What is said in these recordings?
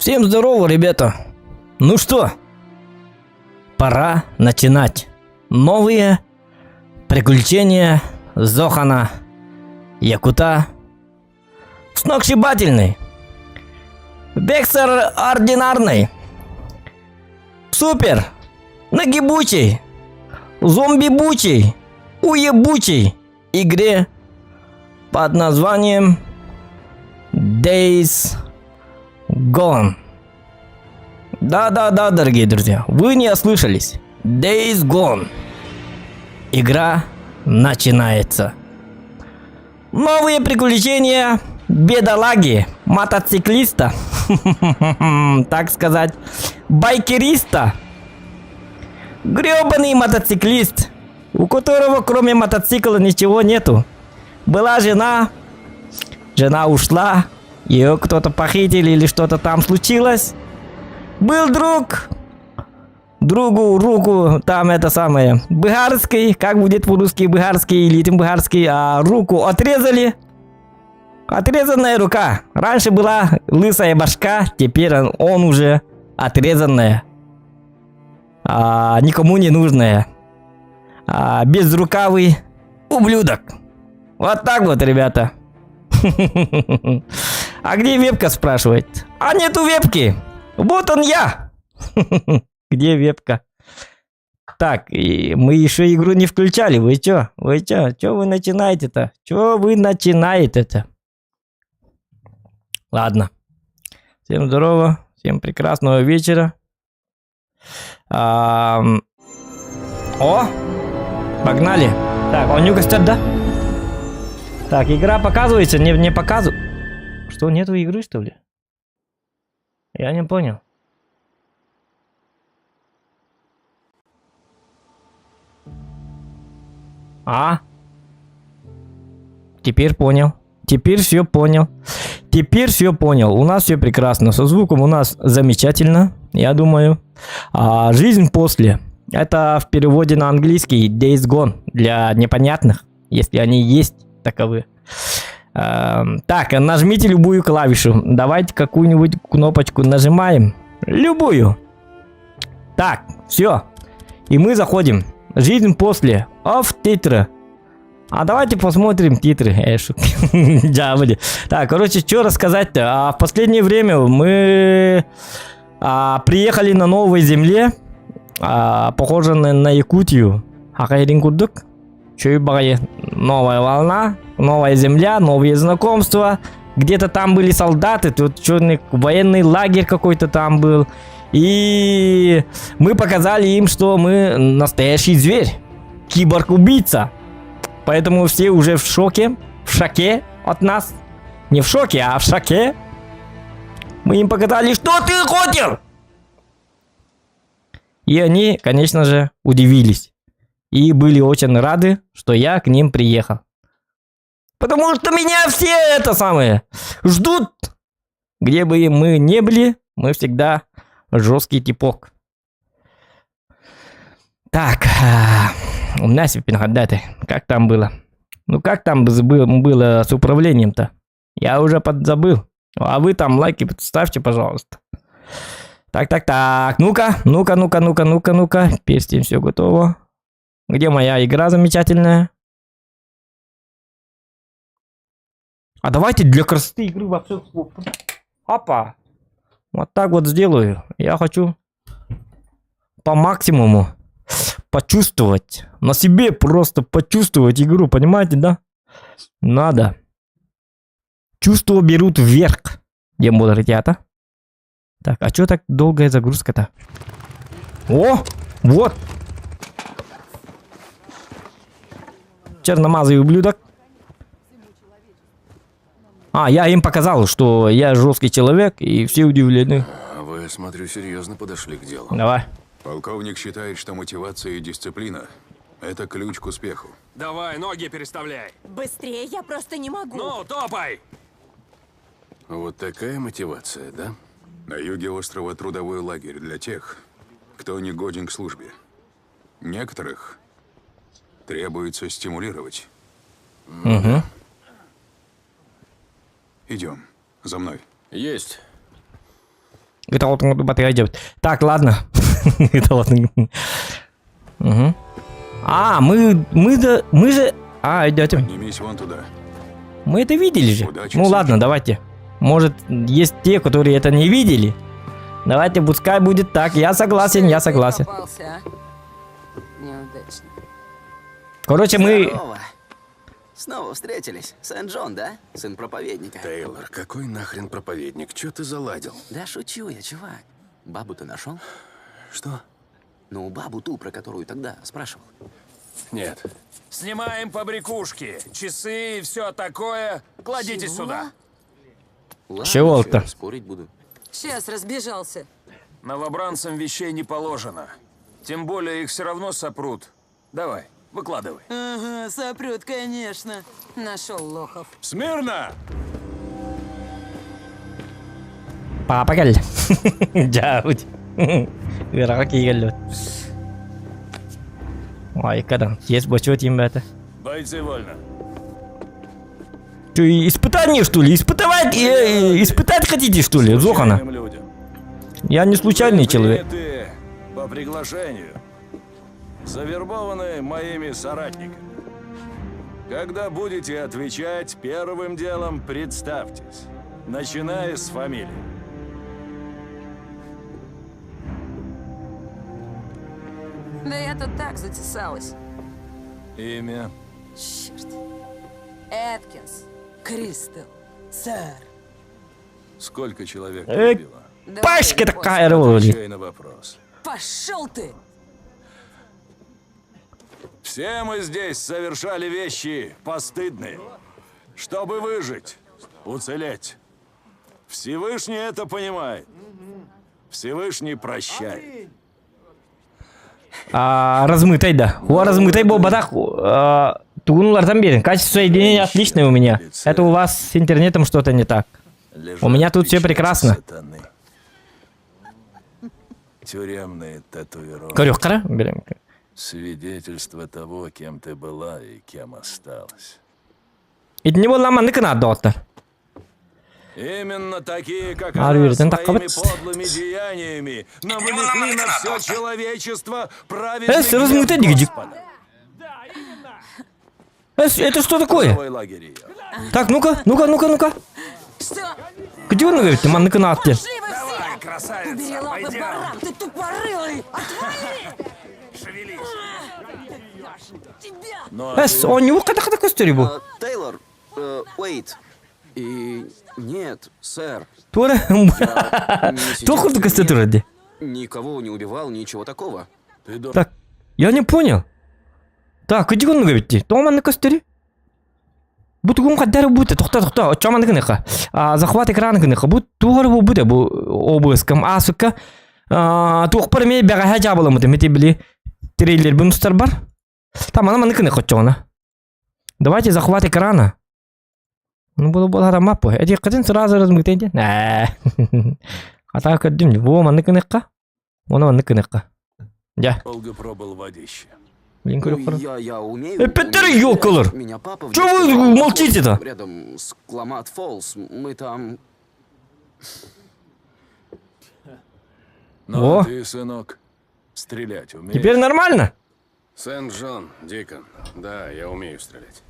Всем здорово, ребята. Ну что, пора начинать новые приключения Зохана Якута. Сногсшибательный, экстраординарный, супер, нагибучий, зомбибучий, уебучий игре под названием Days Gone. Да-да-да, дорогие друзья, вы не ослышались. Days Gone. Игра начинается. Новые приключения бедолаги, мотоциклиста, так сказать, байкериста. Гребаный мотоциклист, у которого кроме мотоцикла ничего нету. Была жена ушла, ее кто-то похитил или что-то там случилось. Был друг, другу руку, там это самое, быгарский, как будет по-русски быгарский или тем быгарский, а руку отрезали. Отрезанная рука. Раньше была лысая башка, теперь он уже отрезанная. Никому не нужная. Безрукавый ублюдок. Вот так вот, ребята. А где вебка, спрашивает? А нету вебки. Вот он я. Где вебка? Так, и мы еще игру не включали. Вы чё? Вы чё? Чё вы начинаете-то? Чё вы начинаете-то? Ладно. Всем здорово. Всем прекрасного вечера. О! Погнали. Так, он нюкастер, да? Так, игра показывается, не показывает. Что, нету игры, что ли? Я не понял. Теперь понял. Теперь все понял. Теперь все понял. У нас все прекрасно. Со звуком у нас замечательно, я думаю. Жизнь после. Это в переводе на английский Days Gone. Для непонятных, если они есть таковы. Так, нажмите любую клавишу. Давайте какую-нибудь кнопочку нажимаем. Любую. Так, все. И мы заходим. Жизнь после. Оф титры. Давайте посмотрим титры. Так, короче, что рассказать-то? В последнее время мы приехали на новой земле. Похоже на Якутию. Новая волна, новая земля, новые знакомства. Где-то там были солдаты, тут черный военный лагерь какой-то там был. И мы показали им, что мы настоящий зверь. Киборг-убийца. Поэтому все уже в шоке от нас. Не в шоке, а в шоке. Мы им показали, что ты хотел. И они, конечно же, удивились. И были очень рады, что я к ним приехал. Потому что меня все это самое ждут. Где бы мы ни были, мы всегда жесткий типок. Так, у нас пинхадаты. Как там было? Ну как там было с управлением-то? Я уже подзабыл. А вы там лайки ставьте, пожалуйста. Так. Ну-ка. Перстень, все готово. Где моя игра замечательная? Давайте для красоты игры вообще... Опа! Вот так вот сделаю. Я хочу по максимуму почувствовать. На себе просто почувствовать игру, понимаете, да? Надо. Чувства берут вверх. Где модер ребята? Так, а что так долгая загрузка-то? О! Вот! Черномазый ублюдок. Я им показал, что я жесткий человек, и все удивлены. Вы, смотрю, серьезно подошли к делу. Давай. Полковник считает, что мотивация и дисциплина – это ключ к успеху. Давай, ноги переставляй. Быстрее, я просто не могу. Ну, топай! Вот такая мотивация, да? На юге острова трудовой лагерь для тех, кто не годен к службе. Некоторых требуется стимулировать. Угу. Идем. За мной. Есть. Так, ладно. Мгм. А, мы же... А, идете. Поднимись вон туда. Мы это видели же. Удачи, Ну Сергей. ладно, давайте. Может, есть те, которые это не видели. Давайте, пускай будет так. Я согласен, я согласен. Попался, а? Неудачно. Короче, мы... Здорово. Снова встретились. Сент-Джон, да? Сын проповедника. Тейлор, какой нахрен проповедник? Чё ты заладил? Да шучу я, чувак. Бабу ты нашел? Что? Ну, бабу ту, про которую тогда спрашивал. Нет. Снимаем побрякушки, часы и все такое. Кладите Чего? сюда. Ладно, Чего-то. чё, спорить буду. Сейчас разбежался. Новобранцам вещей не положено. Тем более их все равно сопрут. Давай, выкладывай. Ага, сопрет, конечно. Нашел лохов. Смирно! Папа гel. Жаут. Гэрага кийгэллүүд. Ой, кадан. Есть бочот им это. Бойцы вольно. Что, испытание, что ли? Испытать хотите, что ли? Зохана. Случайным людям. Я не случайный человек. Приняты по приглашению. Завербованы моими соратниками. Когда будете отвечать, первым делом представьтесь. Начиная с фамилии. Да я тут так затесалась. Имя. Черт. Эткинс. Кристал. Сэр. Сколько человек Э, ты убила? Пашка Давай, такая роли. Отвечай на вопрос. Пошел ты! Все мы здесь совершали вещи постыдные, чтобы выжить, уцелеть. Всевышний это понимает. Всевышний прощает. Размытой, да. У размытой бобатах. Тугунулардан берин. Качество соединения отличное у меня. Это у вас с интернетом что-то не так. Лежат У меня тут всё печати прекрасно. сатаны. Тюремные татуировки. Корёк-кара. Берем. Свидетельство того, кем ты была и кем осталась. Это не было маннык надо, доктор. Именно такие, как Ар она, верден своими такабыт. подлыми деяниями навлекли на все человечество праведный размытой гнев дигдик. Господа. Это что такое? Трудовой лагерь ее. Так, ну-ка. Что? Где он говорит? Маннык надо. Пошли вы все! Давай, красавица, Убери лапы, пойдем. баран! Ты тупорылый! Отвали! Шевелись. Тебя! Ну, а ты? Он него когда костюри был. Тейлор, Уэйт. И... Нет, сэр. Тура. Я не сидел Тоху в ты тюрьме, костюри. Никого не убивал, ничего такого. Ты дурак. Так, я не понял. Так, где он говорит? То маннык костюри? Бутугун каддар будет. Тохта. Чаман кыныха. Захват экрана кыныха. Бут тугар бу буде бу обыскам. Сука. Тухпар ме бага хажа боламы. Мете били трейлер бунустар бар. Там ана маннык кыныха чона. Давайте захват экрана. Ну было харамаппы. Эти катын сразу размытый. Хата каддим. Во маннык кыныха. Она маннык кыныха. Я. Долго пробыл в водище. Блин, Ну, я умею... Петер умею ёлкалар! стрелять. Меня папа... в Чё детстве вы брал на молчите-то? флот Рядом с Кламат Фоллс. Мы там... Ну, О. а ты, сынок, стрелять умеешь? Теперь нормально? Сент-Джон, Дикон. Да, я умею стрелять.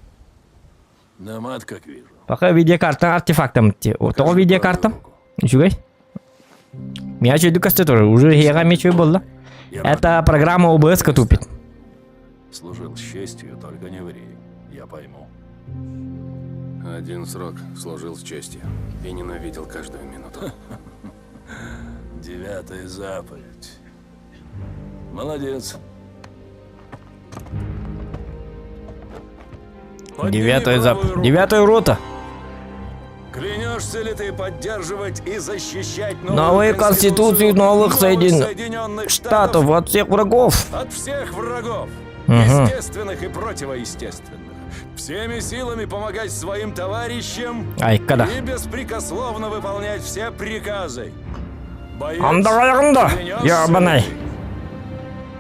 На мат, как вижу. Пока видеокарта артефактом. Вот того Покажи видеокарта. правую руку. Ничего. Мяч иду тоже. Уже я мячу было. Я Это программа ОБС тупит. служил с честью, только не ври. Я пойму. Один срок служил с честью и ненавидел каждую минуту. 9-я заповедь. Молодец. 9-я зап. Подними правую руку. 9-я рота. Клянешься ли ты поддерживать и защищать Новые конституции новых Соединенных Штатов от всех врагов. От всех врагов, Ага. естественных и противоестественных, всеми силами помогать своим товарищам Ай, когда? и беспрекословно выполнять все приказы. Боец, Анда, клянешься ябаный. ли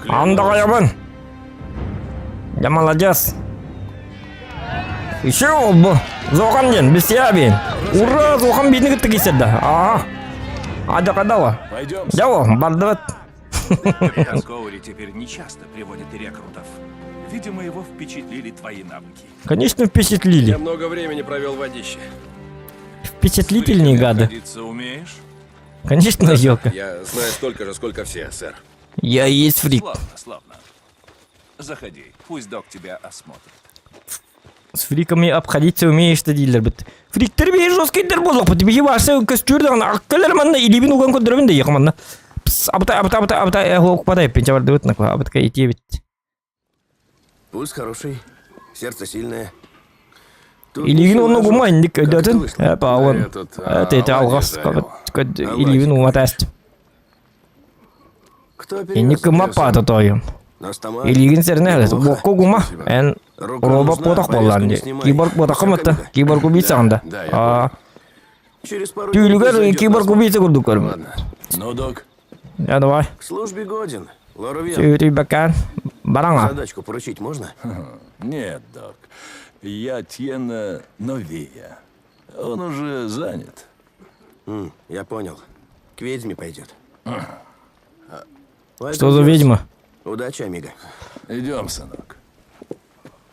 ты? Анда ябан. Я молодец. Еще бы. Зохан ден, без тебя бен. Ура, Зохан бедный ты кисет да. Адакадава. Пойдем. Яво, бардават. Капитан Коури теперь нечасто приводит рекрутов. Видимо, его впечатлили твои навыки. Конечно, впечатлили. Я много времени провел в водище. Впечатлительные гады. Ходиться умеешь? Конечно, елка. Я знаю столько же, сколько все, сэр. Я и есть фрик. Славно, славно. Заходи, пусть док тебя осмотрит. С фриками обходиться умеешь, ты дилер бит. Фрик тербей жесткийдер болуп, тебе ваше костюрдан аккалерманна или бин уган көндөрөбүн да якманна. Абтай окпадай пенчавар дөт накла, абатка ити бит. Пульс хороший, сердце сильное. Илигин онно гумайндик өдөтүн. Эпа он. Это алгас кат илигин уматаст. Кто Эник маппа тойым. Илигин сернелес бокко гума. Эн роба потак болланды. Киборг потак мытты. Киборг убийца анда. Через пару Тюйлүгөр киборг убийца курдук көрүм. Ладно. Ну, док, Я давай. К службе годен. Лоровьен. Сүйрүй бакан. Бараңа. Задачку поручить можно? нет, док. Я Тьена Новия. Он уже занят. Я понял. К ведьме пойдет. Что за ведьма? Удачи, амиго. Идем, сынок.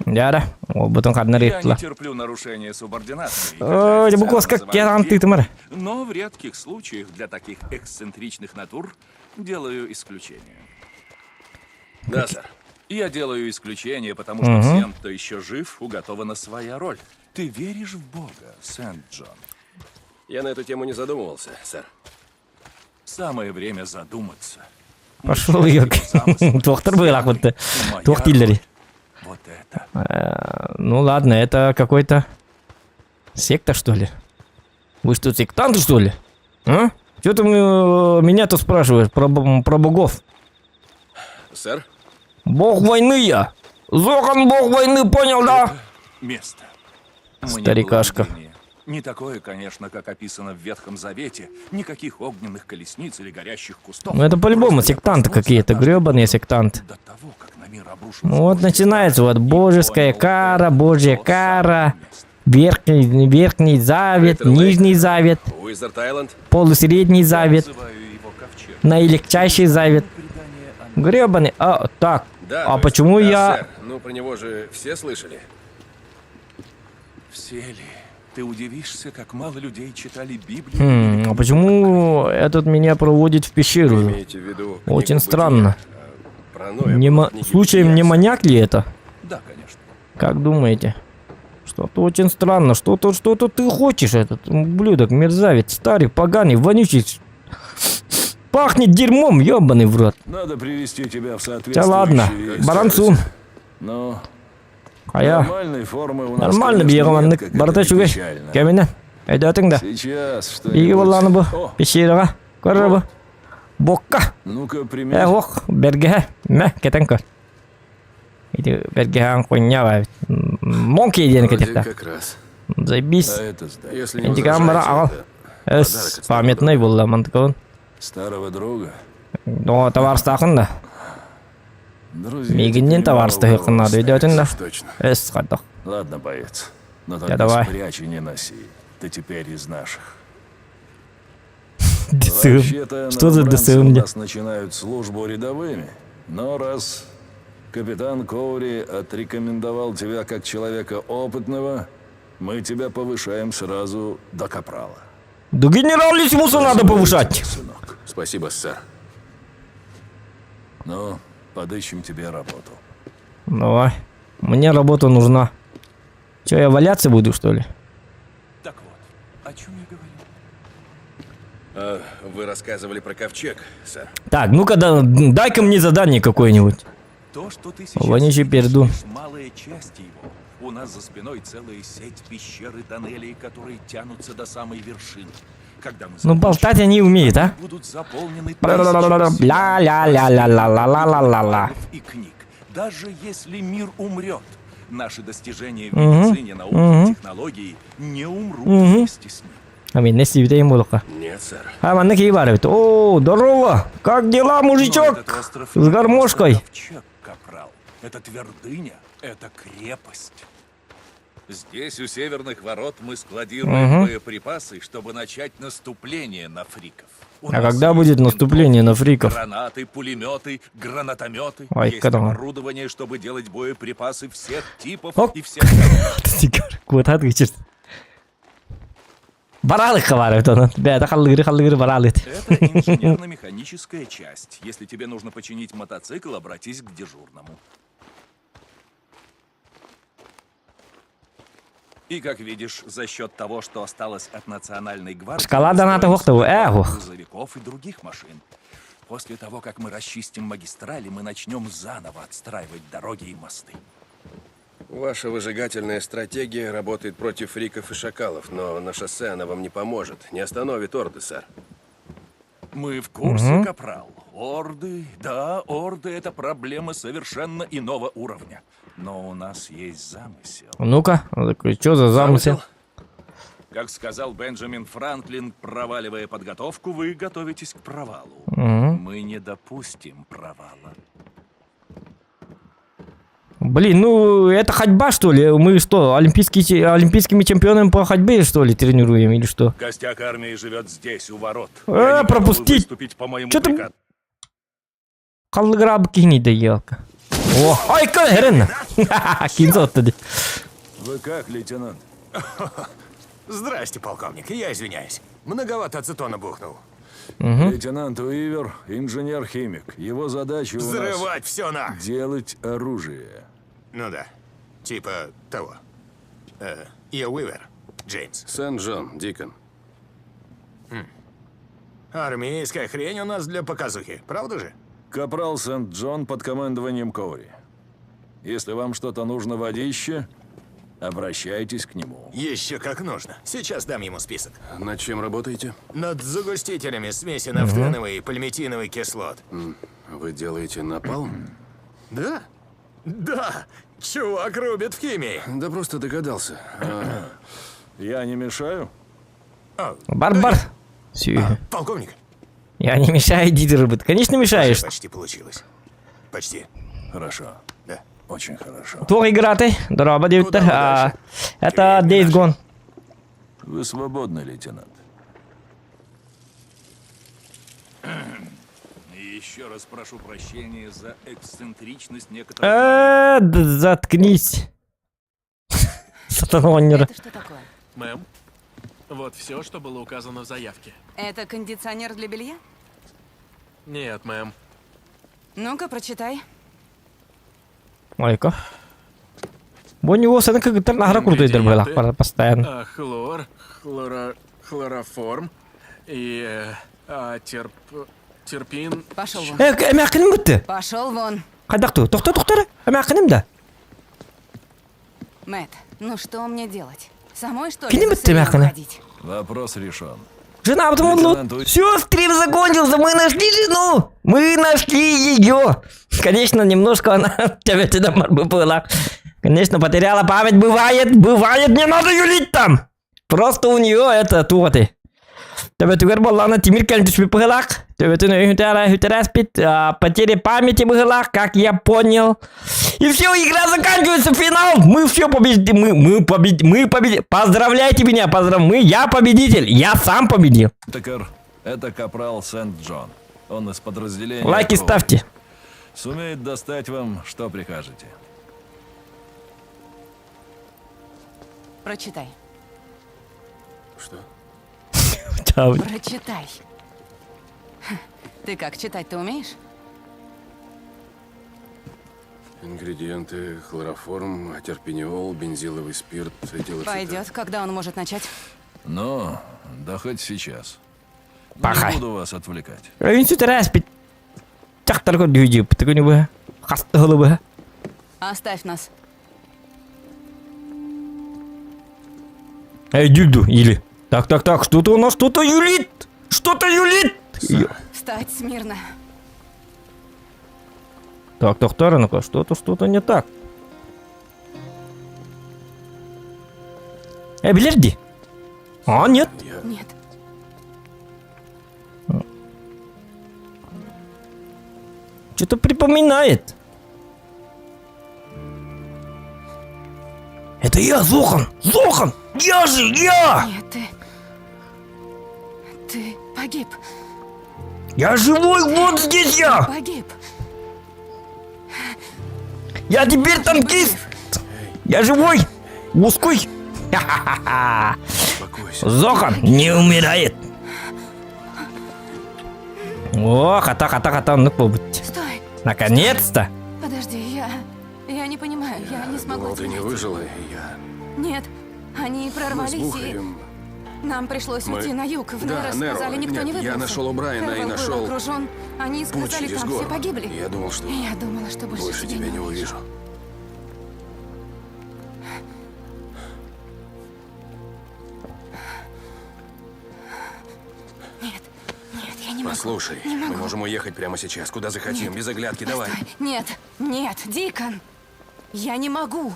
Яра. О, бутон кадна Я не реттла. терплю нарушения субординации. Ой, букос как керанты ты мэр. Но в редких случаях для таких эксцентричных натур делаю исключение. Да, сэр. Я делаю исключение, потому что всем, кто еще жив, уготована своя роль. Ты веришь в Бога, Сент-Джон? Я на эту тему не задумывался, сэр. Самое время задуматься. Пошел ее. Доктор был вот двух тиллери. Вот это. Ну ладно, это какой-то секта, что ли? Вы что, сектанты, что ли? А? Что ты меня-то спрашиваешь про богов? Сэр? Бог войны я! Зохан бог войны, понял, да? Место. Мне Старикашка. было видение. Не такое, конечно, как описано в Ветхом Завете. Никаких огненных колесниц или горящих кустов. Ну это по-любому Просто я сектанты проснулся какие-то, однажды гребаные сектанты. до того, как на мир обрушился Ну вот Божий начинается вот закон, и божеская понял, кара, это божья то кара, самое место. верхний завет, Greater Lake. нижний завет, Уизард Айленд? полусредний завет, Называю его ковчег. наилегчайший завет. Предание о Гребаный. А, так. Да. А то есть- почему да, я... сэр. Ну, про него же все слышали. Все ли? Ты удивишься, как мало людей читали Библию. или А почему этот меня проводит в пещеру? Имеете в виду книгу Очень «Бытия», странно. про Ноя, Не про книги Случаем «Бытия». не маньяк ли это? Да, конечно. Как думаете? Что-то очень странно. Что-то ты хочешь, этот ублюдок, мерзавец, старый, поганый, вонючий. Пахнет дерьмом, ебаный в рот. Надо привести тебя в Да соответствующий ладно, вид. баранцу. Но А я нормальной формы у нас, нормально конечно, бегал, нет, как это барда ни чугай. печально. Кемина. Эдетің да. Сейчас Иги что-нибудь. болланы бу. О, Пещераға. Көрі бу. Бокка. ну-ка, пример. Ох, бергеге. Мә, кетен көр. Иди бергеге қойня ба. Монки еден Вроде кетекті. как раз. Заебись. А это здание Если не Индигам бара возражаете, ағал. Өс, подарок от памятный болды мантықын. старого друга. Но товарстақын да. Друзья, Мигіннен теперь товарстығы мало қынады у кого өйдетін да. уж точно. Өс, қадық. Ладно, боец. Но Я только давай. спрячь и не носи. Ты теперь из наших. ДСМ. Вообще-то Что за новобранцы ДСМ у мне? нас начинают службу рядовыми. Но раз капитан Коури отрекомендовал тебя как человека опытного, мы тебя повышаем сразу до капрала. До генералиссимуса надо повышать. Сынок. Спасибо, сэр. Ну, подыщем тебе работу. Давай. Мне работа нужна. Че, я валяться буду, что ли? Так вот, о чем я говорил? Вы рассказывали про ковчег, сэр. Так, ну-ка, дай-ка мне задание какое-нибудь. То, что ты сейчас Вонючий видишь, пердун. лишь малая часть его. У нас за спиной целая сеть пещер и тоннелей, которые тянутся до самой вершины. Когда мы Ну, закончим, болтать они умеют, а? будут заполнены Ля-ля-ля-ля-ля-ла-ла-ла-ла-ла-ла. и книг. Даже если мир умрет, наши достижения в медицине, науке и технологии не умрут вместе с ним. А мен не істейбітейін болыққа. Нет, сэр. А, манна кей бар бит. О, здорово! Как дела, Но мужичок? этот остров С не гармошкой. просто ковчег, капрал. Это твердыня, это крепость. Здесь у северных ворот мы складируем боеприпасы, чтобы начать наступление на фриков. У А нас когда есть будет наступление на фриков? Гранаты, пулеметы, гранатометы. Ой, есть когда? оборудование, чтобы делать боеприпасы всех типов Оп. и всех... Куда отключишь? Баралы хаварят он. Беда халлыгры баралит. Это инженерно-механическая часть. Если тебе нужно починить мотоцикл, обратись к дежурному. И, как видишь, за счет того, что осталось от национальной гвардии... Шкала доната хохтову, эх. грузовиков и других машин. После того, как мы расчистим магистрали, мы начнем заново отстраивать дороги и мосты. Ваша выжигательная стратегия работает против фриков и шакалов, но на шоссе она вам не поможет. Не остановит орды, сэр. Мы в курсе, капрал. Орды, да, орды — это проблема совершенно иного уровня. Но у нас есть замысел. Ну-ка, он такой, что за замысел? Как сказал Бенджамин Франклин, проваливая подготовку, вы готовитесь к провалу. Мы не допустим провала. Блин, ну это ходьба, что ли? Мы что, олимпийскими чемпионами по ходьбе, что ли, тренируем или что? Костяк армии живет здесь, у ворот. И они готовы пропустить! выступить по моему Чё ты- приказу. Қаллыграбы кигнейді елка. О, ой, көл херен. Кинзот туди. Вы как, лейтенант? Здрасте, полковник, я извиняюсь. Многовато ацетона бухнул. Лейтенант Уивер, инженер-химик. Его задача у нас Взрывать все на. делать оружие. Ну да, типа того. Я Уивер, Джеймс. Сент-Джон, Дикон. Армейская хрень у нас для показухи, правда же? Капрал Сент-Джон под командованием Коури. Если вам что-то нужно водище, обращайтесь к нему. Еще как нужно. Сейчас дам ему список. Над чем работаете? Над загустителями смеси нафтеновой и пальмитиновой кислот. Вы делаете напалм? Да? Да! Чувак рубит в химии. Да просто догадался. Я не мешаю? Бар-бар. Все. Полковник, Я не мешаю, иди ты, рыбы. Конечно, мешаешь. почти получилось. Почти. Хорошо. Да. Очень хорошо. Твой играты. Дорога, девятка. Куда дальше? Это Days Gone. Вы свободны, лейтенант. И еще раз прошу прощения за эксцентричность некоторых... Заткнись. Сатанонер. Это что такое? Мэм, вот все, что было указано в заявке. Это кондиционер для белья? Нет, мэм. Ну-ка, прочитай. Ой-ка. У него сцена как то нахра крутой была постоянно. Хлор, хлороформ и терпин. Пошел вон. Эмякним бутты. Пошел вон. Кадакту. Тоқтар. Эмякним да. Мэтт, ну что мне делать? Самой, что ли, Кинем за это тебя, сырьем Хана? ходить? Вопрос решен. Жена потом Лейтенант, все, стрим закончился, мы нашли жену. Мы нашли ее. Конечно, немножко она тебя была. Конечно, потеряла память. Бывает, не надо юлить там. Просто у нее это туоты. Тебе тугер боллана тимир кентиш пыхлак. Тебе ты спит. Потери памяти быхлак, как я понял. И все, игра заканчивается, финал. Мы все победили. Мы победили. Поздравляйте меня, я победитель. Я сам победил. Текер, это капрал Сент-Джон. Он из подразделения... Лайки Коури. ставьте. Сумеет достать вам, что прикажете. Прочитай. Что? Прочитай. Ты как, читать-то умеешь? Ингредиенты: хлороформ, атерпиниол, бензиловый спирт, этилацетат. Пойдет, когда он может начать? Ну, да хоть сейчас. Пахай. Не буду вас отвлекать. Институт спит. Так только видео, потому не бы. Хаста головы. Оставь нас. Эй, дюду, или. Так, что-то у нас что-то юлит. Встать смирно. Так, ну-ка, что-то не так. Эй, подожди. А, нет. Нет. Что-то припоминает. Это я, Зохан! Я же! Нет, ты погиб. Я живой, вот здесь я! Погиб. Я теперь танкист! Я живой! Узкой! Ха-ха-ха! Успокойся. Зохан не умирает! О, хата, ну побудь. Стой. Наконец-то! Подожди, я не понимаю, я не смогу. Думал, ты не ответить. выжила, и я... Нет, они Мы с прорвались и Бухарем... нам пришлось Мы- уйти на юг. В Да, Нерос Неро. сказали, никто Нет, не выбрался. я нашел О'Брайена и Хэмилл был нашел окружен. Они путь сказали, через там гору. все погибли. Я думал, что Я думала, что больше тебя не увижу. Нет, я не могу. Послушай, Не могу. мы можем уехать прямо сейчас, куда захотим, без оглядки, давай. Постой. Нет, Дикон. Я не могу.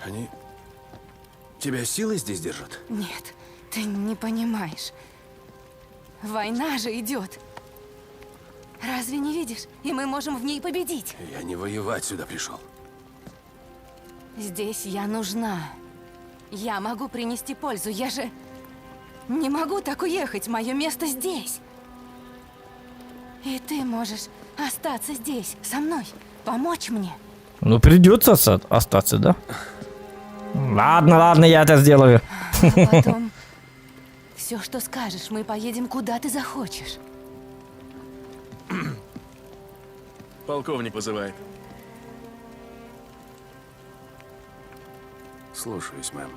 Они... Тебя силой здесь держат? Нет, ты не понимаешь. Война же идет. Разве не видишь? И мы можем в ней победить. Я не воевать сюда пришел. Здесь я нужна. Я могу принести пользу. Я же не могу так уехать. Мое место здесь. И ты можешь остаться здесь, со мной, помочь мне. Ну придется остаться, да? Ладно, я это сделаю. А потом все, что скажешь, мы поедем куда ты захочешь. Полковник вызывает. Слушаюсь, мэм.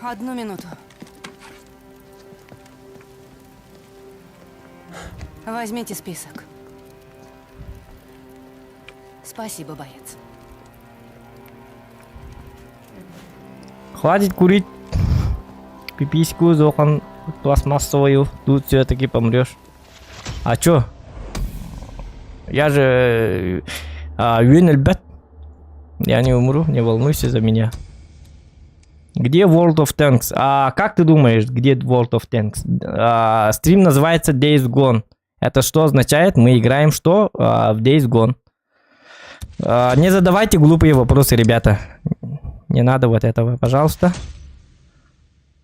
1 минуту. Возьмите список. Спасибо, боец. Хватит курить пипиську, Зохан, пластмассовую. Тут все-таки помрешь. А чё? Я же... Юнельбет. Я не умру, не волнуйся за меня. Где World of Tanks? А как ты думаешь, где World of Tanks? Стрим называется Days Gone. Это что означает? Мы играем что? В Days Gone. Не задавайте глупые вопросы, ребята. Не надо вот этого, пожалуйста.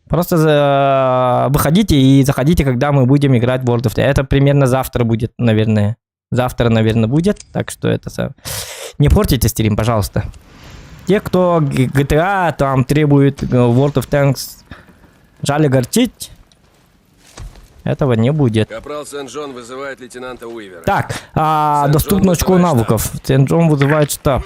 Просто выходите и заходите, когда мы будем играть в World of Tanks. Это примерно завтра будет, наверное. Завтра, наверное, будет. Так что это... Не портите стрим, пожалуйста. Те, кто GTA там требует World of Tanks, жаль огорчить. Этого не будет. Капрал Сен-Джон вызывает лейтенанта Уивера. Так, Сен-Джон доступно очко вызывает навыков. Сен-Джон вызывает штаб.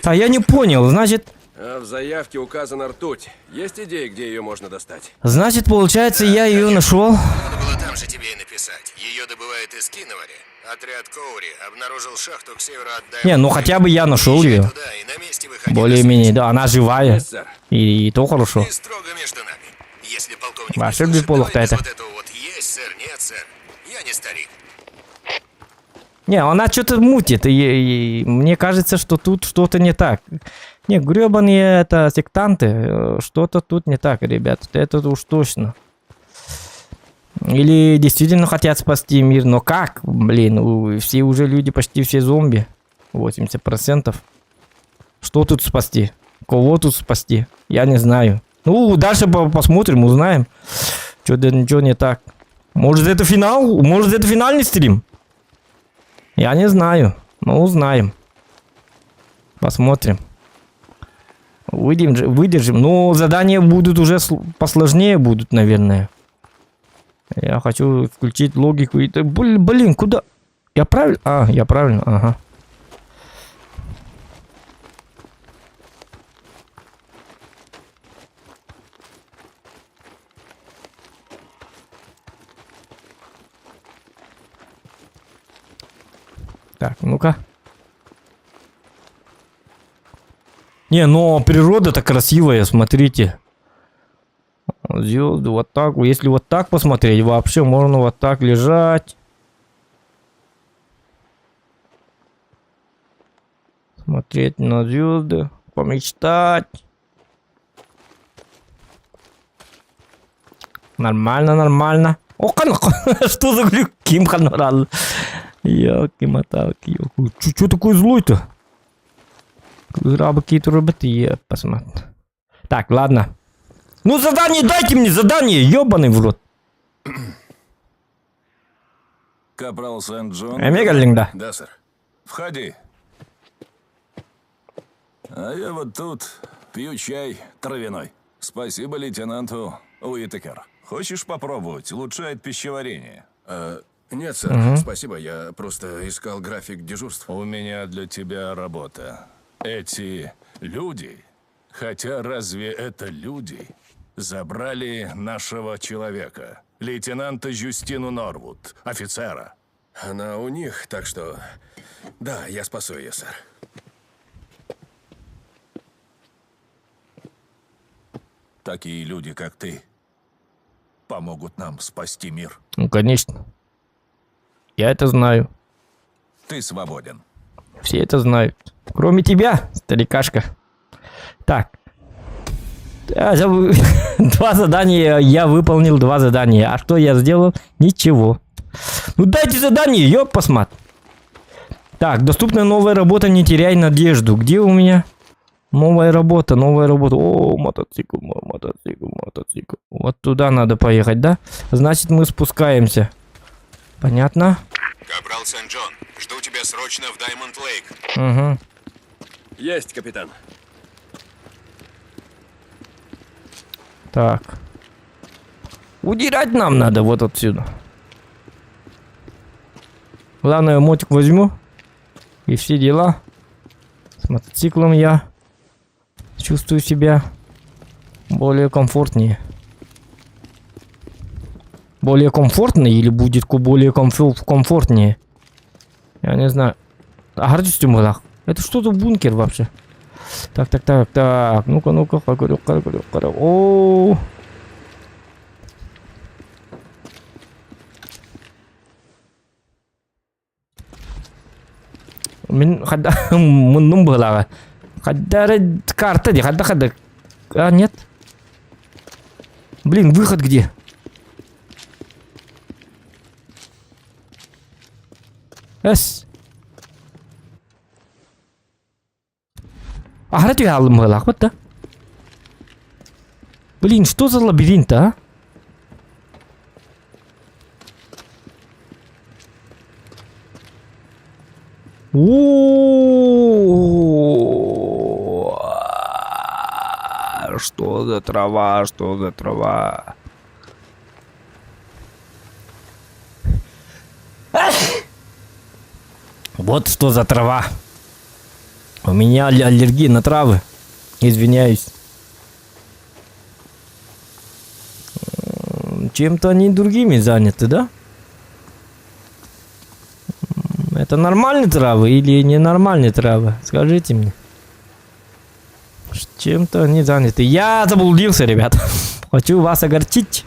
А я не понял, значит... А в заявке указана ртуть. Есть идеи, где ее можно достать? Значит, получается, я ее нашел. Надо было там же тебе и написать. Ее добывают из Киновари. Отряд Коури обнаружил шахту к северу от Даймонда. Не, ну хотя бы я нашел Езжай ее. туда и на месте выходи на Более-менее, да, она живая. Есть, сэр. И то хорошо. связь. И строго между нами. Если полковник Вообще не слышит, биполов-то давай без это. вот этого вот есть, сэр, нет, сэр. Я не старик. Не, она что-то мутит. И мне кажется, что тут что-то не так. Не, гребаные это сектанты. Что-то тут не так, ребят. Это уж точно. Или действительно хотят спасти мир. Но как? Блин, все уже люди, почти все зомби. 80%. Что тут спасти? Кого тут спасти? Я не знаю. Ну, дальше посмотрим, узнаем. Что-то ничего не так. Может, это финал? Может, это финальный стрим? Я не знаю. Но узнаем. Посмотрим. Выдержим. Но задания будут уже посложнее будут, наверное. Я хочу включить логику. Блин, куда? Я правильно? А, я правильно. Ага. Так, ну-ка. Не, но природа-то красивая, смотрите. Звезды вот так. Если вот так посмотреть, вообще можно вот так лежать. Смотреть на звезды, помечтать. Нормально, нормально. О, что за глюк? Ким Ханурал. Ёлки-моталки, Чё такой злой-то? Грабы какие-то роботы, посмотри. Так, ладно. Ну, задание, дайте мне задание, ёбаный в рот. Капрал Сент-Джон. Эмегалинда. Да, сэр. Входи. А я вот тут пью чай травяной. Спасибо лейтенанту Уитакер. Хочешь попробовать? Улучшает пищеварение. Нет, сэр, спасибо. Я просто искал график дежурства. У меня для тебя работа. Эти люди, хотя разве это люди, забрали нашего человека, лейтенанта Жюстину Норвуд, офицера. Она у них, так что... Да, я спасу ее, сэр. Такие люди, как ты, помогут нам спасти мир. Ну, конечно. Я это знаю. Ты свободен. Все это знают. Кроме тебя, старикашка. Так. Два задания. Я выполнил 2 задания. А что я сделал? Ничего. Ну дайте задание, ёб посмат. Так, доступна новая работа, не теряй надежду. Где у меня? Новая работа, новая работа. О, мотоцикл, мотоцикл, мотоцикл. Вот туда надо поехать, да? Значит, мы спускаемся. Понятно? Капрал Сент-Джон, жду тебя срочно в Даймонд-Лейк. Угу. Есть, капитан. Так. Удирать нам надо вот отсюда. Главное, мотик возьму. И все дела. С мотоциклом я чувствую себя более комфортнее. Более комфортно или будет более комфортнее? Я не знаю. Это что-то бункер вообще. Так. Ну-ка. О. Было. Карта где? А, нет. Блин, выход где? Вот, да? Блин, что за лабиринт, а? Что за трава, что за трава? Вот что за трава. У меня аллергия на травы. Извиняюсь. Чем-то они другими заняты, да? Это нормальные травы или ненормальные травы? Скажите мне. Чем-то они заняты. Я заблудился, ребята. Хочу вас огорчить.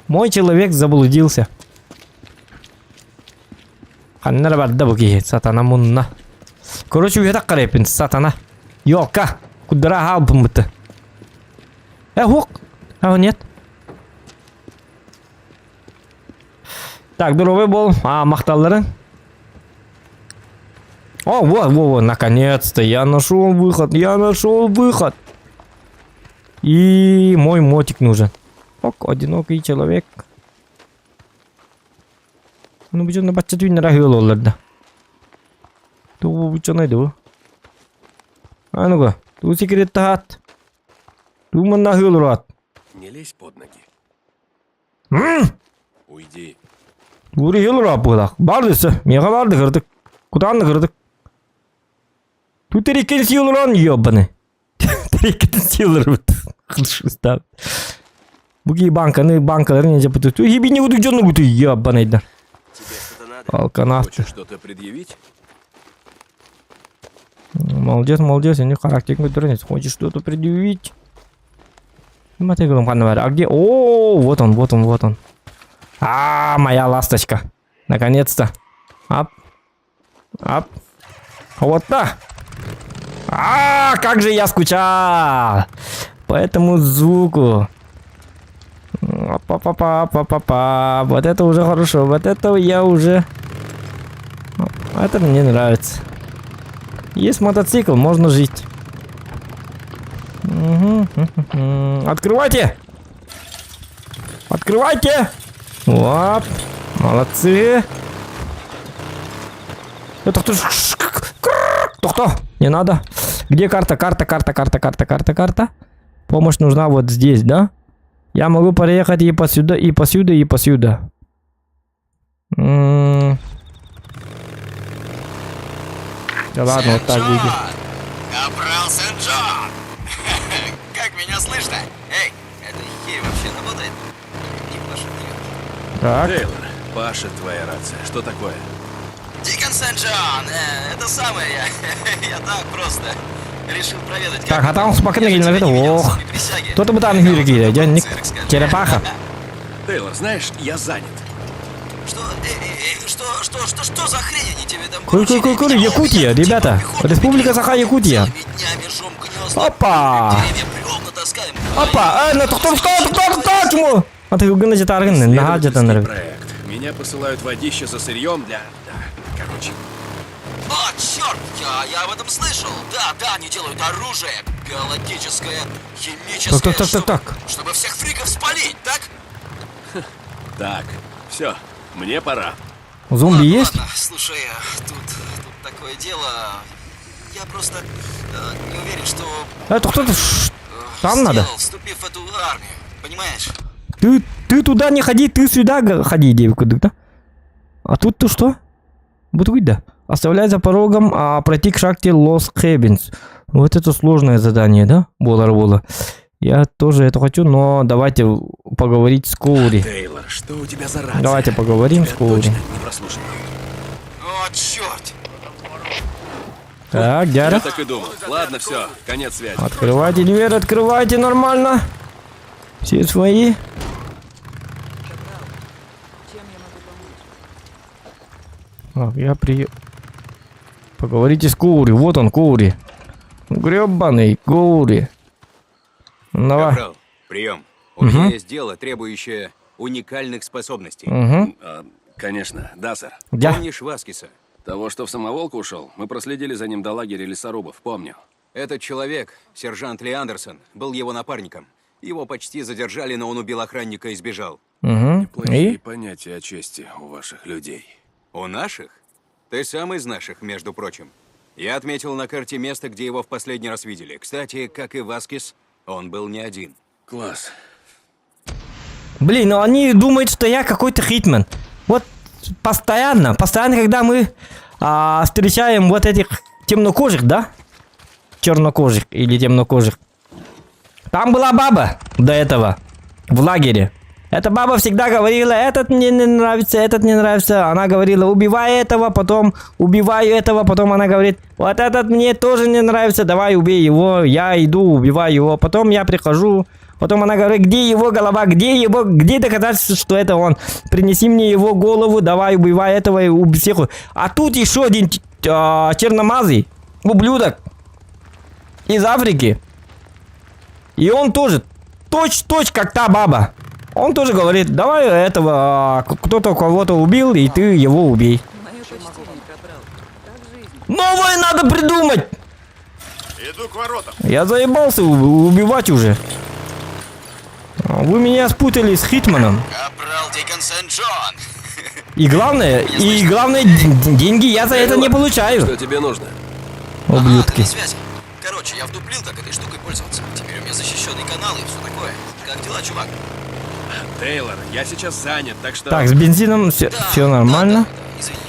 Мой человек заблудился. Сатана мунна. Короче, я так карепин, сатана. Йока. Кудра халбумыты. Хук. А, нет. Так, здоровый был. А, махталлары. О, вот, наконец-то. Я нашел выход. И мой мотик нужен. Ок, одинокий человек. Ну, бучон на бачча түйнера хөл олларда. Туу бучон айду. А ну-ка, туу секретті хат. Туу манна хөл урат. Не лезь под ноги. Уйди. Ури хөл урат бұғдақ. Бардысы, меға барды кірдік. Кутанды кірдік. Туу тереккен сил уран, ёбаны. Тереккен сил урат. Қылшыстап. Бұги банкалары не запыту. Туу хиби не буду жонны бұты, ёбанайда. Хочешь что-то предъявить? Молодец, они характерный дурнец. Хочешь что-то предъявить? А где? О, вот он. А, моя ласточка. Наконец-то. Ап. Вот так. А, как же я скучал по этому звуку. Па-па-па-па-па-па. Вот это уже хорошо. Вот это я уже... Это мне нравится. Есть мотоцикл, можно жить. Открывайте! Открывайте! Вот. Молодцы. Это кто? Не надо. Где карта? Карта. Помощь нужна вот здесь, да? Я могу проехать и посюда, и посюда, и посюда. Да ладно, вот так будет. Капрал Сен-Джон! Как меня слышно? Эй, эта херь вообще работает? Не пошутил. Так. Тейлор, Паша, твоя рация. Что такое? Дикон Сен-Джон! Это самое я. Я так просто решил проведать. Так, а там спокойно на это. Ох. Кто-то бы там не какие-то. Черепаха. Тейлор, знаешь, я занят. Что за хрень они тебе там Кур, Якутия, ребята. Республика Саха-Якутия. Опа! Опа! Ну кто? Чему? А ты угнать тарган, нагадят нравится. Проект. Меня посылают водище за сырьем для... Короче. О, черт! Я об этом слышал. Да, они делают оружие. Биологическое, химическое. Так. Чтобы всех фриков спалить, так? Так, все, мне пора. Зомби есть? Ладно, слушай, тут такое дело. Я просто не уверен, что... Это кто-то там надо. Вступив в эту армию, понимаешь? Ты туда не ходи, ты сюда ходи, девка, да? А тут ты что? Будто оставляй за порогом, пройти к шахте Лос Хэббинс. Вот это сложное задание, да? Бола. Я тоже это хочу, но давайте поговорить с Коури. Тейлор, что у тебя за рация? Давайте поговорим с Коури. Не прослушал. О, черт! Так, Дяра. Я так и думал. Ладно, все, конец связи. Открывайте дверь, открывайте нормально. Все свои. Поговорите с Коури. Вот он, Коури. Гребаный Коури. Давай. Капрал, прием. У меня есть дело, требующее уникальных способностей. Конечно, да, сэр. Помнишь Васкиса? Того, что в самоволку ушел, мы проследили за ним до лагеря лесорубов, помню. Этот человек, сержант Ли Андерсон, был его напарником. Его почти задержали, но он убил охранника и сбежал. Неплохие понятия о чести у ваших людей. У наших? Ты сам из наших, между прочим. Я отметил на карте место, где его в последний раз видели. Кстати, как и Васкис, он был не один. Класс. Блин, ну они думают, что я какой-то хитмен. Вот постоянно, когда мы встречаем вот этих темнокожих, да? Чернокожих или темнокожих. Там была баба до этого в лагере. Эта баба всегда говорила, этот мне не нравится, этот не нравится. Она говорила, убивай этого, потом убиваю этого, потом она говорит, вот этот мне тоже не нравится, давай убей его. Я иду, убиваю его, потом я прихожу. Потом она говорит, где его голова, где доказательства, что это он? Принеси мне его голову, давай убивай этого и убей всех. А тут еще один черномазый ублюдок из Африки. И он тоже точь-точь как та баба. Он тоже говорит, давай этого, кто-то кого-то убил, и ты его убей. Новое надо придумать! Иду к воротам. Я заебался убивать уже. Вы меня спутали с Хитманом. Капрал Дикон Сен-Джон. И главное, деньги я за это не получаю. Что тебе нужно? Ублюдки. Короче, я вдуплил, как этой штукой пользоваться. Теперь у меня защищенный канал и все такое. Как дела, чувак? Тейлор, я сейчас занят, так что... Так, с бензином все нормально. Извини.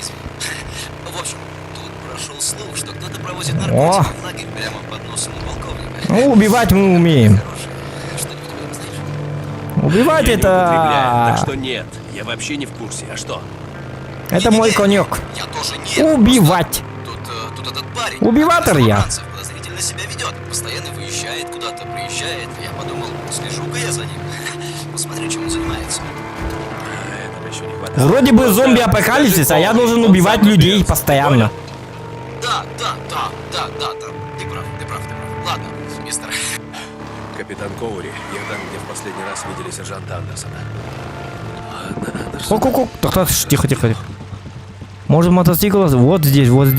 В общем, тут прошел слух, что кто-то провозит наркотики в лагерь прямо под носом у полковника. Ну, убивать мы умеем. Убивать это... Так что нет, я вообще не в курсе. А что? Это мой конек. Я тоже нет. Убивать. Тут этот парень. Убиватор я. Подозрительно себя ведет. Постоянно выезжает куда-то, приезжает. Я подумал, слежу-ка я за ним. Посмотрю, чем он занимается. Этого еще не хватает. Вроде бы зомби-апокалипсис, а я должен убивать людей постоянно. Да. Ты прав. Ладно, мистер. Капитан Коури, я там, где в последний раз видели сержанта Андерсона. Ку-ку-ку. Так, тихо. Может, мотоцикл вот здесь. Он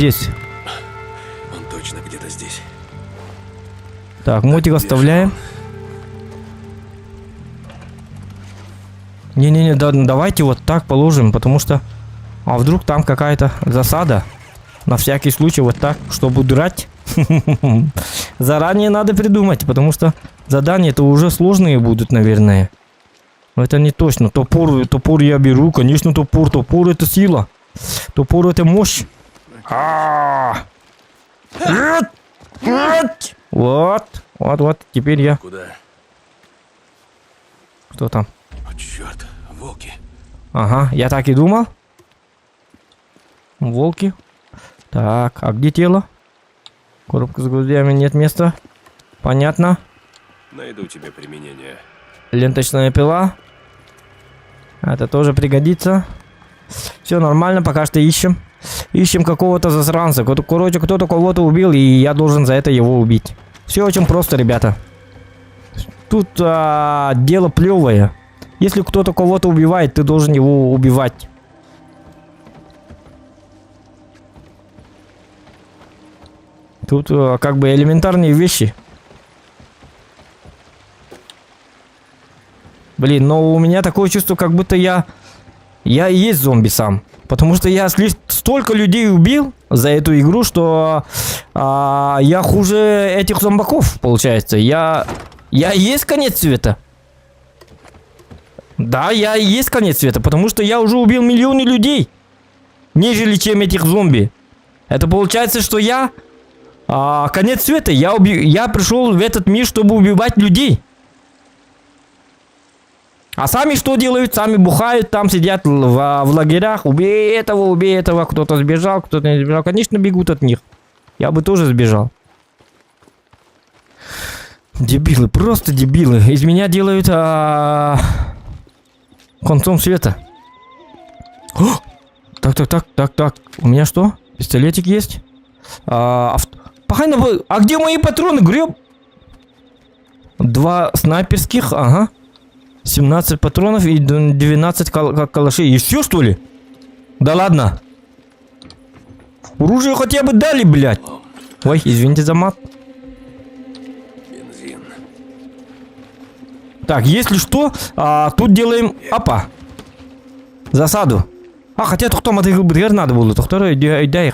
точно где-то здесь. Так, мотик оставляем. Не-не-не, давайте вот так положим, потому что... А вдруг там какая-то засада? На всякий случай вот так, чтобы удрать. Заранее надо придумать, потому что задания-то уже сложные будут, наверное. Но это не точно. Топор я беру, конечно, топор. Топор это сила. Топор это мощь. Вот, теперь я... Куда? Кто там? О, черт, волки. Ага, я так и думал. Волки. Так, а где тело? Коробка с груздями, нет места. Понятно. Найду тебе применение. Ленточная пила. Это тоже пригодится. Все нормально, пока что ищем. Ищем какого-то засранца. Короче, кто-то кого-то убил, и я должен за это его убить. Все очень просто, ребята. Тут дело плевое. Если кто-то кого-то убивает, ты должен его убивать. Тут как бы элементарные вещи. Блин, но у меня такое чувство, как будто я и есть зомби сам. Потому что я столько людей убил за эту игру, что я хуже этих зомбаков, получается. Я и есть конец света. Да, я и есть конец света, потому что я уже убил миллионы людей. Нежели чем этих зомби. Это получается, что я... конец света. Я пришел в этот мир, чтобы убивать людей. А сами что делают? Сами бухают, там сидят в лагерях. Убей этого. Кто-то сбежал, кто-то не сбежал. Конечно, бегут от них. Я бы тоже сбежал. Дебилы, просто дебилы. Из меня делают концом света. О! Так. У меня что? Пистолетик есть? А где мои патроны, греб? 2 снайперских, ага. 17 патронов и 12 калашей. И все, что ли? Да ладно. Оружие хотя бы дали, блядь. Ой, извините за мат. Бензин. Так, если что, тут делаем... Опа. Засаду. Хотя там это надо было. Вторая идея.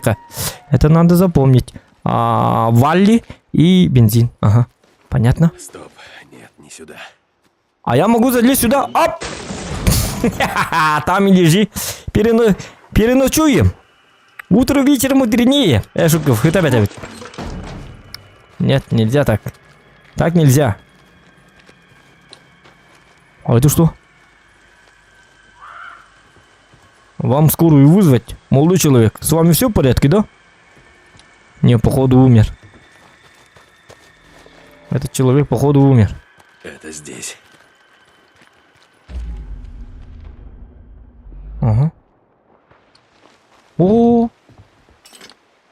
Это надо запомнить. Валли и бензин. Ага. Понятно? Стоп. Нет, не сюда. А я могу залезть сюда. Оп! Там и лежи. Переночуем. Утро вечером мудренее. Шуков, это. Нет, нельзя так. Так нельзя. А это что? Вам скорую вызвать, молодой человек? С вами все в порядке, да? Не, походу умер. Этот человек, походу, умер. Это здесь. Ага. О,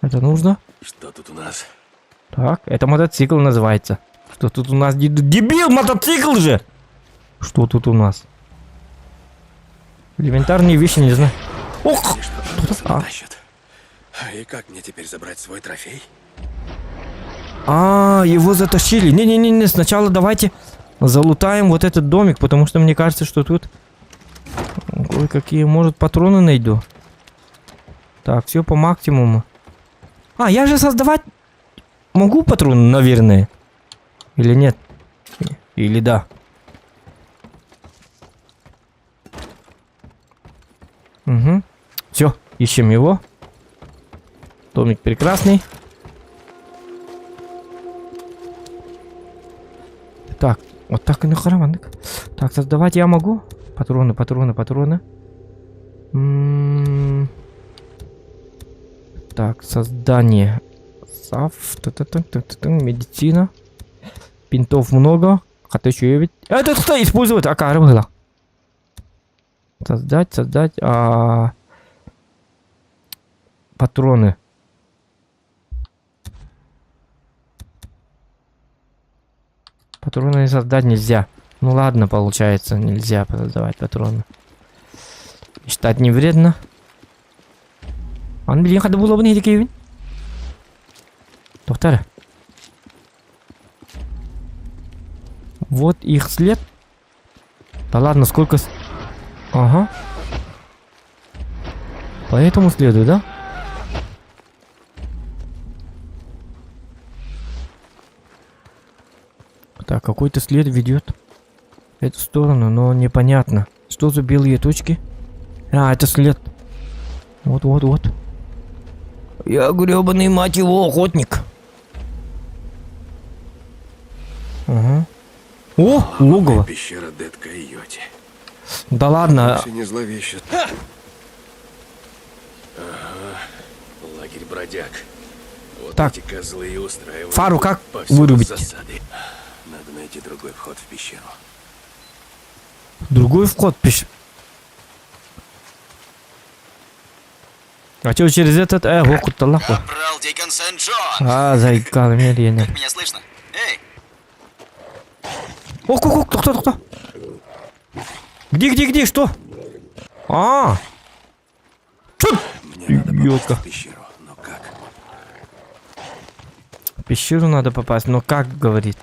это нужно. Что тут у нас? Так, это мотоцикл называется. Что тут у нас? Дебил, мотоцикл же! Что тут у нас? Элементарные вещи, не знаю. Ох! И как мне теперь забрать свой трофей? Его затащили. Не-не-не, сначала давайте залутаем вот этот домик, потому что мне кажется, что тут кое-какие, может, патроны найду. Так, все по максимуму. Я же создавать могу патроны, наверное. Или нет? Или да. Угу. Все, ищем его. Домик прекрасный. Так, вот так и на хараманок. Так, создавать я могу. Патроны. Так, создание. Медицина. Пинтов много. Хотя еще ведь... Это что использовать? Было. Создать. Патроны. Патроны создать нельзя. Ну ладно, получается, нельзя создавать патроны. Считать не вредно. Блин, надо было бы не такие. Доктор. Вот их след. Да ладно, сколько... Ага. По этому следу, да? Так, какой-то след ведет в эту сторону, но непонятно. Что за белые точки? А, это след. Вот. Я гребаный, мать его, охотник. Ага. О, логово. Пещера Дед Койоти. Да ладно. Вовсе не зловеще. Ага. Лагерь бродяг. Вот Так. эти козлы и устраивают. Фару как повсюду вырубить? засады. Надо найти другой вход в пещеру. Другой вход пищ. А чё через этот? Вот нахуй. Капрал Дикон Сент-Джон! А, заикал, медленно. Как меня слышно? Эй! О, кто? Где, что? А! Чё? Идиотка. В пещеру, но как? В пещеру надо попасть, но как, говорит?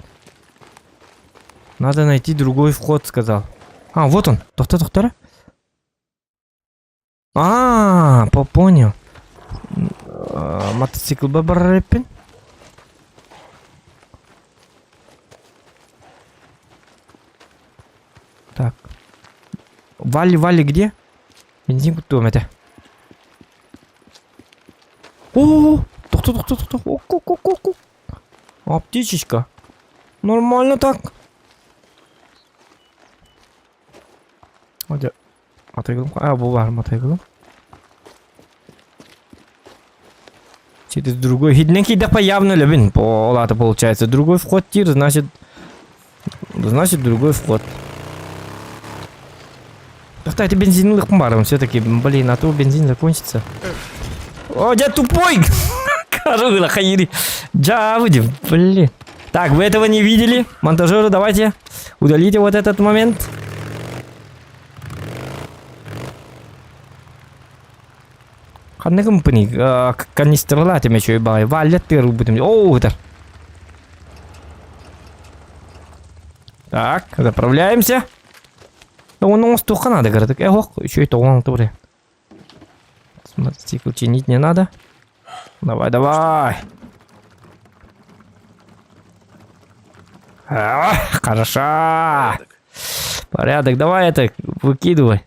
Надо найти другой вход, сказал. А, вот он. Доктор. А, понял. Мотоцикл Бабарепин. Так. Вали где? Бензин потом это. О, доктор. Аптечечка. Нормально так. Hadi atayalım. Bu var mı atayalım? Через другой. Хидненький да появно любим. Полата получается. Другой вход тир, значит другой вход. Кстати, бензин лыхмаром все-таки. Блин, а то бензин закончится. О, дядь тупой! Карула, хаири. Джа, выйдем. Блин. Так, вы этого не видели? Монтажеры, давайте удалите вот этот момент. Ханны компани, канистралати мечу и бай, валят первый будем. О, это. Так, заправляемся. Он стуха надо, говорит. Еще и то он тоже. Мотоцикл чинить не надо. Давай. Хорошо. Порядок, давай это выкидывай.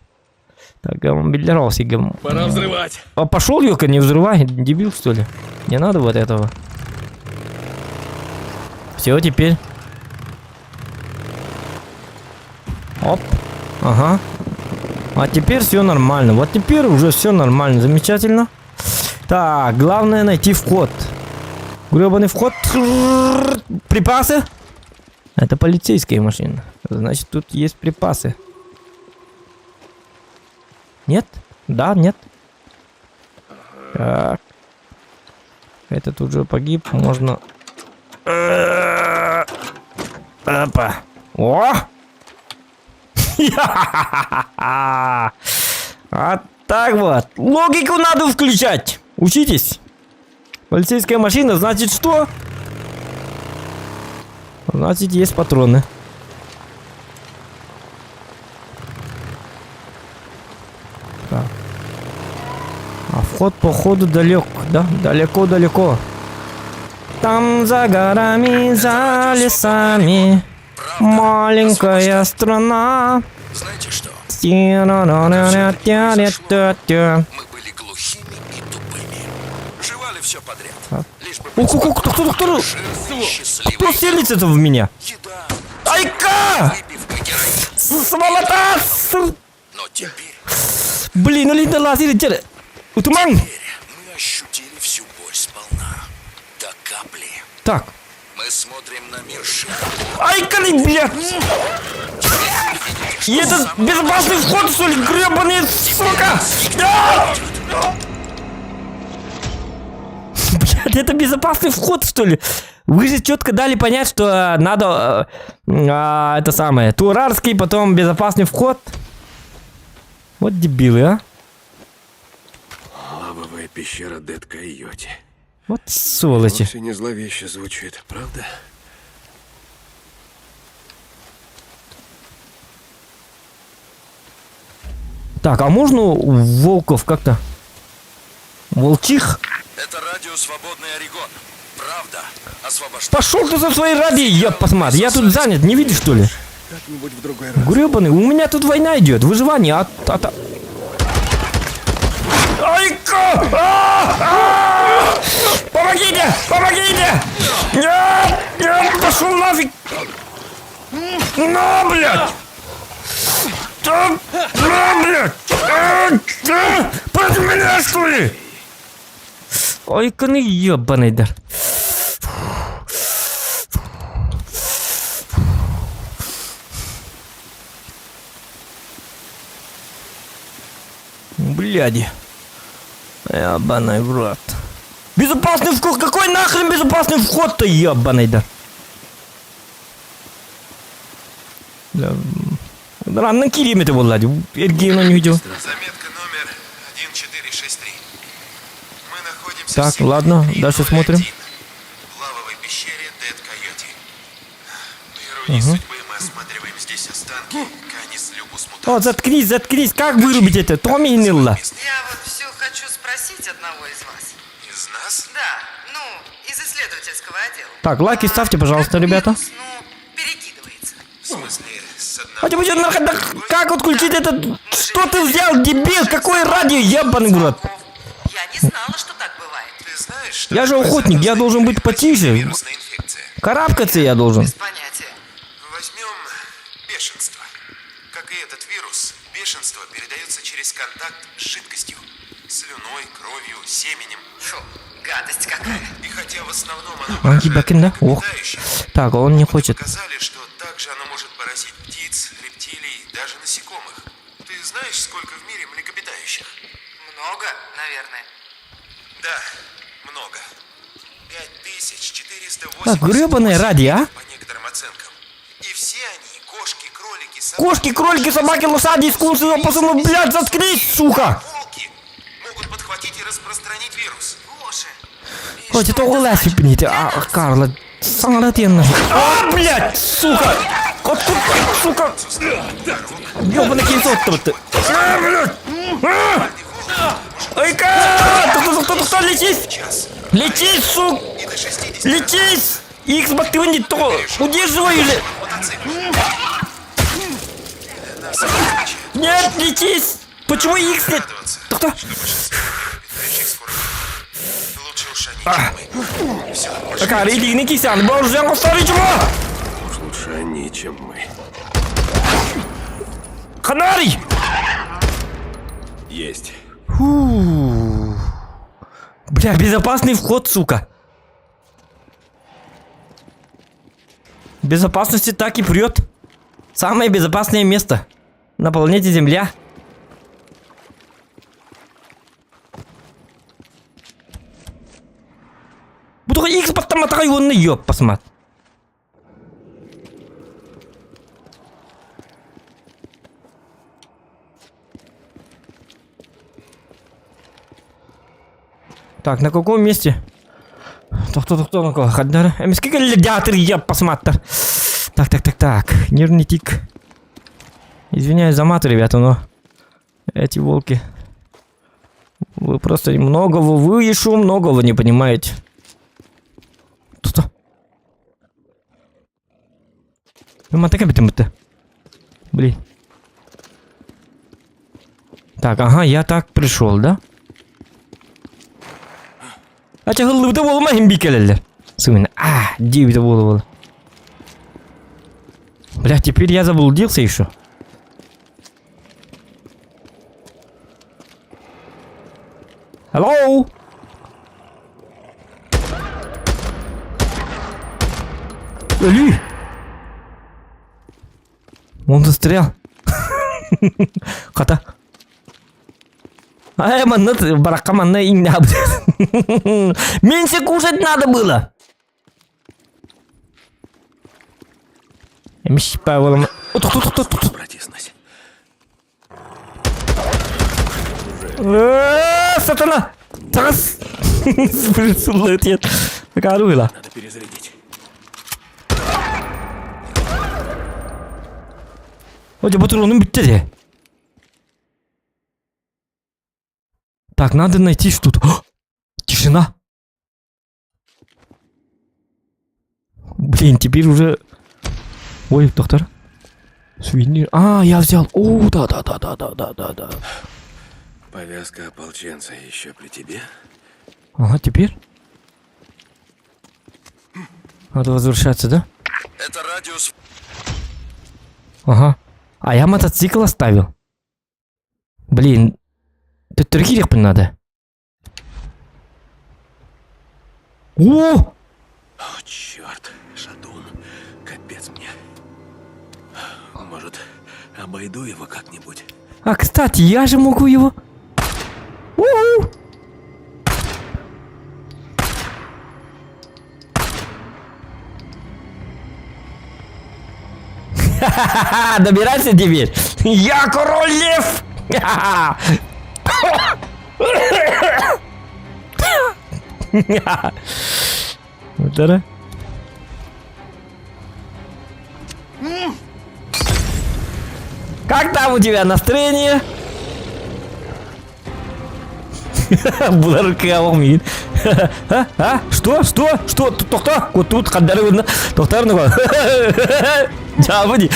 Так, гамбилировался. Пора взрывать. А пошел, Йока, не взрывай. Дебил, что ли? Не надо вот этого. Все, теперь. Оп. Ага. А теперь все нормально. Вот теперь уже все нормально. Замечательно. Так, главное найти вход. Гребаный вход. Припасы. Это полицейская машина. Значит, тут есть припасы. Нет? Да, нет. Так. Этот уже погиб. Можно... Опа. О! А так вот. Логику надо включать. Учитесь. Полицейская машина, значит что? Значит, есть патроны. Так. А вход, походу, далеко, да? Далеко. Там за горами, за лесами маленькая страна. Знаете что? Мы были глухими и тупыми. Жевали все подряд. Лишь бы кто? счастливый. Кто селится-то в меня? Еда, Айка! выпивка, героин. Сволота! Но теперь Блин, ну линда лазили, теперь. Утуман! мы ощутили всю боль сполна. До капли. Так. Мы смотрим на мир шире. Айка, блядь! И это безопасный вход, что ли, гребаный, сука! Да! Блядь, это безопасный вход, что ли? Вы же четко дали понять, что надо это самое, Турарский, потом безопасный вход. Вот дебилы, а? Лавовая пещера Дед Койоти. Вот сволочи. Вовсе не зловеще звучит, правда? Так, а можно волков как-то? Волчих? Это радио «Свободный Орегон». Правда. Освобожден. Пошел ты со своей радио, я посмотри. Я тут занят, не видишь, что ли? Как-нибудь в другой раз. Гребаный, у меня тут война идет, выживание. Ай-ка! Помогите! Помогите! Нет! Пошел нафиг! На, блядь! На, блядь! Против меня, что ли? Ой-ка, ну ебаный дар. Бляди. Ебаный в рот. Безопасный вход? Какой нахрен безопасный вход-то, ебаный да? Да, на Кириме ты Влади. Эргена не видел. Заметка номер 1463. Мы находимся Так, в секторе ладно, 301, дальше смотрим. в лавовой пещере Дед Койоти. По иронии судьбы мы осматриваем здесь останки Канис Любус Мутанс. О, заткнись, как вырубить это? Томми и Нилла. Я вот все хочу спросить одного из вас. Из нас? Да, ну, из исследовательского отдела. Так, лайки ставьте, пожалуйста, ребята. Перекидывается. В смысле, с одного... А тебе что, нахрен, да как отключить этот... Что ты взял, дебил? Какое радио, ебаный в рот? Я не знала, что так бывает. Ты знаешь, что Я же такое охотник, я заразная должен быть потише. вирусная инфекция? Карабкаться я должен. Понятия. Возьмем бешенство. Как и этот вирус, бешенство передается через контакт с жидкостью. Слюной, кровью, семенем. Фу, гадость какая. И хотя в основном оно Ангибакен, да? Ох. млекопитающих, Так, он не хочет. показали, что также оно может поразить птиц, рептилий, даже насекомых. Ты знаешь, сколько в мире млекопитающих? Много, наверное. Да, много. 5480. Так, гребаное радио, а? По некоторым оценкам. И все они, кошки, кролики, собаки... Кошки, кролики, собаки, лошади, скунсы, опоссумы, блядь, заткнись, сука! Волки могут подхватить и распространить вирус. Боже. Хоть это улась выпните, Карла, санратенно. Блядь, сука! Откуда, сука? Ёбаный кейсот-то ты. Блядь! Ой-ка! Кто, летись! Летись, сука! Летись! Иксбок, ты не то! Удерживай или... Нет, летись! Почему Икс нет? Кто? Лучше уж они, чем мы. Все, Такая, иди, не кисян, боже, я оставлю чего? Уж лучше они, чем мы. Ханарий! Есть. Фу. Бля, безопасный вход, сука. Безопасности так и прет. Самое безопасное место на планете Земля. Буду Икс потом отрайонный, ёб, посмотри. Так, на каком месте? Кто на кого? Хаддар? Сколько ледятор, я посмотрю. Так. Нервный тик. Извиняюсь за мат, ребята, но эти волки. Вы просто многого еще многого не понимаете. Что? Блин. Так, ага, я так пришел, да? А че хыллыбыта болма химби келелер. Сымына. 9 было. Бля, теперь я заблудился еще. Hello? Öli. Он застрял. Ката. Манна, барака манна и не меньше кушать надо было. Эмиш Павловна. Протиснусь. Сатана! Тарас! Слышит, нет. Каруила. Надо перезарядить. 어제 뭐 들어오는 밑에 Так, надо найти что-то. О! Тишина. Блин, теперь уже... Ой, доктор. Сувенир. А, я взял. О, да. Повязка ополченца еще при тебе? Ага, теперь? Надо возвращаться, да? Это радиус. Ага. А я мотоцикл оставил. Блин. Тут трекерить надо. О! О, черт, шатун. Капец мне. Может, обойду его как-нибудь? А, кстати, я же могу его... У-у! Ха-ха-ха! Добирайся теперь! Я король лев! Вот это. Как там у тебя настроение? Булар кавамин. А? Что? Тохта? Вот тут кадары видно. Тохтарны го. Жабыди.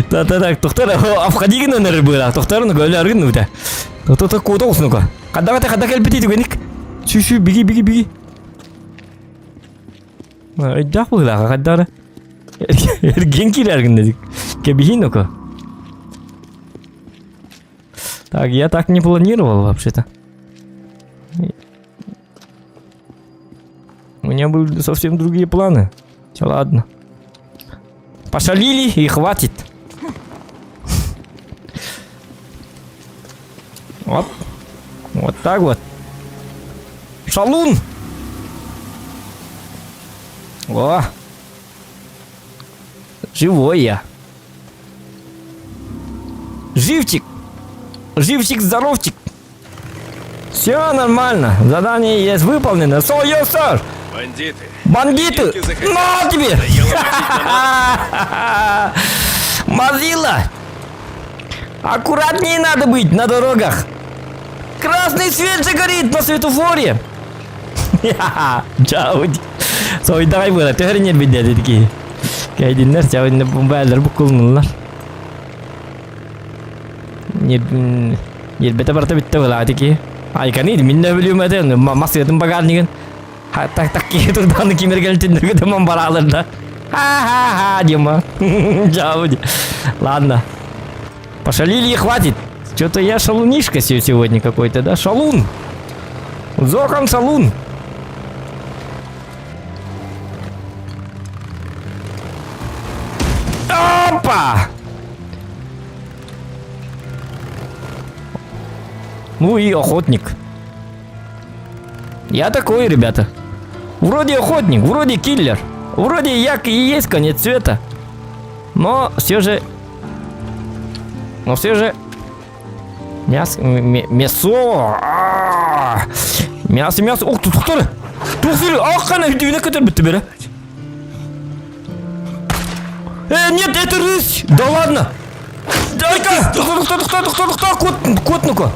Так, тохтар. Афхади гына нэр была. Тохтарны го лар гына үтэ. Тохта кота уснук го. Кадда келбити дигеник. Шү биги. Айда хула каддар. Эргенкилер гына дик. Кебихинуко. Так, я так не планировал вообще-то. У меня были совсем другие планы. Все, ладно. Пошалили и хватит. Вот. Вот так вот. Шалун! О! Живой я. Живчик-здоровчик. Все нормально. Задание есть выполнено. Yes, sir. Бандиты! На тебе! Мазила! Аккуратнее надо быть на дорогах. Красный свет же горит на светофоре. Чао. Сой давай было. Ты хренеть бедняги такие. Кайдинler çavинle bombaylar bu kullanırlar. Yerbete barata bitti valla ki. Ay kan ini minne biliyorum eden masketin bagajnigen. Так itu dan kimir geltin de tamam baralarda. Ха Дима. Чао. Ладно. Пошалили и хватит. Что-то я шалунишка сегодня какой-то, да? Шалун. Зокон шалун. Опа! Ну и охотник. Я такой, ребята. Вроде охотник, вроде киллер. Вроде як и есть конец света. Но все же... Мясо. Мясо. Ух ты, кто? Ах, она не который бы тебе. Нет, это рысь! Да ладно! Дай-ка! Кто? Кот, ну-ка!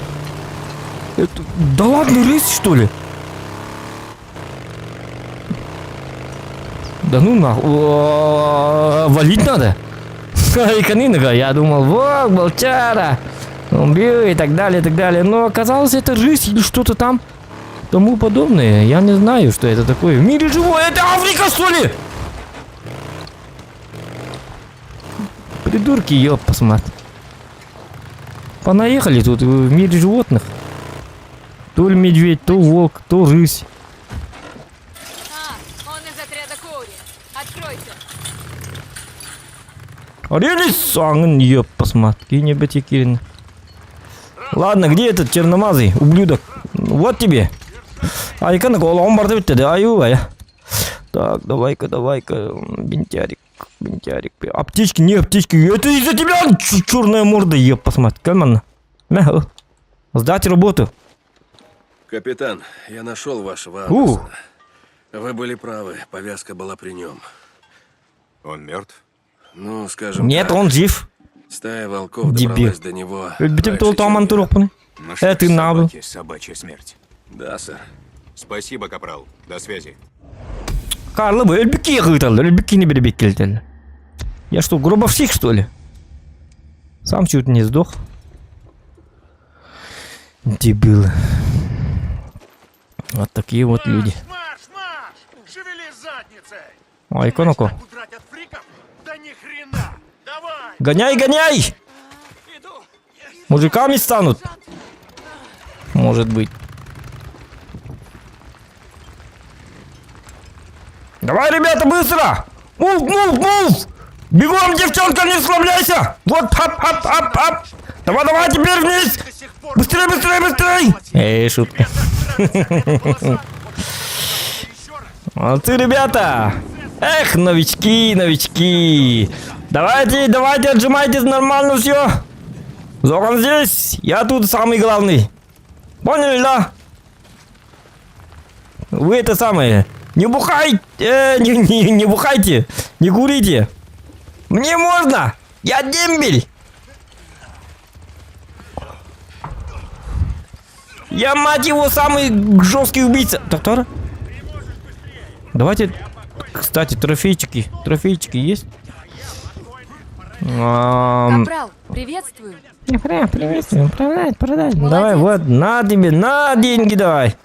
Да ладно, рысь, что ли? Да ну нахуй, валить надо. Канинга, я думал, вот, волчара, убил и так далее. Но оказалось, это рысь или что-то там тому подобное. Я не знаю, что это такое. В мире живое, это Африка, что ли? Придурки, ёп, посмотри. Понаехали тут в мире животных. То ли медведь, то волк, то рысь. Он из отряда Коури. Откройте. Релисан, ёп, посмотри, небо Кирин. Ладно, где этот черномазый ублюдок? Вот тебе. Айка-на он бар да аю. Так, давай-ка, бинтярик. Аптечки, не аптечки. Это из-за тебя черная морда, ёп, посмотри. Камон. Сдать работу. Капитан, я нашел вашего Андерсона. Вы были правы, повязка была при нем. Он мертв? Ну, скажем Нет, так, он жив. стая волков добралась до него. Это набыл. Собачья смерть. Да, сэр. Спасибо, капрал. До связи. Карлы, вы эльбики гытал, эльбики не беребек кельтель. Я что, гробовщик, что ли? Сам чуть не сдох. Дебилы. Вот такие вот люди. Ой, коноко. Гоняй, гоняй! Мужиками станут. Может быть. Давай, ребята, быстро! Мув, мув, мув! Бегом, девчонка, не расслабляйся! Вот, хап. Давай, давай, теперь вниз! Быстрее, быстрее, быстрее! Эй, шутка. Молодцы, ребята! Эх, новички. Давайте, отжимайтесь, нормально все. Зоган здесь, я тут самый главный. Поняли, да? Вы это самое. Не бухайте, не бухайте, не курите. Мне можно, я дембель. Я, мать его, самый жесткий убийца. Доктор? Давайте, кстати, трофейчики есть? Капрал, приветствую. Приветствую, продать. Давай, вот, на тебе, на деньги давай.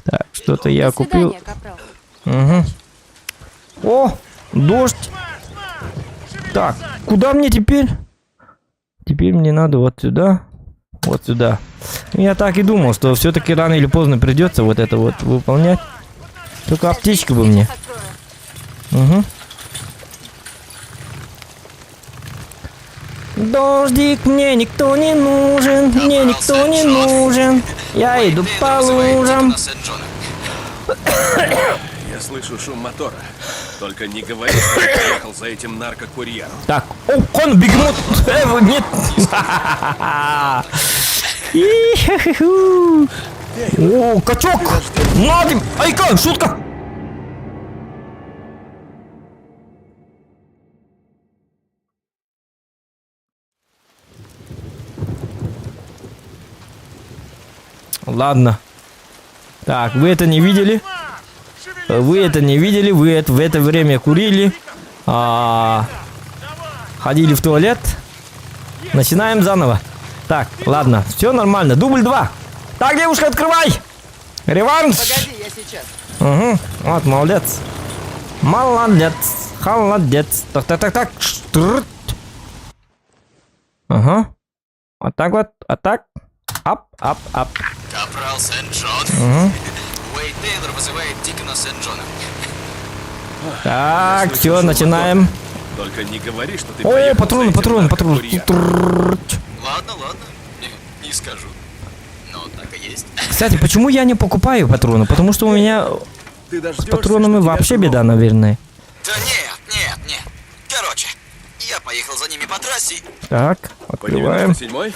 Так, что-то я купил. До свидания, капрал. Угу. О, дождь. Так, куда мне теперь? Теперь мне надо вот сюда. Вот сюда. Я так и думал, что все-таки рано или поздно придется вот это вот выполнять. Только аптечку бы мне. Угу. Дождик, мне никто не нужен, мне никто не нужен. Я иду по лужам. Я слышу шум мотора. Только не говори, что я приехал за этим наркокурьером. Так, о, кон, бегемот. Нет. О, качок. Надим. Айка, шутка. Ладно. Так, вы это не видели? Вы в это время курили, ходили в туалет. Начинаем заново. Так, ладно, все нормально. Дубль 2. Так, девушка, открывай. Реванш. Погоди, я сейчас. Угу, вот, молодец. Молодец. Так. Штрт. Ага. Вот так вот, Ап. Капрал Сент-Джон. Угу. Уэйд Тейлор вызывает Дикона Сент-Джона. Так, все, начинаем. Только не говори, что ты О, поехал патроны. за этим наркокурьером. Ладно. Не скажу. Но так и есть. Кстати, почему я не покупаю патроны? Потому что у меня Ты с дождешься, патронами что тебя вообще грохнут. беда, наверное. Да нет. Короче, я поехал за ними по трассе. Так, По открываем. 97-й?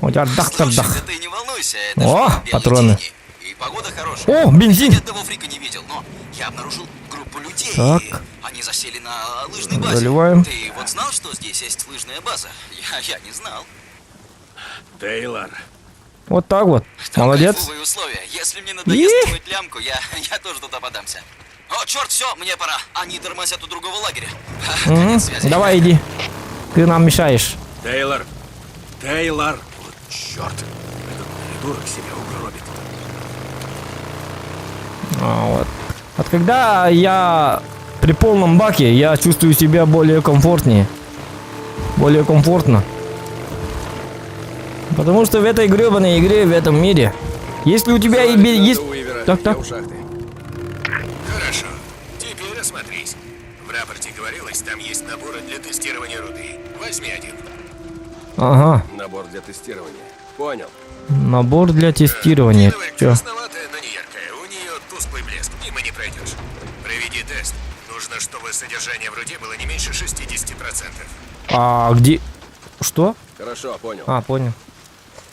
У тебя дах. Слушай, ты не волнуйся, это О, же белые патроны. тени. И погода хорошая. О, бензин. Я ни одного фрика не видел, но я обнаружил группу людей. Так. И они засели на лыжной базе. Заливаем. Ты вот знал, что здесь есть лыжная база? Я не знал. Тейлор. Вот так вот. Там Молодец. кайфовые условия. Если мне надоест мыть лямку, я тоже туда подамся. О, черт, все, мне пора. Они тормозят у другого лагеря. Конец связи. Давай, иди. Ты нам мешаешь. Тейлор. Вот черт. Этот придурок себя угробит. Вот когда я при полном баке, я чувствую себя более комфортнее. Более комфортно. Потому что в этой гребаной игре, в этом мире, если у тебя есть... Так. Хорошо. Теперь осмотрись. В рапорте говорилось, там есть наборы для тестирования руды. Возьми один. Ага. Набор для тестирования. Понял. Набор для тестирования. Говорит, Чё? красноватая, но не яркая. У нее тусклый блеск. Мимо не пройдешь. Проведи тест. Нужно, чтобы содержание в руде было не меньше 60%. А где... Что? Хорошо, понял. Понял.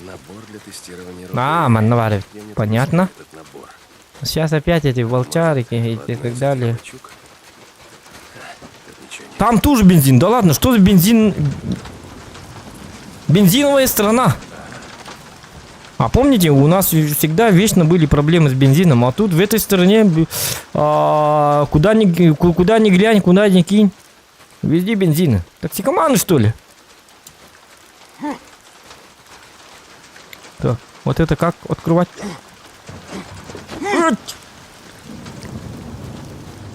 Набор для тестирования руды. Манвари. Где мне Понятно. этот набор? Сейчас опять эти волчарики и так далее. Там тоже бензин. Да ладно, что за бензин? Бензиновая страна. А помните, у нас всегда вечно были проблемы с бензином, а тут в этой стороне куда ни глянь, куда ни кинь, везде бензины. Токсикоманы, что ли? Так, вот это как открывать?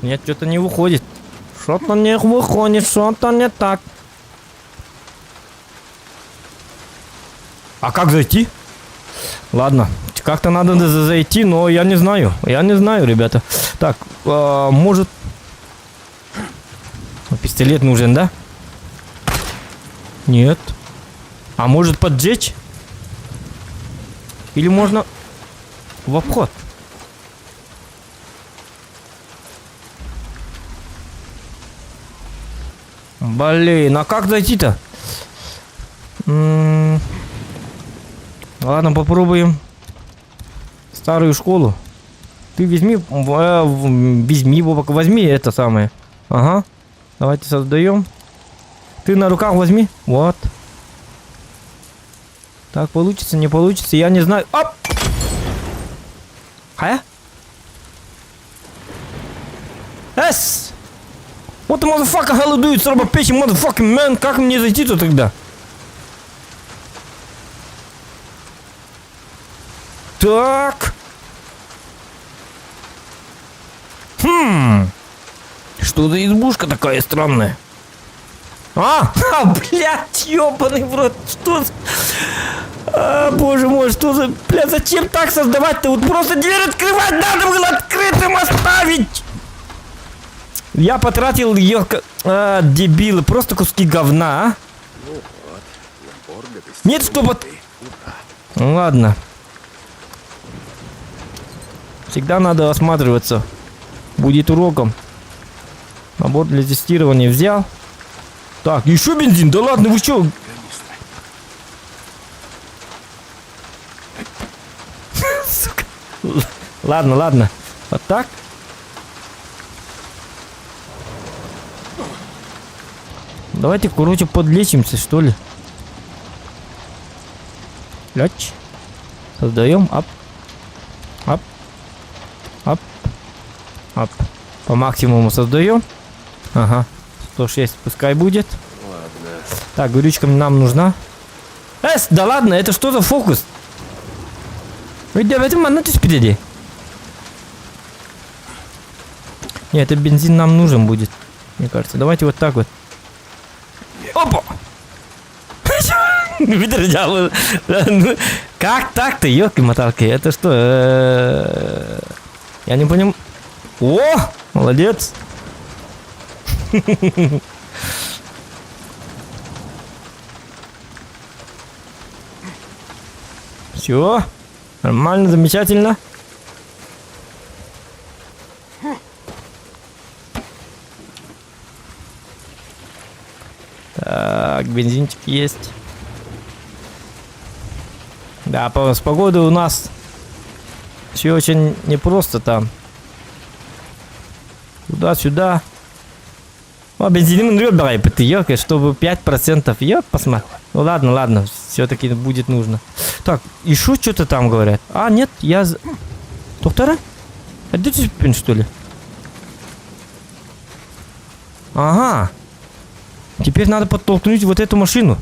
Нет, что-то не выходит. Что-то не выходит, что-то не так. А как зайти? Ладно, как-то надо зайти, но я не знаю. Я не знаю, ребята. Так, может... Пистолет нужен, да? Нет. А может поджечь? Или можно в обход? Блин, а как зайти-то? Ладно, попробуем старую школу. Ты возьми это самое. Ага. Давайте создаем. Ты на руках возьми. Вот. Так, получится, не получится, я не знаю. Оп! А? Эс! Вот motherfucker голодует, срабопечи, motherfucking man. Как мне зайти-то тогда? Так. Что за избушка такая странная? Блядь, ёбаный в рот. Что за... боже мой, что за... Блядь, зачем так создавать-то? Вот просто дверь открывать надо было открытым оставить. Я потратил ее... дебилы, просто куски говна, Нет, чтобы... Ну ладно. Всегда надо осматриваться. Будет уроком. Набор для тестирования взял. Так, еще бензин? Да ладно, вы что? Сука. Ладно, ладно. Вот так. Давайте, короче, подлечимся, что ли. Ляч. Создаем. Ап. Ап. Ап. Ап. По максимуму создаем. Ага. 106 пускай будет. Ладно. Так, горючка нам нужна. Да ладно, это что за фокус? Вы в этом минуту впереди. Нет, это бензин нам нужен будет. Мне кажется. Давайте вот так вот. Опа! Как так-то, ёлки-моталки? Это что? Я не понимаю. О! Молодец! Все. Нормально, замечательно. Так, бензинчик есть. Да, с погодой у нас все очень непросто там. Туда-сюда. О, бензин давай, ёлка, чтобы 5%. Ёп, посмотри. Ну ладно, ладно, все-таки будет нужно. Так, еще что-то там говорят. А, нет, я... Доктора? А где ты спин, что ли? Ага. Теперь надо подтолкнуть вот эту машину.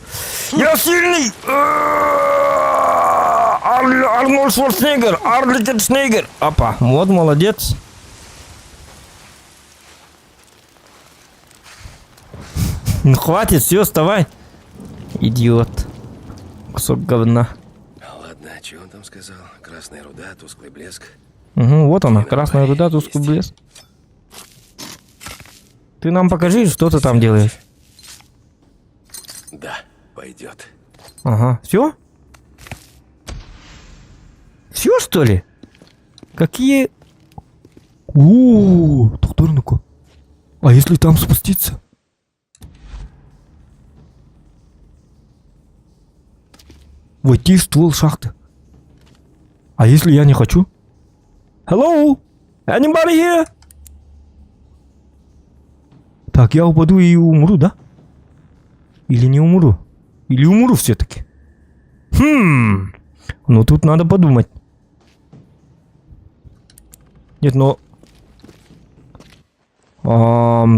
Я сильный! Арнольд Шварценеггер! Арнольд Шварценеггер! Опа, вот, молодец. Ну хватит, все, вставай. Идиот. Кусок говна. Ладно, что он там сказал? Красная руда, тусклый блеск. Угу, вот она, красная руда, тусклый блеск. Ты нам покажи, что ты там делаешь. Да, пойдет. Ага, все? Все, что ли? Какие... О, доктор, ну-ка. А если там спуститься? Войти в ствол шахты. А если я не хочу? Hello? Anybody here? Так, я упаду и умру, да? Или не умру? Или умру все-таки? Ну, тут надо подумать. Нет, но...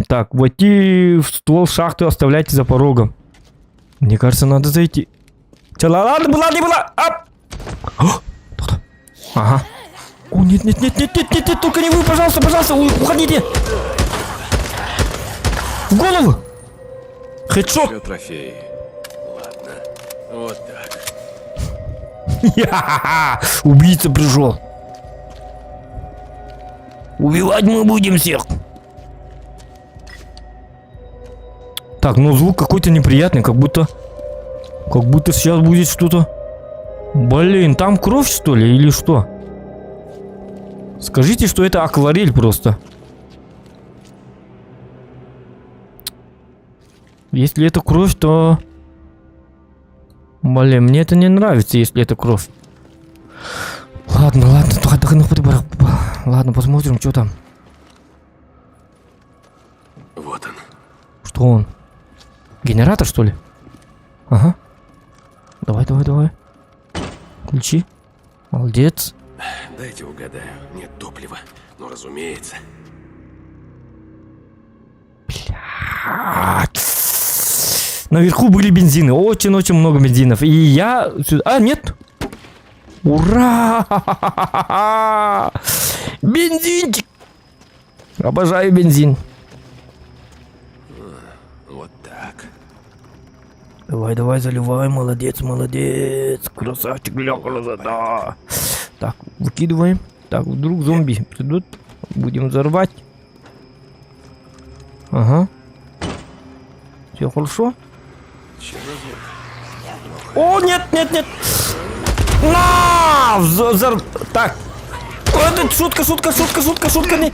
так, войти в ствол шахты оставляйте за порогом. Мне кажется, надо зайти. Ладно, была, не была! Ага. О, нет, нет, нет, нет, нет, нет, нет, только не вы, пожалуйста, пожалуйста, уходите! В голову! Хедшот! Еще трофеи. Ладно. Вот так. Убийца пришел. Убивать мы будем всех. Так, ну звук какой-то неприятный, как будто сейчас будет что-то. Блин, там кровь что ли или что? Скажите, что это акварель просто. Если это кровь, то... Блин, мне это не нравится, если это кровь. Ладно, ладно, посмотрим, что там. Вот он. Что он? Генератор, что ли? Ага. Давай. Ключи. Молодец. Дайте угадаю. Нет топлива. Ну, разумеется. Наверху были бензины. Очень-очень много бензинов. И я... А, нет. Ура! Бензинчик! Обожаю бензин. Вот так. Давай, заливай. Молодец. Красавчик, бля, красота. Так, выкидываем. Так, вдруг зомби придут. Будем взорвать. Ага. Все хорошо? О, нет. На! Так. Это шутка. Не...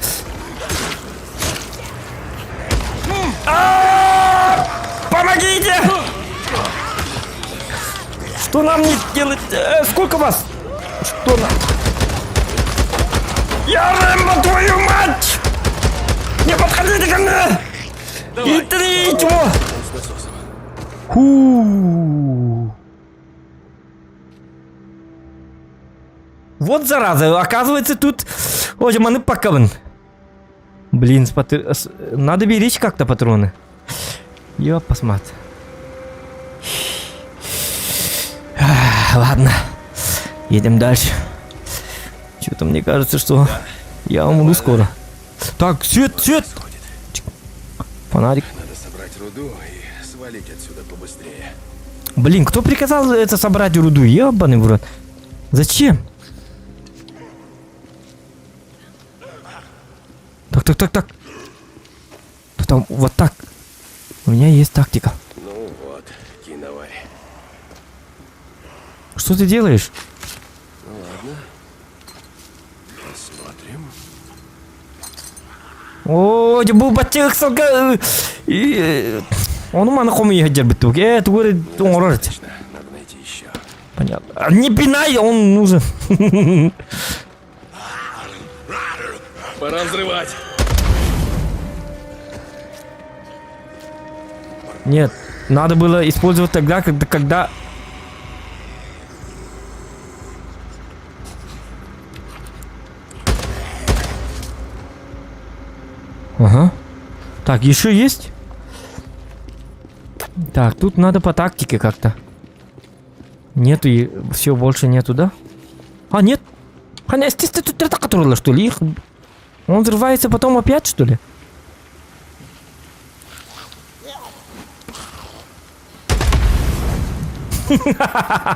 Помогите! Что нам не делать? Сколько вас? Что нам? Я Рэмбо, твою мать! Не подходите ко мне! И третьего! Вот зараза, оказывается тут... Ой, маны пакован. Блин, надо беречь как-то патроны. Посмотри. Ладно, едем дальше. Что-то мне кажется, что я умру скоро. Так, свет! Фонарик. Надо собрать руду и свалить отсюда побыстрее. Блин, кто приказал это собрать руду? Ебаный в рот. Зачем? Так. Там вот так. У меня есть тактика. Ну вот, киноварь. Что ты делаешь? Ну ладно. Посмотрим. О, bu баччык салга. Он мана хоми хаджар битук. Тугури оңорот. Надо найти еще. Понятно. Не пинай, он нужен. Пора взрывать. Нет, надо было использовать тогда, когда... Ага. Так, еще есть? Так, тут надо по тактике как-то. Нету, и все, больше нету, да? А, нет. Что ли? Он взрывается потом опять, что ли?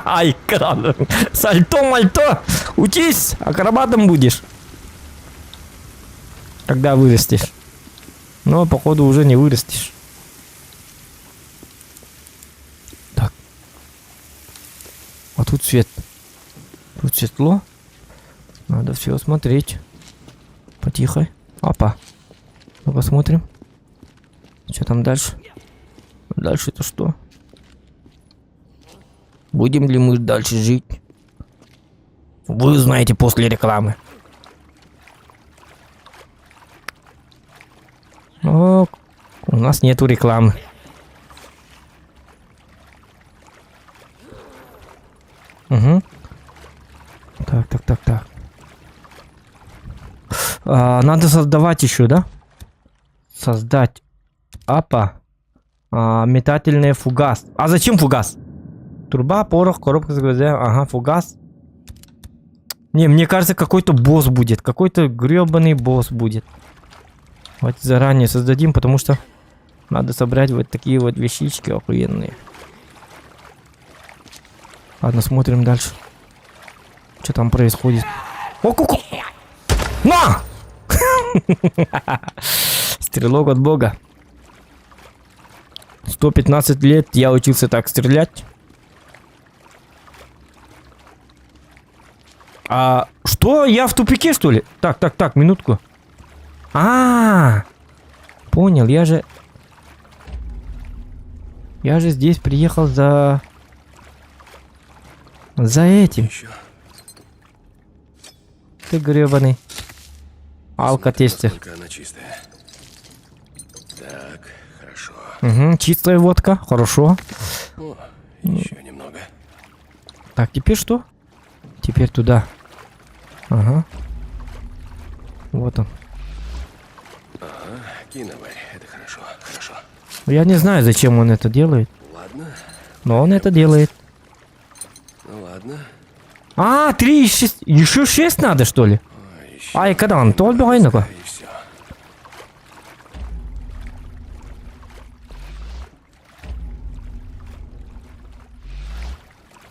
Ай, кран. Сальто-мальто. Учись, акробатом будешь. Когда вырастешь. Но, походу, уже не вырастешь. Так. А тут свет. Тут светло. Надо все смотреть. Потихо. Опа. Ну, посмотрим. Что там дальше? Дальше-то что? Будем ли мы дальше жить? Вы узнаете после рекламы. О, у нас нету рекламы. Угу. Надо создавать еще, да? Создать. Апа. Метательный фугас. А зачем фугас? Труба, порох, коробка с гвоздями. Ага, фугас. Не, мне кажется, какой-то босс будет. Какой-то гребаный босс будет. Давайте заранее создадим, потому что надо собрать вот такие вот вещички охуенные. Ладно, смотрим дальше. Что там происходит? О, ку-ку! На! Стрелок от бога. 115 лет я учился так стрелять. А что? Я в тупике, что ли? Так, минутку. Понял, я же здесь приехал за этим. Ты гребаный. Алкотестер. Она чистая. Так, хорошо. Угу, чистая водка, хорошо. О, еще немного. Так, теперь что? Теперь туда. Ага. Вот он. Ага, киноварь, это хорошо, хорошо. Я не знаю, зачем он это делает. Ладно. Но он это делает. Ну ладно. 3 из 6. Еще 6 надо, что ли? Ай, когда он? То отбегай-ка. И все.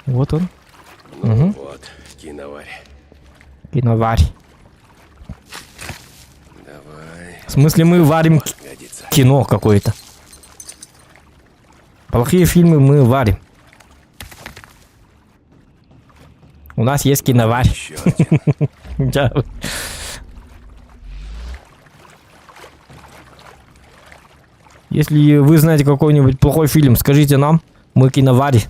Вот он. Ну Угу. вот, киноварь. Киноварь. Давай. В смысле, мы варим Годится. кино какое-то. Плохие фильмы мы варим. У нас есть киноварь. Еще один. Да. Если вы знаете какой-нибудь плохой фильм, скажите нам. Мы киновари.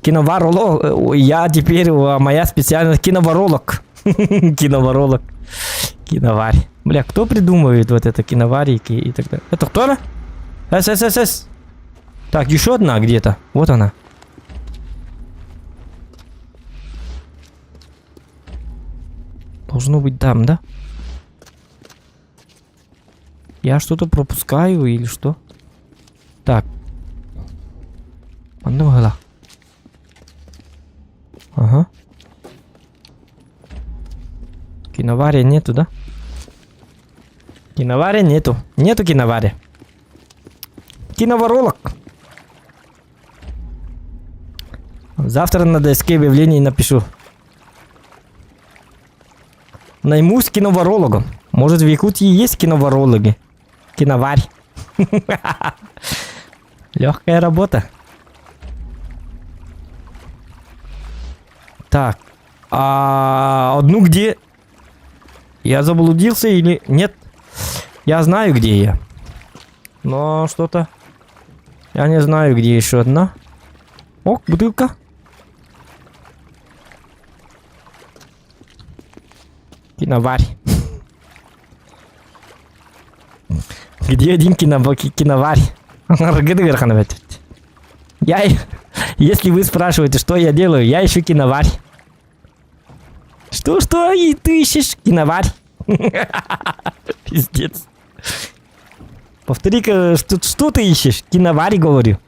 Киноворолог. Я теперь, моя специальность киноворолог. Киноворолог. Киноварь. Бля, кто придумывает вот это киноварики и так далее? Это кто, да? СССС. Так, еще одна где-то. Вот она. Должно быть там, да? Я что-то пропускаю или что? Так. Ага. Киновария нету, да? Киновария нету. Нету киновария. Киноворолог. Завтра на доске объявлений напишу. Наймусь киноворологом. Может, в Якутии есть киноворологи? Киноварь. Легкая работа. Так. Одну где? Я заблудился или нет? Я знаю, где я. Но что-то... Я не знаю, где еще одна. О, бутылка. Киноварь. Где один киноварь? Я... Если вы спрашиваете, что я делаю, я ищу киноварь. Что? И ты ищешь киноварь? Пиздец. Повтори-ка, что ты ищешь? Киноварь, говорю.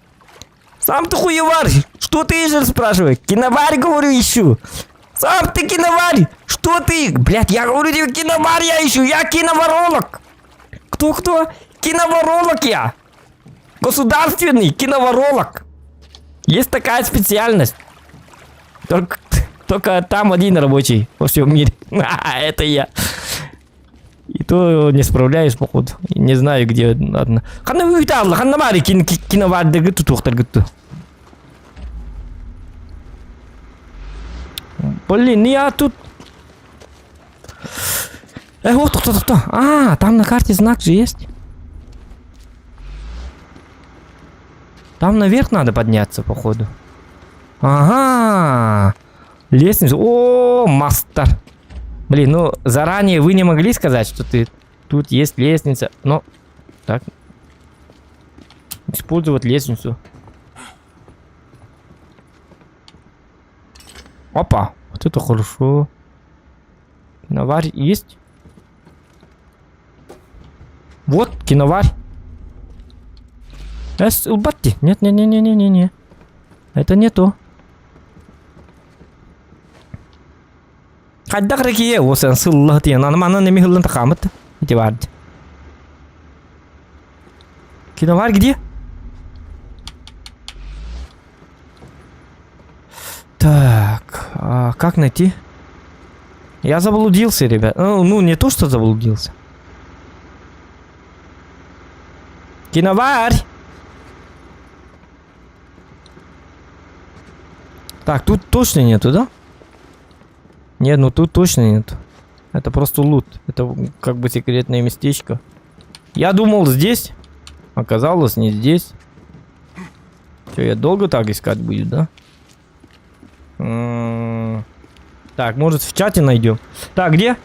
Сам ты хуеварь. Что ты ищешь, спрашиваю? Киноварь, говорю, ищу. Сам ты киноварь. Что ты? Блядь, я говорю тебе, киноварь я ищу. Я киноворолог. Кто? Киноворолог я. Государственный киноворолог. Есть такая специальность. Только там один рабочий во всем мире. Это я. И то не справляюсь, походу. Не знаю, где одна. Блин, я тут... Вот кто. Там на карте знак же есть. Там наверх надо подняться, походу. Ага. Лестница. О, мастер. Блин, ну заранее вы не могли сказать, что тут есть лестница. Но так. Использовать лестницу. Опа. Вот это хорошо. Киноварь есть? Вот, киноварь. Батти. Нет, не. Это не то. Хайдак рекие, осен сыллах тиен. Анамана не михлын тахамат. Эти варди. Киноварь где? Так, а как найти? Я заблудился, ребят. Ну, не то, что заблудился. Киноварь! Так, тут точно нету, да? Нет, ну тут точно нет. Это просто лут. Это как бы секретное местечко. Я думал здесь. Оказалось не здесь. Что, я долго так искать будет, да? Так, может в чате найдем. Так, где?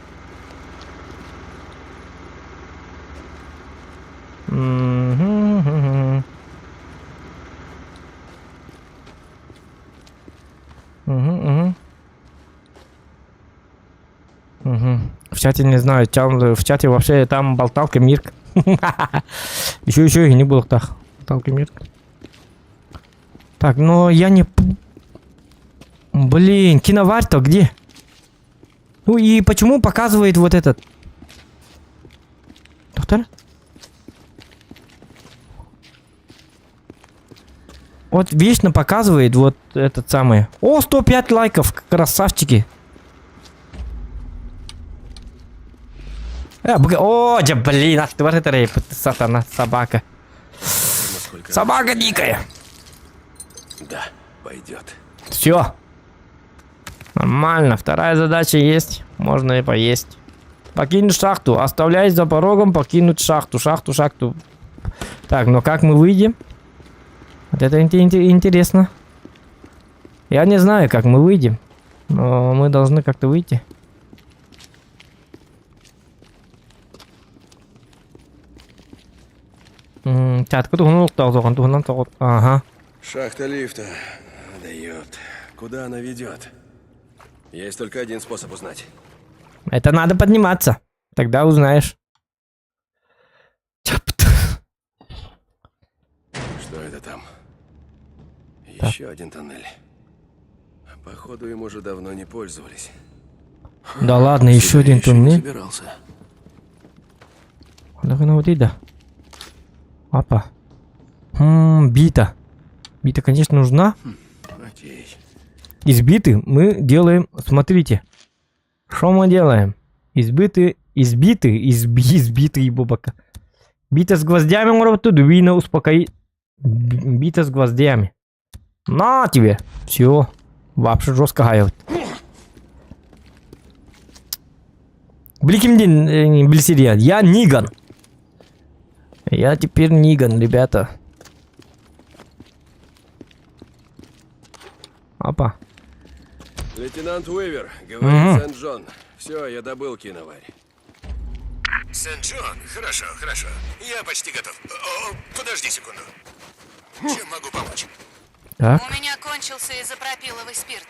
В чате не знаю, в чате вообще там болталка Мирк. Еще и не было так. Болталка Мирк. Так, но я не... Блин, киноварь-то где? Ну и почему показывает вот этот? Доктор? Вот вечно показывает вот этот самый. О, 105 лайков, красавчики. О, да блин, ах ты, вот это рейп, сатана, собака. Собака дикая. Да, пойдет. Все. Нормально, вторая задача есть. Можно и поесть. Покинуть шахту. Оставляясь за порогом, покинуть шахту. Шахту. Так, но как мы выйдем? Вот это интересно. Я не знаю, как мы выйдем. Но мы должны как-то выйти. Ага. Шахта лифта. Дает. Куда она ведет? Есть только один способ узнать. Это надо подниматься. Тогда узнаешь. Что это там? Еще один тоннель. Походу, им уже давно не пользовались. Да ладно, еще один туннель. Да. Опа. Бита. Бита, конечно, нужна. Избиты мы делаем. Смотрите. Что мы делаем? Избиты, бобака. Бита с гвоздями, может, тут вина успокоить. Бита с гвоздями. На тебе. Все. Вообще жестко гайот. Бликимдин, Блисириан. Я Ниган. Я теперь Ниган, ребята. Опа. Лейтенант Уивер, говорит Сент-Джон. Все, я добыл киноварь. Сент-Джон, хорошо. Я почти готов. О, подожди секунду. Чем могу помочь? Так. У меня кончился изопропиловый спирт.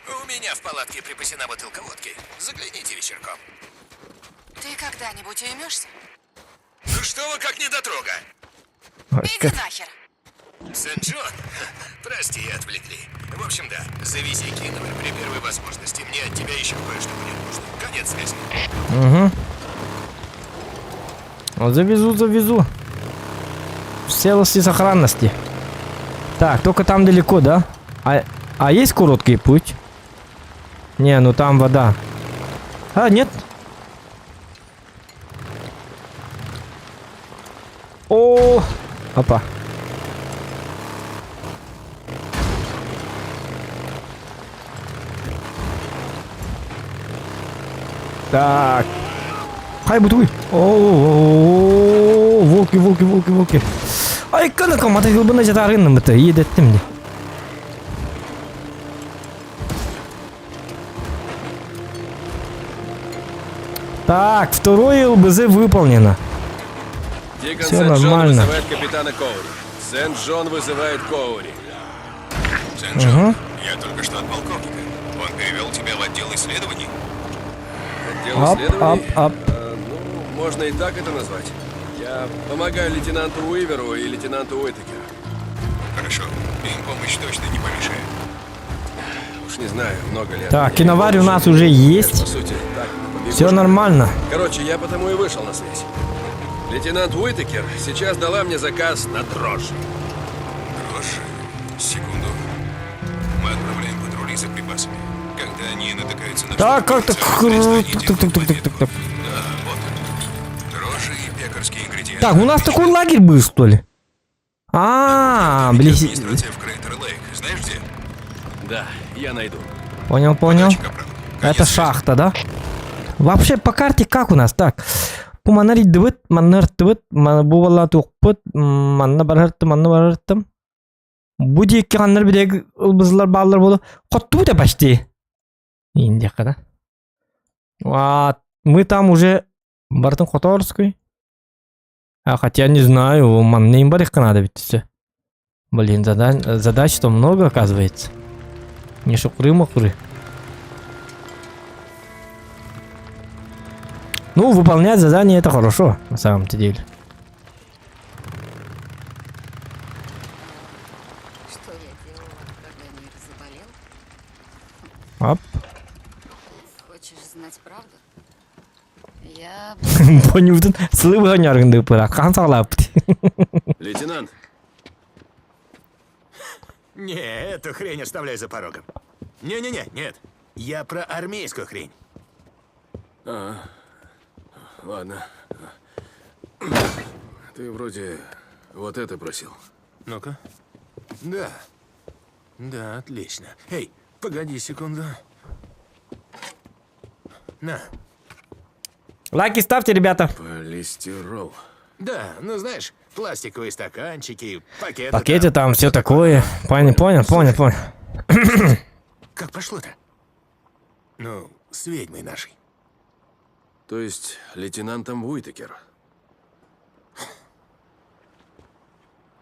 У меня в палатке припасена бутылка водки. Загляните вечерком. Ты когда-нибудь уймешься? Ну что вы как недотрога? Иди нахер. Сент-Джон? Прости, отвлекли. В общем, да, завези киноварь при первой возможности. Мне от тебя еще кое-что будет нужно. Конец связи. Завезу. В целости сохранности. Так, только там далеко, да? А есть короткий путь? Не, ну там вода. А, нет. О, опа. Так. Хай бутуй. О, волки. Ай, канака, мата гылбына жатарынным это, едетти мне. Так, второе ЛБЗ выполнено. Дикон Все Сент-Джон нормально. вызывает капитана Коури. Сент-Джон вызывает Коури. Сент-Джон, я только что от полковника. Он перевел тебя в отдел исследований? Дело Ап, следований? ап. Ну, можно и так это назвать. Я помогаю лейтенанту Уиверу и лейтенанту Уитакеру. Хорошо. Им помощь точно не помешает. Уж не знаю, много ли. Так, киноварь у нас уже есть. По сути, так, Все побегушка. нормально. Короче, я потому и вышел на связь. Лейтенант Уитакер сейчас дала мне заказ на дрожжи. Дрожь. Секунду. Мы отправляем патрули за припасами. Когда они натыкаются на Так, что-то как-то... специальное, они делают Так. монетку. Да, вот. Дрожжи и пекарские ингредиенты. Так, у нас такой лагерь был, что ли? А, блин. Администрация в Крейтер-Лейк. Знаешь где? Да, я найду. Понял. Это шахта, да? Вообще по карте как у нас? Так. Пуманарит дывыт, маннартывыт, бувала туқпыт, манна барартым. Буди екі қандар бидегі ұлбызылар балалар болу. Қотту бұда почти. Индияқа, да? Вот. Мы там уже... Бартын Которской. А хотя не знаю, маннейм бар их надо ведь все. Блин, задач-то много оказывается. Не шукры-мокры. Ну, выполнять задание это хорошо, на самом-то деле. Что я делала, когда мир заболел? Оп. Хочешь знать правду? Я... Понюден, слывы гонярган пора. Хансалап. Лейтенант. Не, эту хрень оставляй за порогом. Не-не-не, нет. Я про армейскую хрень. Ладно. Ты вроде вот это просил. Ну-ка. Да. Да, отлично. Эй, погоди секунду. На. Лайки ставьте, ребята. Полистирол. Да, ну знаешь, пластиковые стаканчики, пакеты. Пакеты там, все такое. Понял. Как пошло-то? Ну, с ведьмой нашей. То есть лейтенантом Уитакер.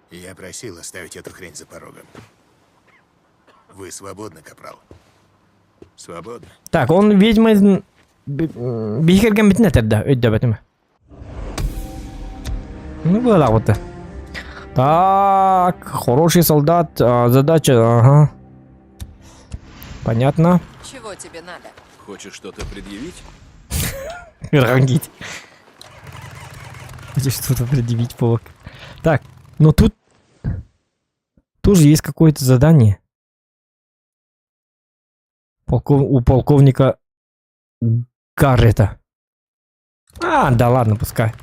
Я просил оставить эту хрень за порогом. Вы свободны, капрал? Свободны. Так, он ведьма из... Бихерген битнетер, да, ödde. Ну, была вот. Так, хороший солдат, задача, ага. Понятно. Чего тебе надо? Хочешь что-то предъявить? Рангить. Хочешь что-то предъявить, Полок. Так, но тут... Тоже есть какое-то задание. У полковника Гаррета. Да ладно, пускай.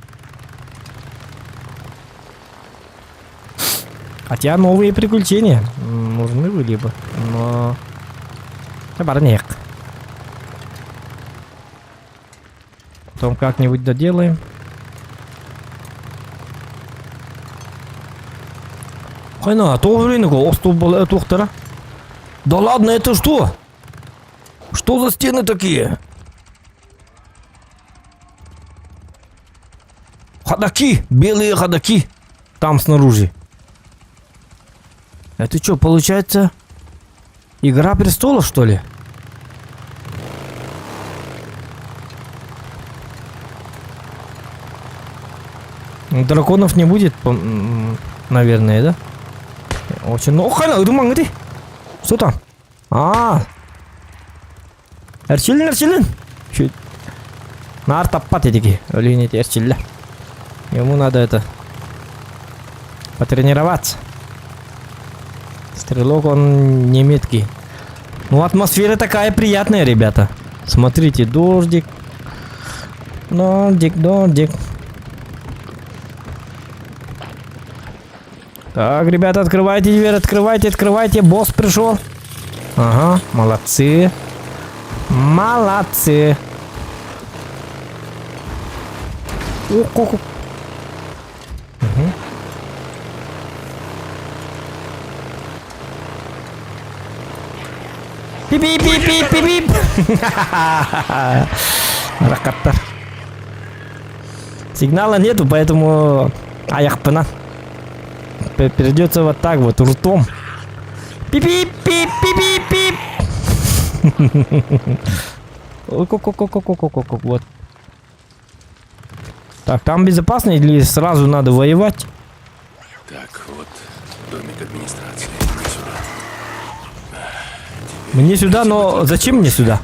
Хотя новые приключения нужны были бы, но... Барнек. Потом как-нибудь доделаем. Хайна, то время тухтара. Да ладно, это что? Что за стены такие? Ходаки, белые ходаки. Там снаружи. Это что, получается, Игра престолов, что ли? Драконов не будет, наверное, да? Очень... Ну, хана, думаю, ты? Что там? Эрчилин. Чуть. Нар таппат эти, олень Эрчилля. Ему надо это... потренироваться. Стрелок, он не меткий. Ну, атмосфера такая приятная, ребята. Смотрите, дождик. Дождик. Так, ребята, открывайте дверь, открывайте. Босс пришел. Ага, молодцы. Ух. Пип-пип-пип-пип-пип. Ракатар. Сигнала нету, поэтому аяхпана. Придется вот так вот ртом. Пип-пип-пип-пип-пип. Вот. Так, там безопасно или сразу надо воевать? Так, вот домик администрации. Мне сюда, но зачем мне сюда?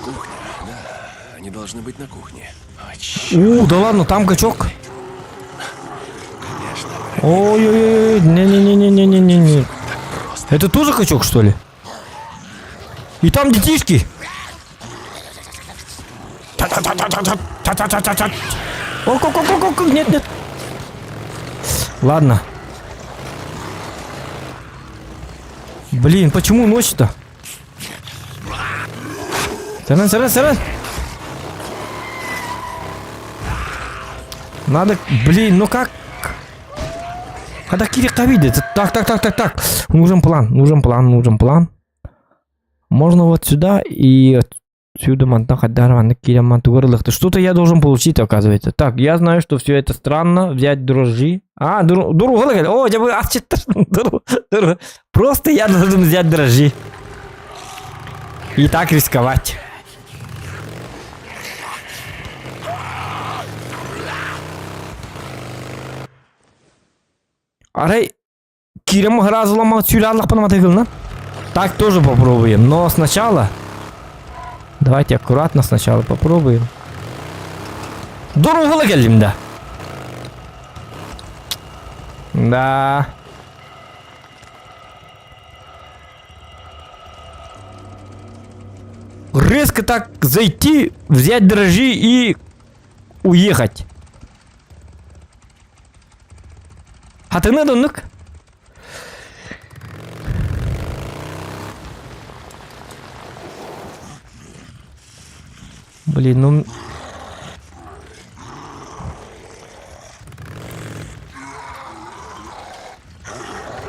Кухня, да. Они должны быть на кухне. Да ладно, там качок. Ой-ой-ой, не-не-не-не-не-не-не. Это тоже качок, что ли? И там детишки. Нет, нет. Ладно. Блин, почему ночь-то? Саран. Надо, блин, ну как? Когда Кирика видит. Так. Нужен план. Можно вот сюда и отсюда что-то я должен получить, оказывается. Так, я знаю, что все это странно. Взять дрожжи. Просто я должен взять дрожжи. И так рисковать. Арай, Кирим разломал Аллах понаматыгыл. Так тоже попробуем, но сначала... Давайте аккуратно сначала попробуем. Дорого geldim да. Да. Резко так зайти, взять дрожжи и уехать. А ты надо, ну-ка. Блин, ну...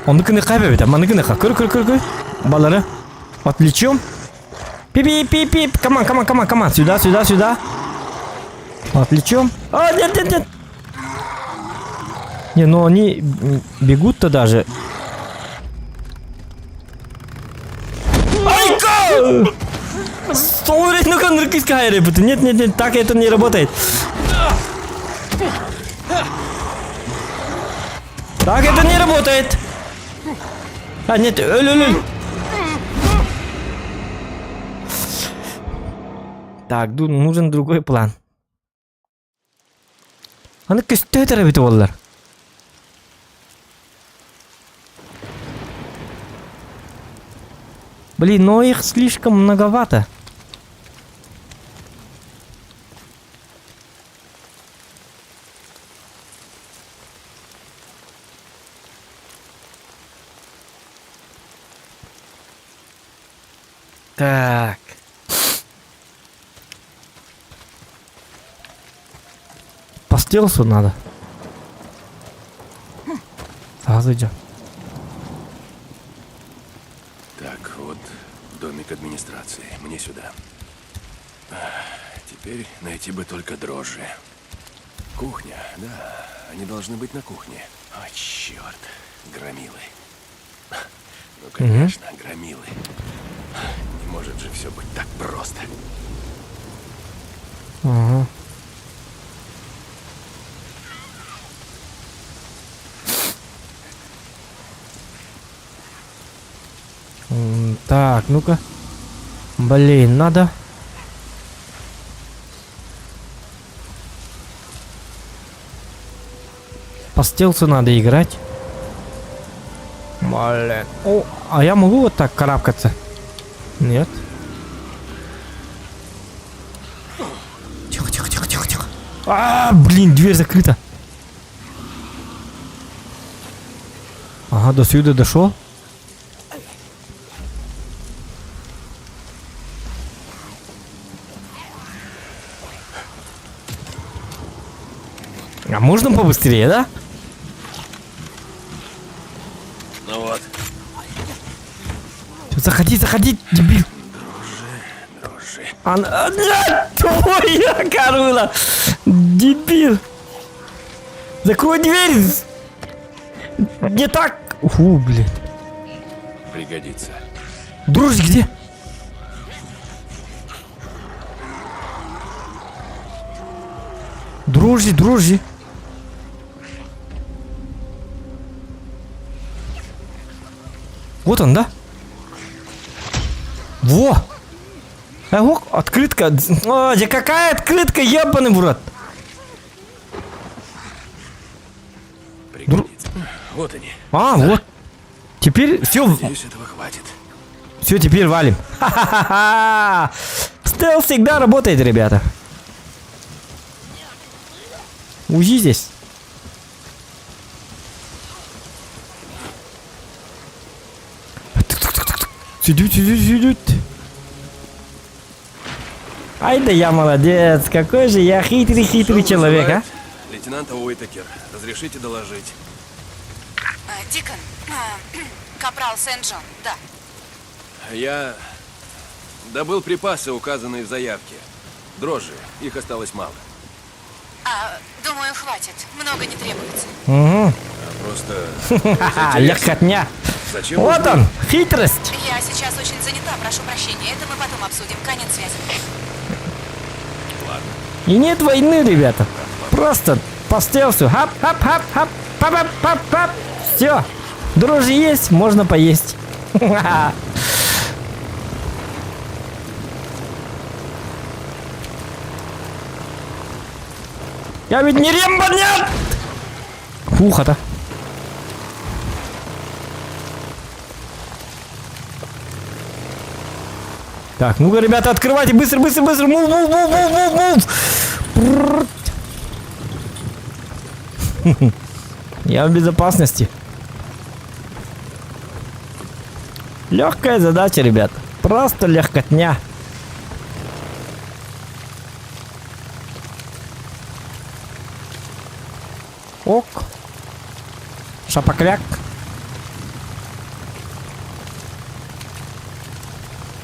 Ондыкыны кайбебет, маныкыны ха. Кыр. Балары. Отвлечем. Пип-пип-пип. Команд. Сюда. Отвлечем. А, нет. Не, ну они бегут-то даже. Айка! Смотреть, ну-ка, Нет, так это не работает. Так это не работает. А, нет, Так, нужен другой план. А ну-ка, что это робит, Воллар? Блин, но их слишком многовато. Так. По стелсу надо. Сразу идем. Так, вот домик администрации. Мне сюда. Теперь найти бы только дрожжи. Кухня, да. Они должны быть на кухне. О, черт. Громилы. Ну, конечно, громилы. Не может же все быть так просто. Ага. Так, ну-ка. Блин, надо. По стелсу надо играть. Блин. О, а я могу вот так карабкаться? Нет. Тихо. А, блин, дверь закрыта. Ага, до сюда дошел. А можно побыстрее, да? Ну вот. Заходи, дебил. Дрожжи. Твоя корула. Дебил. Закрой дверь. Не так. Фу, блин. Пригодится. Дрожжи где? Дружи, дружи. Вот он, да? Во! Ого, открытка. О, да какая открытка, ебаный в рот. Вот они. А, Да. вот. Теперь все. Надеюсь, этого хватит. Все, теперь валим. Ха-ха-ха-ха. Стелс всегда работает, ребята. Ужи здесь. Сидит. Ай да я молодец. Какой же я хитрый человек, а? Лейтенант Уитакер, разрешите доложить? Дикон, капрал Сент-Джон, да. Я добыл припасы, указанные в заявке. Дрожжи, их осталось мало. Думаю, хватит. Много не требуется. Угу. Просто... Легкотня. Зачем Вот нужно? он, хитрость. Я сейчас очень занята, прошу прощения. Это мы потом обсудим. Конец связи. Ладно. И нет войны, ребята. Просто по стелсу. Хап-хап-хап-хап. Пап-пап-пап-пап. Все. Дрожжи есть, можно поесть. Я ведь не Рембо, нет! Фуха-то. Так, ну-ка, ребята, открывайте, быстро. Мув. Я в безопасности. Легкая задача, ребята. Просто легкотня. Ок. Шапокляк.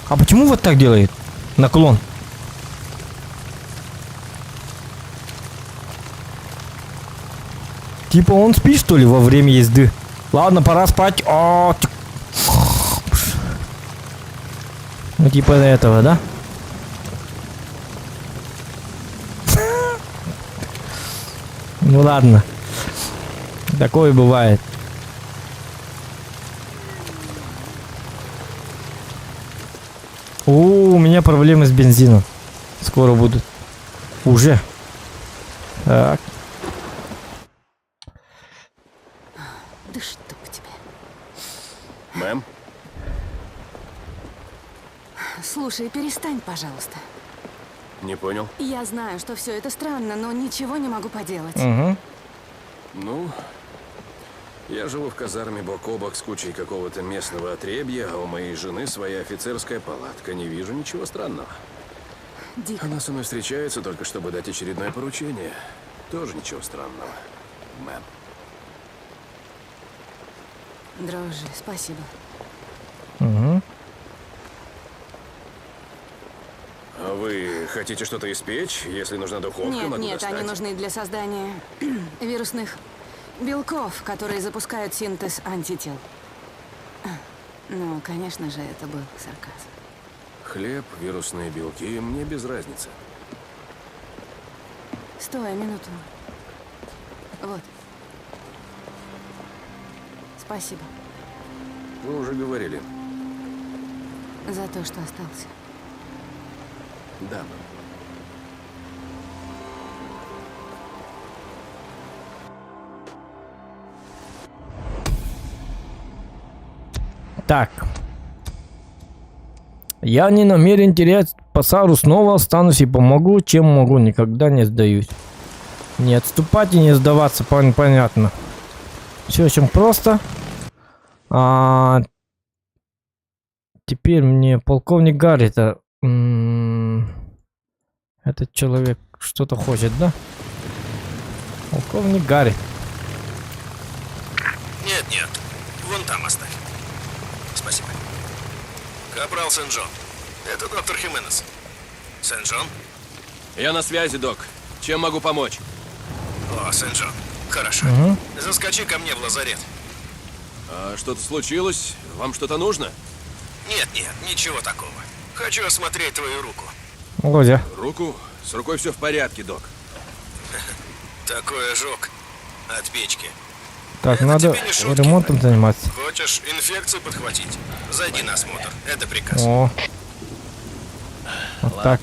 А почему вот так делает? Наклон. Типа он спит, что ли, во время езды? Ладно, пора спать. Ну, типа этого, да? Ну ладно. Такое бывает. У меня проблемы с бензином. Скоро будут. Уже. Так. Да чтоб тебя. Мэм? Слушай, перестань, пожалуйста. Не понял. Я знаю, что все это странно, но ничего не могу поделать. Угу. Ну, я живу в казарме бок о бок с кучей какого-то местного отребья, а у моей жены своя офицерская палатка. Не вижу ничего странного. Дик. Она со мной встречается только, чтобы дать очередное поручение. Тоже ничего странного, мэм. Дрожжи, спасибо. Угу. А вы хотите что-то испечь? Если нужна духовка, могу Нет, достать. они нужны для создания вирусных белков, которые запускают синтез антител. Ну, конечно же, это был сарказм. Хлеб, вирусные белки, мне без разницы. Стой, минуту. Вот. Спасибо Вы уже говорили. за то, что остался. Да, мэм. Так. Я не намерен терять Пасару, снова останусь и помогу, чем могу, никогда не сдаюсь. Не отступать и не сдаваться, понятно. Все очень просто. Теперь мне полковник Гарри-то... Этот человек что-то хочет, да? Полковник Гарри. Нет, вон там оставь. Спасибо. Капрал Сент-Джон. Это доктор Хименес. Сент-Джон? Я на связи, док. Чем могу помочь? О, Сент-Джон. Хорошо. Угу. Заскочи ко мне в лазарет. А что-то случилось? Вам что-то нужно? Нет, ничего такого. Хочу осмотреть твою руку. Володя. Руку? С рукой все в порядке, док. Такой ожог от печки. Так, Это надо тебе не шутки. ремонтом заниматься. Хочешь инфекцию подхватить? Зайди на осмотр. Это приказ. О. Вот так.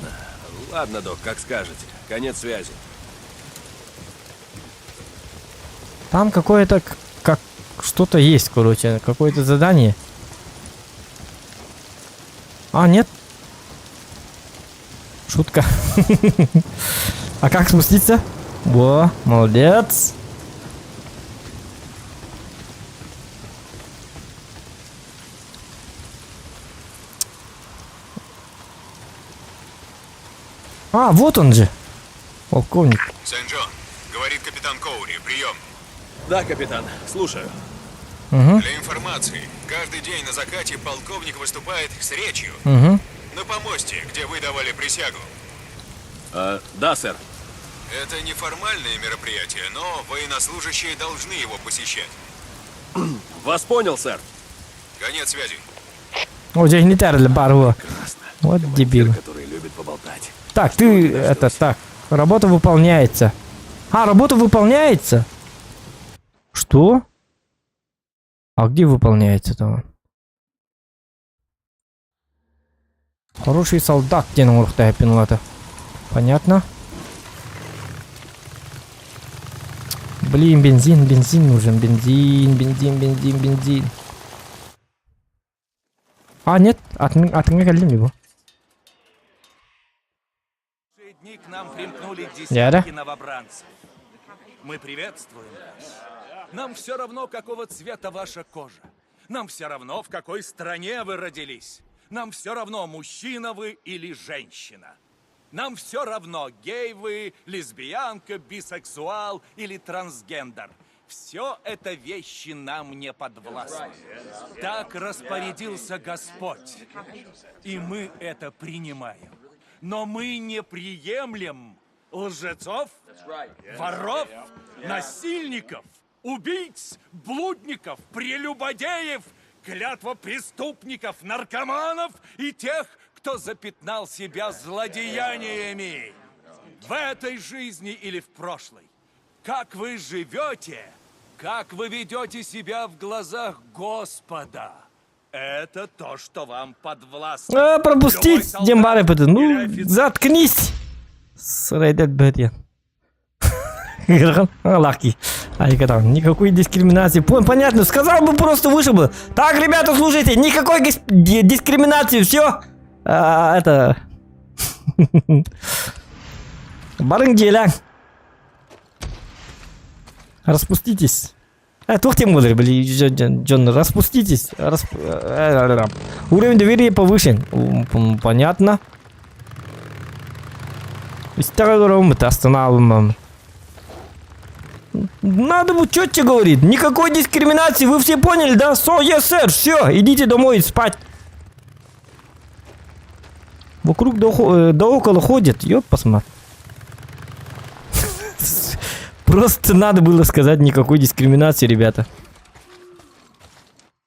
Ладно, док, как скажете. Конец связи. Там какое-то, как что-то есть, короче, какое-то задание. А, нет. Шутка. А как спуститься? Во, молодец. А, вот он же. Полковник. Сент-Джон, говорит капитан Коури, прием. Да, капитан, слушаю. Угу. Для информации, каждый день на закате полковник выступает с речью. Угу. На помосте, где вы давали присягу. Да, сэр. Это неформальное мероприятие, но военнослужащие должны его посещать. Вас понял, сэр. Конец связи. О, дигнитар для барва. Вот дебил. Который любит поболтать. Так, ты это так. Работа выполняется. А, работа выполняется? Что? А где выполняется там? Хороший солдат тянул уртая пинлата. Понятно? Блин, бензин нужен. Бензин. А, нет, отмерили его. Дни к нам примкнули Яда? десятки новобранцев. Мы приветствуем вас. Нам все равно, какого цвета ваша кожа. Нам все равно, в какой стране вы родились. Нам все равно, мужчина вы или женщина. Нам все равно, гей вы, лесбиянка, бисексуал или трансгендер. Все это вещи нам не подвластны. Так распорядился Господь. И мы это принимаем. Но мы не приемлем лжецов, воров, насильников, убийц, блудников, прелюбодеев, клятвопреступников, наркоманов и тех, кто запятнал себя злодеяниями в этой жизни или в прошлой. Как вы живете, как вы ведете себя в глазах Господа, это то, что вам подвластно. Пропустить, Дембары, ну, заткнись. Срайдет бэдья. Лаки. Никакой дискриминации. Понятно, сказал бы, просто вышел бы. Так, ребята, слушайте, никакой дискриминации, все. Это... Барынгеля. Распуститесь. Тух тем мудрый, блин, Джон, распуститесь. Уровень доверия повышен. Понятно. Мы-то останавливаем. Надо будет четче говорить. Никакой дискриминации. Вы все поняли, да? Yes, sir. Все, идите домой спать. Вокруг да около ходят. Ёп, посмотри. Просто надо было сказать никакой дискриминации, ребята.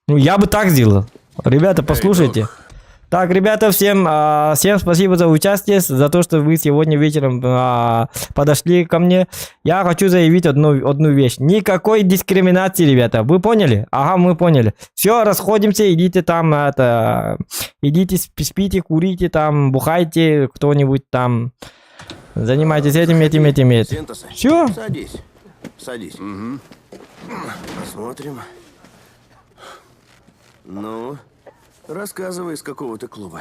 Ну, я бы так сделал. Ребята, послушайте. Так, ребята, всем спасибо за участие, за то, что вы сегодня вечером подошли ко мне. Я хочу заявить одну вещь. Никакой дискриминации, ребята. Вы поняли? Ага, мы поняли. Все, расходимся, идите там, идите, спите, курите там, бухайте, кто-нибудь там. Занимайтесь этим. Все? Садись. Угу. Посмотрим. Ну, рассказывай, из какого ты клуба.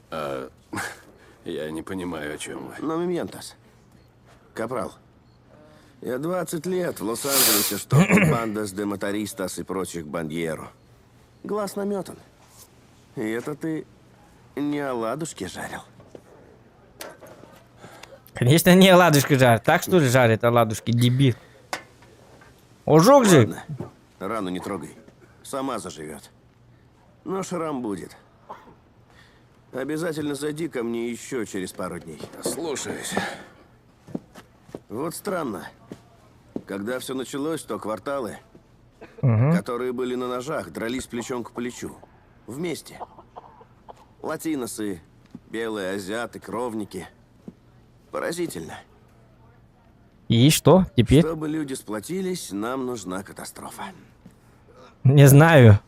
Я не понимаю, о чем вы. Номиментос. Капрал. Я 20 лет в Лос-Анджелесе штопал бандас де мотористас и прочих бандьеру. Глаз наметан. И это ты не оладушки жарил? Конечно, не оладушки жарят. Так что ли жарят оладушки, дебил? Ожог же. Ладно, рану не трогай. Сама заживет. Но шрам будет. Обязательно зайди ко мне еще через пару дней. Слушаюсь. Вот странно. Когда все началось, то кварталы, которые были на ножах, дрались плечом к плечу. Вместе. Латиносы, белые азиаты, кровники. Поразительно. И что теперь? Чтобы люди сплотились, нам нужна катастрофа. Не знаю.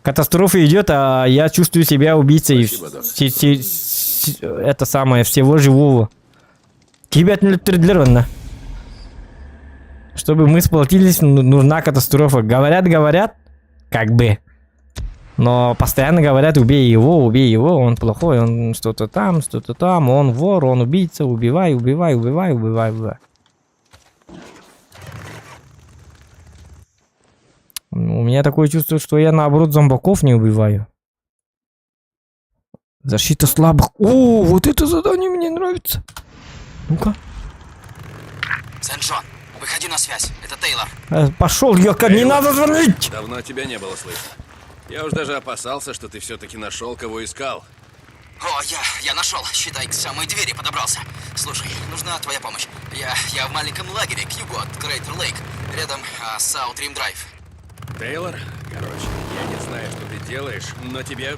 Катастрофа идет, а я чувствую себя убийцей. Это самое, всего живого. Кибернетридлерно. Чтобы мы сплотились, нужна катастрофа. Говорят, как бы. Но постоянно говорят, убей его, он плохой, он что-то там, он вор, он убийца, убивай. У меня такое чувство, что я наоборот зомбаков не убиваю. Защита слабых. О, вот это задание мне нравится. Ну-ка. Сент-Джон, выходи на связь. Это Тейлор. Пошел, Йока, не надо звонить! Давно тебя не было слышно. Я уж даже опасался, что ты все-таки нашел, кого искал. О, я нашел. Считай, к самой двери подобрался. Слушай, нужна твоя помощь. Я в маленьком лагере к югу от Крейтер Лейк, рядом с Саут-Рим Драйв. Тейлор, короче, я не знаю, что ты делаешь, но тебе...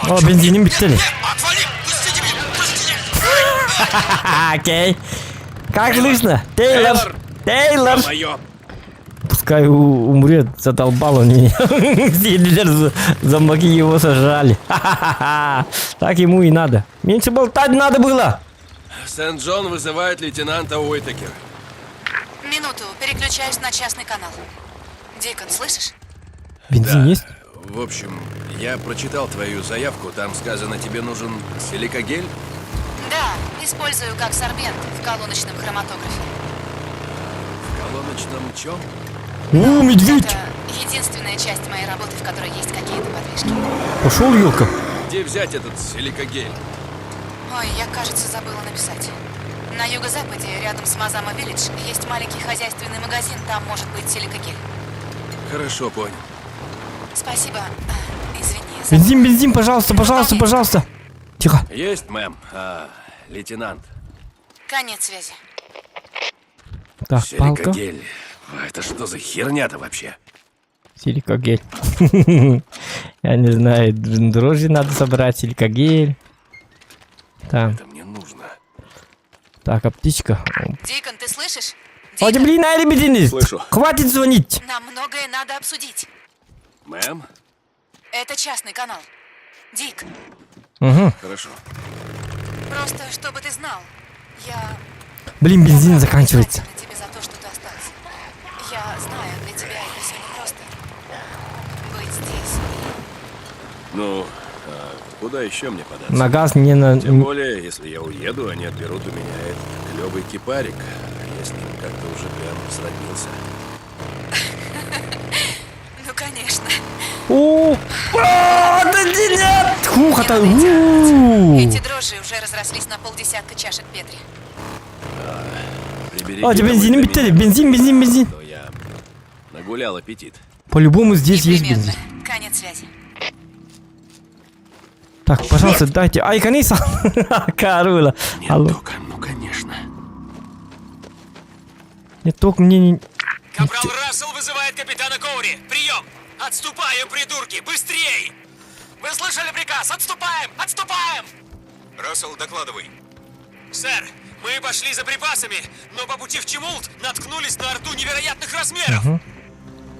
О, бензин битили. Отвали! Пустите меня! Пустите! Окей. Как слышно? Тейлор! Моё! Пускай умрет, задолбал он меня. Зомбаки его сожрали. Так ему и надо. Меньше болтать надо было. Сент-Джон вызывает лейтенанта Уитакера. Минуту, переключаюсь на частный канал. Дикон, слышишь? Бензин есть? В общем, я прочитал твою заявку. Там сказано, тебе нужен силикагель? Да, использую как сорбент в колоночном хроматографе. В колоночном чем? О, медведь! Это единственная часть моей работы, в которой есть какие-то подвижки. Пошел, Ёлка. Где взять этот силикагель? Ой, я, кажется, забыла написать. На юго-западе, рядом с Мазама Виллидж, есть маленький хозяйственный магазин, там может быть силикагель. Хорошо, понял. Спасибо. Извини. Бензин, пожалуйста. Тихо. Есть, мэм. Лейтенант. Конец связи. Так, палка. Силикагель. Это что за херня-то вообще? Силикагель. Я не знаю, дрожжи надо собрать, силикагель. Так. Это мне нужно. Так, аптечка. Дикон, ты слышишь? Ой, блин, ребятины! Слышу. Хватит звонить! Нам многое надо обсудить. Мэм? Это частный канал. Дик, Угу. Хорошо. просто чтобы ты знал, я Блин, бензин заканчивается. признательна тебе за то, что ты остался. Я знаю, для тебя это все непросто. Быть здесь. Ну, куда еще мне податься? На газ не на... Тем более, если я уеду, они отберут у меня этот клевый кипарик. Я с ним как-то уже прям сроднился. Ну, конечно. О, да нет! Хух-то! Эти дрожжи уже разрослись на полдесятка чашек Петри. О, бензин битили, бензин. То я нагулял аппетит. По-любому здесь есть Непременно. бензин. Конец связи. Так, пожалуйста, дайте. Ай, Каниса! Карула. Алло. Тока, ну конечно. Нет, только мне не... Капрал Рассел вызывает капитана Коури. Прием! Отступаем, придурки! Быстрей! Вы слышали приказ? Отступаем! Отступаем! Рассел, докладывай. Сэр, мы пошли за припасами, но по пути в Чемулт наткнулись на арту невероятных размеров.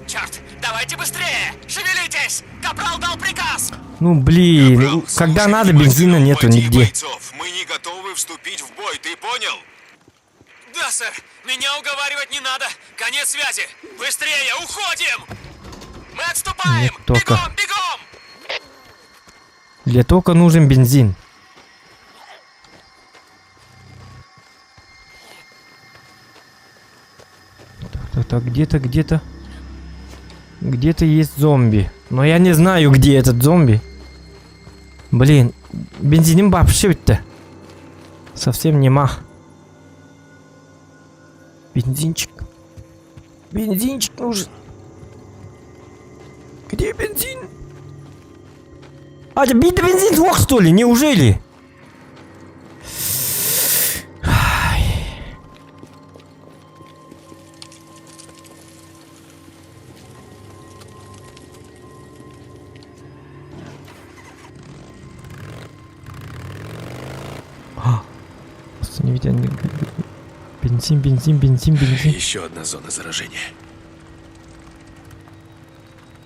Черт, давайте быстрее! Шевелитесь! Капрал дал приказ! Ну, блин, когда надо, бензина нету нигде. Бойцов, мы не готовы вступить в бой, ты понял? Да, сэр, меня уговаривать не надо. Конец связи. Быстрее, уходим! Мы отступаем! Нет тока. Бегом! Для тока нужен бензин. Так, где-то есть зомби. Но я не знаю, где этот зомби. Блин, бензин вообще-то совсем нема. Бензинчик нужен. Где бензин? А, бить бензин лох, что ли? Неужели? Бензин, бензин, бензин, бензин. Еще одна зона заражения.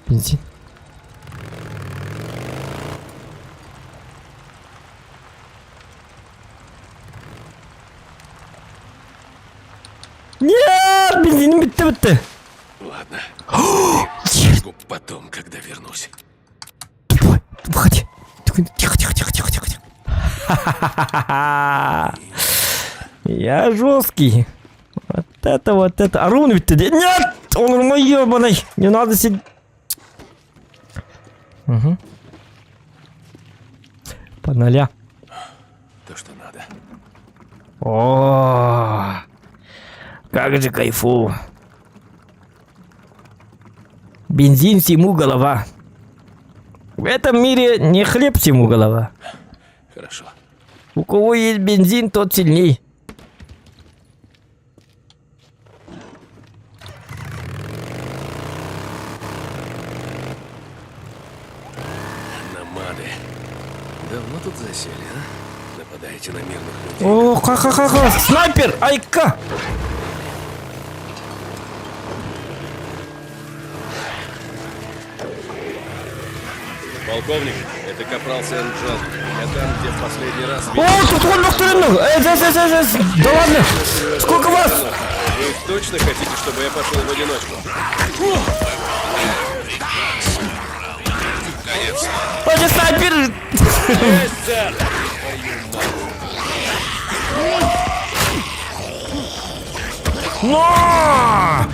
Бензин. Нет, бензин битти. Ладно. Потом, когда вернусь. Тупой, выходи. Тихо, тихо, тихо, тихо, тихо. Я жесткий. Вот это, вот это. А ровно ведь ты... Нет! Он мой ебаный. Не надо сидеть. Угу. По ноля. То, что надо. О, как же кайфу. Бензин всему голова. В этом мире не хлеб всему голова. Хорошо. У кого есть бензин, тот сильней. Намады. Давно тут засели, а? Нападаете на мирных людей. О, ха-ха-ха-ха. Снайпер! Айка! Полковник, это капрал Сент-Джон. Я там, где в последний раз... О, тут вон нахрен! Да ладно! Сколько вас? Вы точно хотите, чтобы я пошел в одиночку? Пойди, снайпер! Есть, сэр! Но!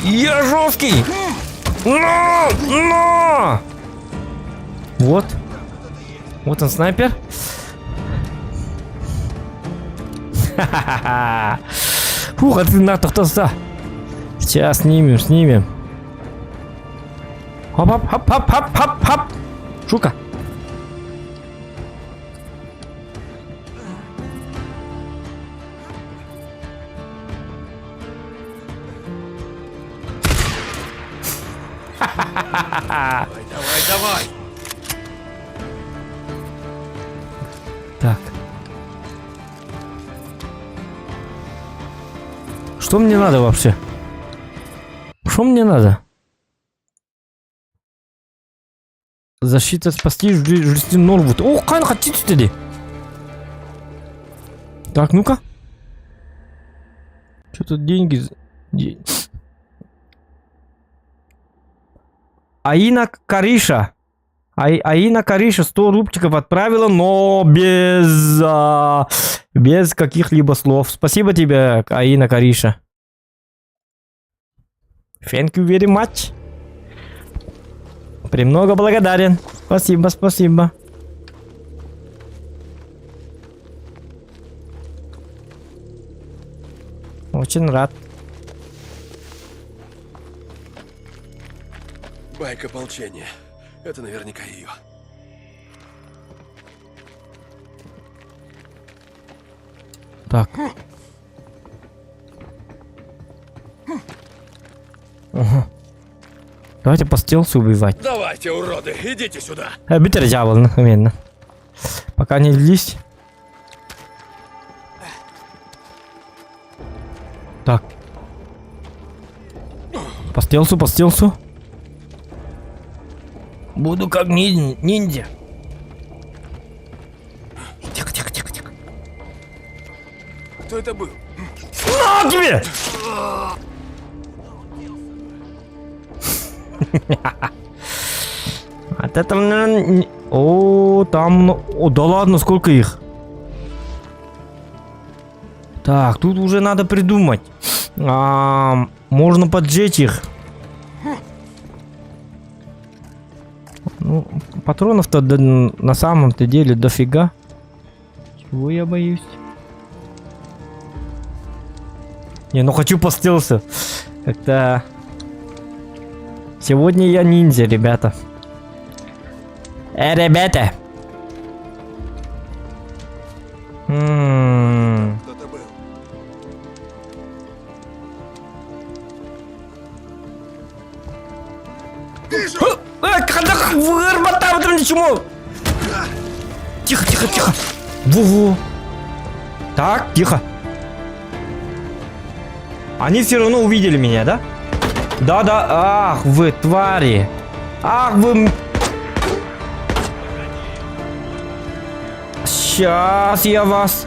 Я жесткий! Но! Вот. Вот он, снайпер. Ха-ха-ха. Фух, а ты на-то кто-то. Сейчас снимем, снимем. Хоп-хоп-хоп-хоп-хоп-хоп. Шука. Давай, давай! Так. Что мне надо вообще? Что мне надо? Защита спасти жизнь Норвуд. О, кайна хотите dedi. Так, ну-ка. Что тут деньги? Аина Кариша. Аина Кариша 100 рубчиков отправила, но без каких-либо слов. Спасибо тебе, Аина Кариша. Thank you very much. Премного благодарен. Спасибо, спасибо. Очень рад. Байк ополчения. Это наверняка ее. Так. Ага. Давайте по стелсу убивать. Давайте, уроды, идите сюда. Битер дьявол, наверное. Пока не лезь. Так. По стелсу, по стелсу. Буду как ниндзя. Тихо, тихо, тихо, тихо. Кто это был? На тебе! От этого, наверное... О, там... О, да ладно, сколько их? Так, тут уже надо придумать. Можно поджечь их. Ну, патронов-то на самом-то деле дофига. Чего я боюсь? Не, ну хочу по стелсу. Как-то... Сегодня я ниндзя, ребята. Ребята! Кто-то был. Когда вырбота, там ничего! Тихо, тихо, тихо! Во-во! Так, тихо! Они все равно увидели меня, да? Да-да. Ах, вы твари. Ах, вы... Сейчас я вас...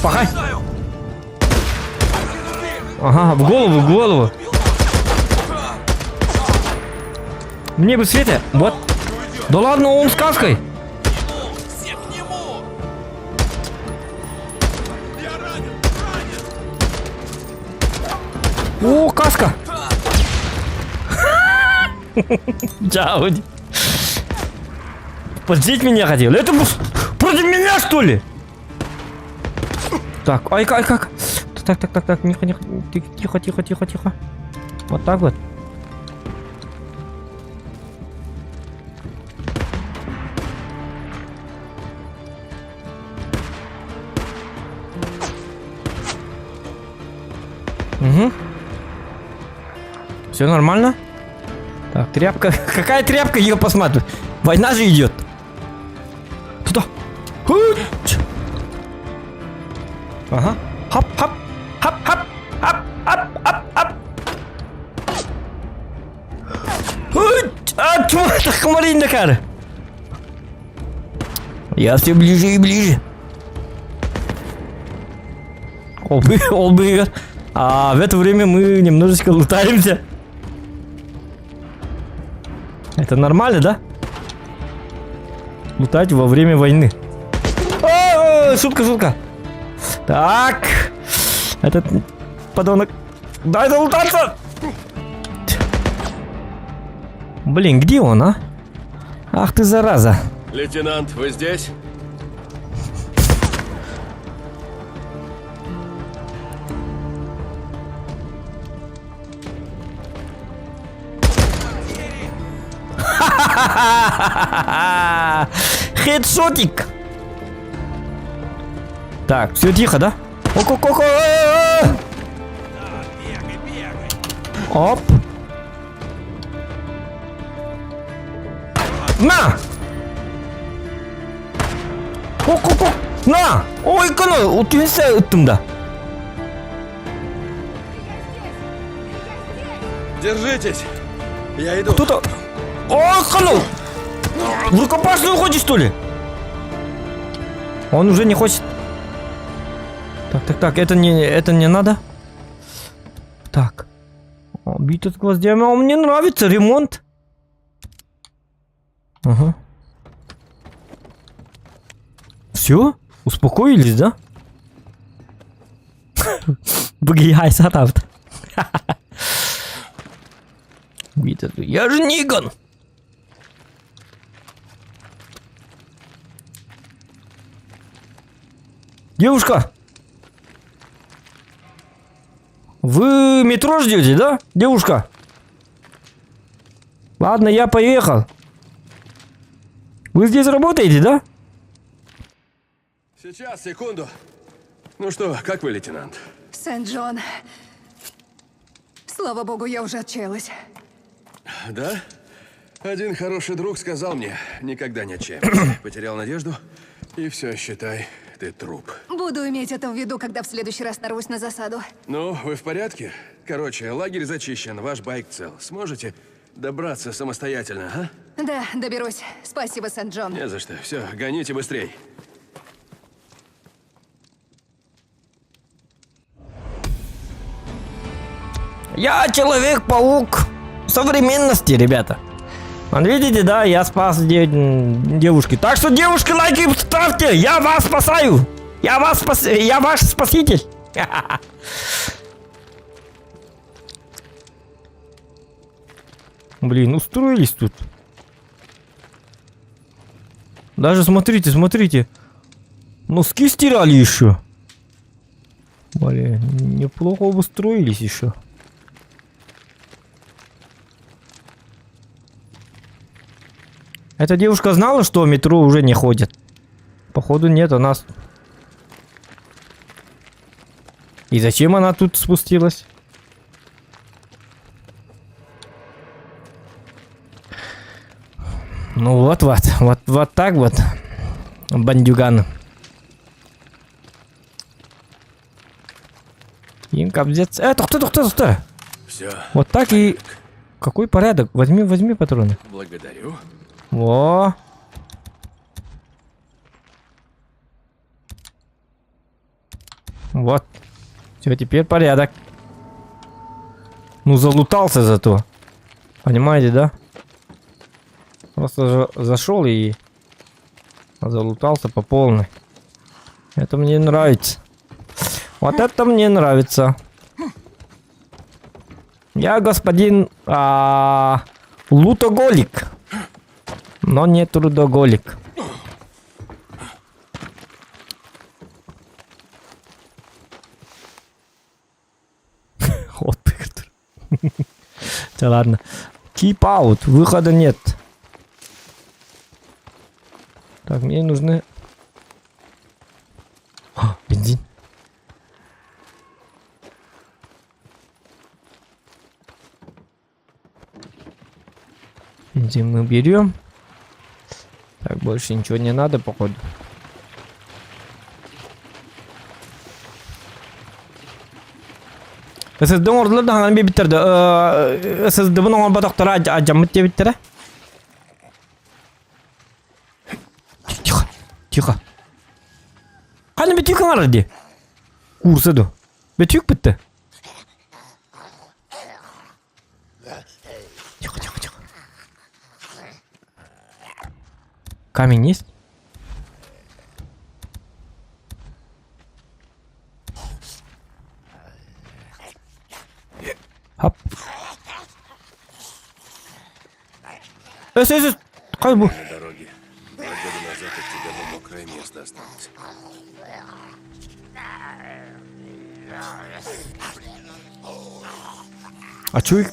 Пахай. Ага, в голову, в голову. Мне бы Света. Вот. Да ладно, он с каской. О, каска. Джауди. Поджить меня хотел. Это против меня, что ли? Так, ай, как? Так, тихо. Вот так вот. Угу. Все нормально? Так, тряпка. Какая тряпка, ее посмотрю. Война же идет. Туда. Ага. Хап. Хмарин кара. Я все ближе и ближе. Олбы. А в это время мы немножечко лутаемся. Это нормально, да? Лутать во время войны. Шутка. Так. Этот подонок. Дай залутаться! Блин, где он, а? Ах ты, зараза. Лейтенант, вы здесь? Хедшотик. Так, все тихо, да? Оп. На! На! Ой, кана, утвинся да. Держитесь! Я иду. Кто-то... О, хану! В рукопашную уходишь, что ли? Он уже не хочет. Так, это не надо. Так. Битва с гвоздями. А мне нравится ремонт. Ага. Все? Успокоились, да? Бгияй, сатавт. Я же Ниган. Девушка. Вы метро ждете, да, девушка? Ладно, я поехал. Вы здесь работаете, да? Сейчас, секунду. Ну что, как вы, лейтенант? Сент-Джон. Слава богу, я уже отчаялась. Да? Один хороший друг сказал мне, никогда не отчаивайся. Потерял надежду, и все, считай, ты труп. Буду иметь это в виду, когда в следующий раз нарвусь на засаду. Ну, вы в порядке? Короче, лагерь зачищен, ваш байк цел. Сможете добраться самостоятельно, а? Да, доберусь. Спасибо, Сент-Джон. Не за что. Все, гоните быстрей. Я Человек-паук современности, ребята. Вот видите, да, я спас девушки. Так что, девушки, лайки ставьте. Я вас спасаю. Я ваш спаситель. Блин, устроились тут. Даже смотрите. Носки стирали еще. Блин, неплохо обустроились еще. Эта девушка знала, что метро уже не ходит? Походу нет, она... И зачем она тут спустилась? Ну вот так вот. Бандюган. Им кобзец. Кто? Все. Вот так и... Какой порядок? Возьми патроны. Благодарю. Во. Вот. Все, теперь порядок. Ну, залутался зато. Понимаете, да? Просто зашел и залутался по полной. Это мне нравится. Вот это мне нравится. Я господин лутоголик, но не трудоголик. Вот Петр. Да ладно. Keep out. Выхода нет. Так, мне нужны... Бензин. Бензин мы берем. Так, больше ничего не надо, походу. SSD ordulardan hangi bir bitirdi? SSD bunun olmadıkları acamı diye bitirdi. Тихо. Hani bir tükün aradı. Kursadı. Bir tük bitti. Тихо. Камень есть? Хоп. Кай bu? На дороге. 2 года назад от тебя бы мокрое место осталось. А чё их?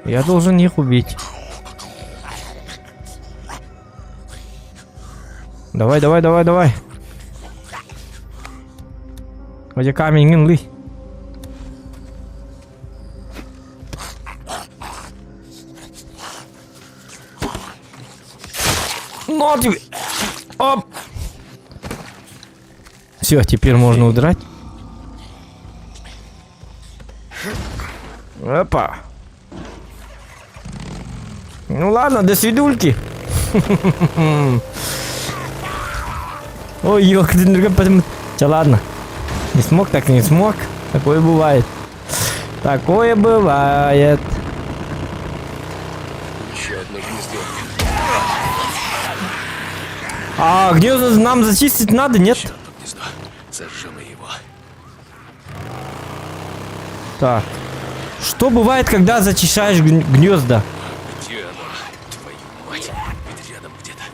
Я должен их убить. Давай. Где камень минлы? Ну тебе. Оп. Все, теперь можно удрать. Опа. Ну ладно, до свидульки. Ой, ёлки, да ладно. Не смог, так не смог. Такое бывает. Еще одно гнездо. А гнезда нам зачистить надо, нет? Еще одно гнездо. Сожжем его. Так. Что бывает, когда зачищаешь гнезда? Где оно? Твою мать. Ведь рядом где-то.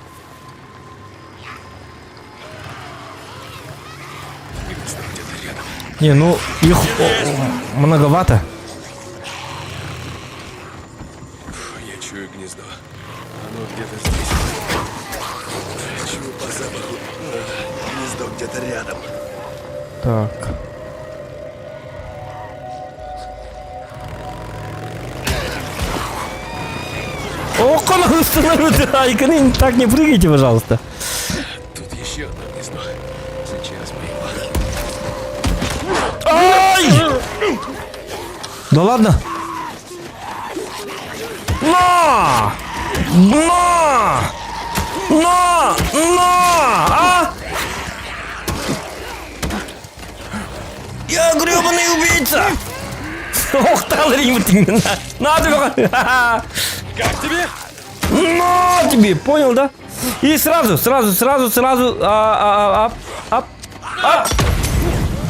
Гнездо где-то рядом. Не, ну их многовато. Я чую гнездо. Оно где-то здесь. Чую по запаху. Гнездо где-то рядом. Так. Ох, он установил, так не прыгайте, пожалуйста. Тут еще одно гнездо. Сейчас мы его. Ай! Да ладно. На! А? Я гребаный убийца! Ох, талрим ты! На тебе! Как тебе? На тебе! Понял, да? И сразу!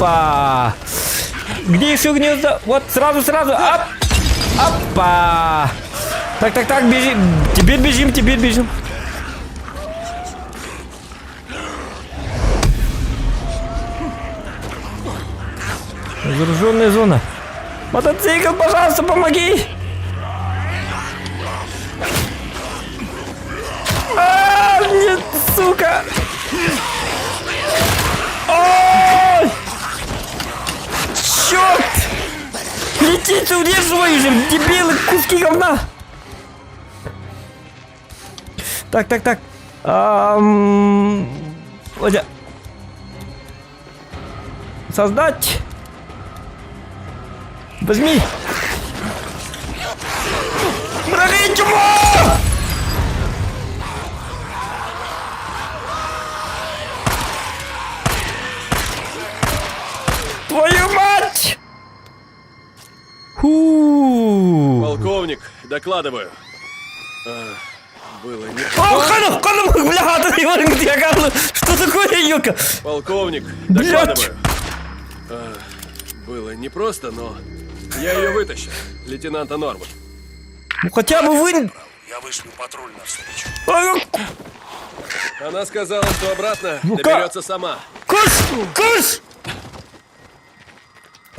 Опа! Где еще гнездо? Вот, сразу! Опа! Так, бежим! Теперь бежим! Зараженная зона. Мотоцикл, пожалуйста, помоги! Нет, сука! Ой! Черт! Лестницу удерживай же, дебилы, куски говна! Так. Водя. Создать. Возьми. Брали чего? Твою мать! Фу. Полковник, докладываю. Было не... Ханов, бля, что такое, Юка? Полковник, Блядь. докладываю. Было непросто, но я ее вытащил. Лейтенанта Норвуд. Ну хотя бы вы... Я вышлю патруль навстречу. Она сказала, что обратно Ну-ка. доберется сама. Куш!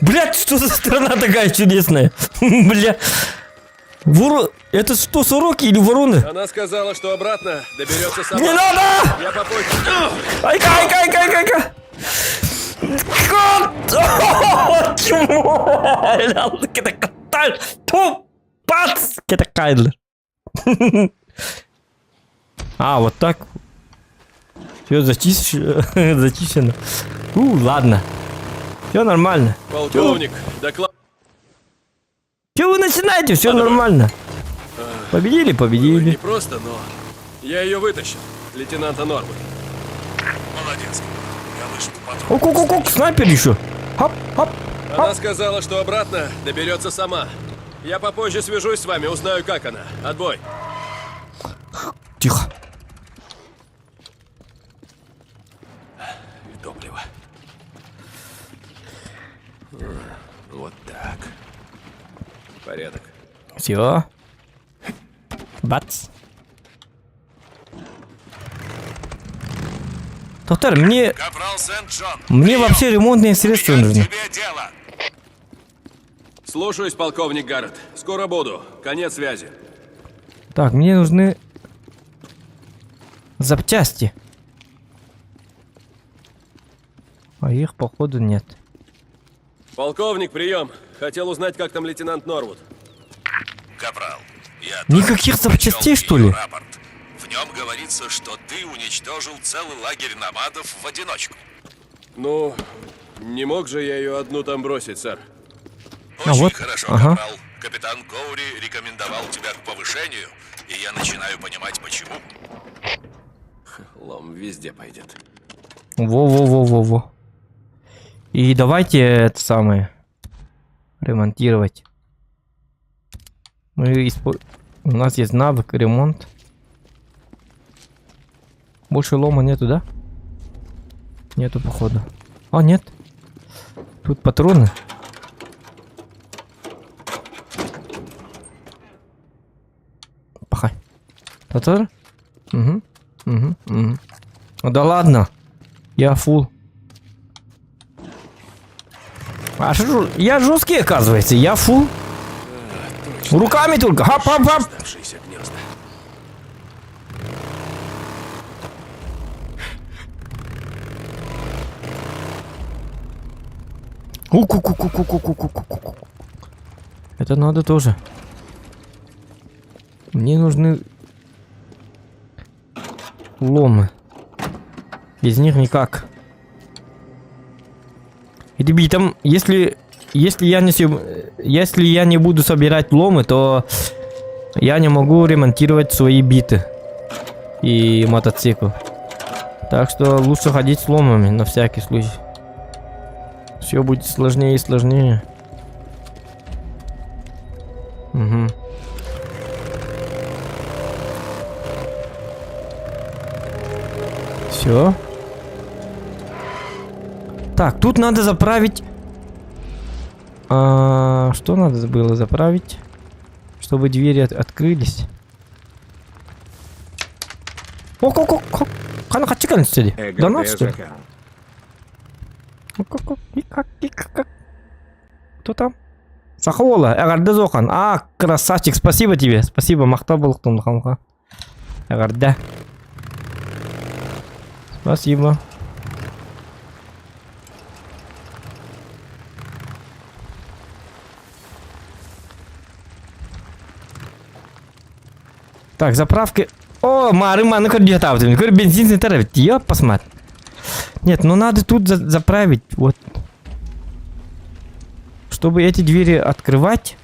Блядь, что за страна такая чудесная? Бля. Это что, сороки или вороны? Она сказала, что обратно доберется сама. Не надо! Я попозже. Айка! А, вот так. Все зачищено. Ладно. Все нормально. Полковник, доклад... Че вы начинаете? Все нормально. Победили. Не просто, но я ее вытащил. Лейтенанта Норвуд. Молодец. Я вышлю патруль. Ок, снайпер еще. Хоп. Она сказала, что обратно доберется сама. Я попозже свяжусь с вами, узнаю, как она. Отбой. Тихо. Топливо. Вот так. Порядок. Все. Бац. Доктор, мне Капрал Сент-Джон. вообще ремонтные средства нужны. Тебе дело. Слушаюсь, полковник Гаррет. Скоро буду. Конец связи. Так, мне нужны запчасти. А их, походу, нет. Полковник, прием. Хотел узнать, как там лейтенант Норвуд. Капрал, я Никаких запчастей, что ли? рапорт. В нем говорится, что ты уничтожил целый лагерь номадов в одиночку. Ну, не мог же я ее одну там бросить, сэр. Очень вот, хорошо, ага. Капрал. Капитан Коури рекомендовал тебя к повышению, и я начинаю понимать, почему. Лом везде пойдет. Во. И давайте это самое ремонтировать. У нас есть навык ремонт. Больше лома нету, да? Нету, походу. А, нет. Тут патроны. Пахай. Татар? Угу. Ну да ладно. Я фул. А что, я жесткий, оказывается. Я фул. Руками только. Хап. Оставшиеся гнезда. Это надо тоже. Мне нужны ломы. Без них никак. И ребятам, если я не буду собирать ломы, то я не могу ремонтировать свои биты и мотоцикл. Так что лучше ходить с ломами на всякий случай. Все будет сложнее и сложнее. Угу. Все. Так, тут надо заправить. Что надо было заправить, чтобы двери открылись? Хана хачикан сюда. Да ну что? Кто там? Сахола, Эгарда Зохан. А, красавчик, спасибо тебе. Спасибо, махта был кто хамха. Эгарда. Спасибо. Так, заправки. О, Марыма, ну-ка, где-то бензин травит. Ёп, посмотри. Нет, ну надо тут заправить. Вот. Чтобы эти двери открывать,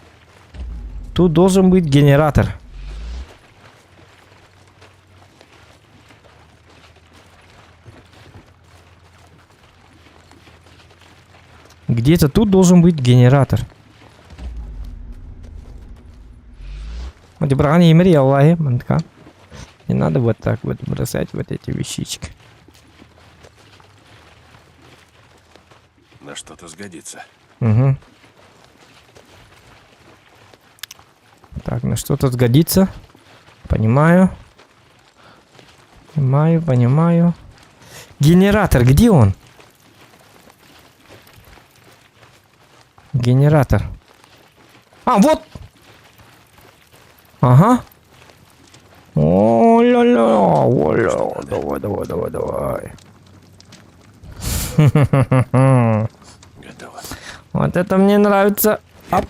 тут должен быть генератор. Где-то тут должен быть генератор. Вот, не надо вот так вот бросать вот эти вещички. На что-то сгодится. Угу. Так, на что-то сгодится. Понимаю. Понимаю. Генератор, где он? Генератор. А, вот! Ага. О-ля-ля, о-ля. Давай. Готово. Вот это мне нравится. Ап.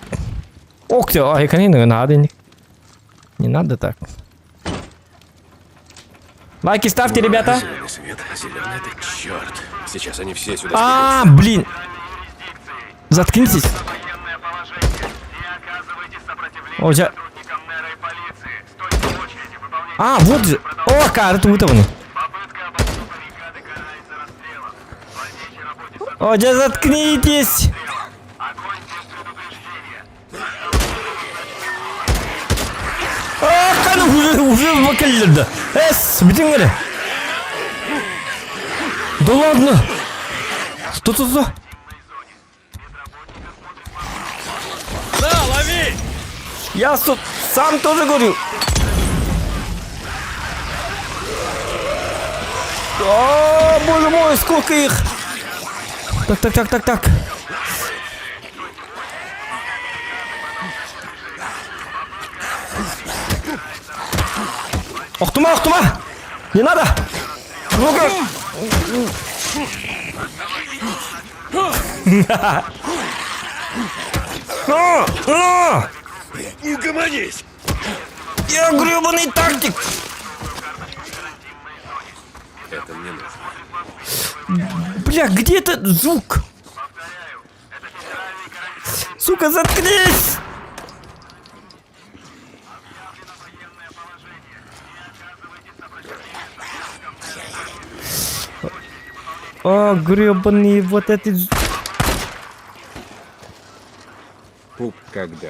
Ох ты, ай, конечно, надо. Не надо так. Лайки ставьте, ребята. Зеленый свет, зеленый это черт. Сейчас они все сюда А, блин. Заткнитесь. О, я... А, вот же. О, карта вытованы. О, да заткнитесь. Ах, уже выкалили. Битингere. Да ладно. Что? Да, лови! Я сам тоже говорю. О, боже мой, сколько их! Так. Охтума! Не надо! Ну-ка! Угомонись! Я гребаный тактик! Это мне нужно. Бля, где этот звук? Сука, заткнись! О, гребаный вот этот... Пуп когда?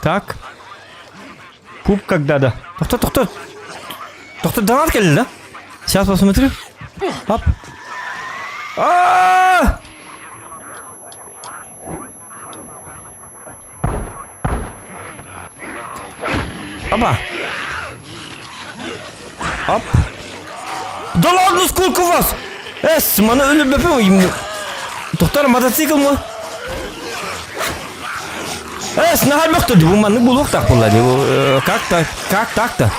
Так. Пуп когда, да. Кто? Донат келді, да? Сейчас посмотрю. Оп. А-а-а! Опа. Оп. Да ладно, сколько у вас? Мана өліп бәпем. Тоқтар, мотоцикл мı? Нахаль бақты деп, маны бұл так болады. Как так-то?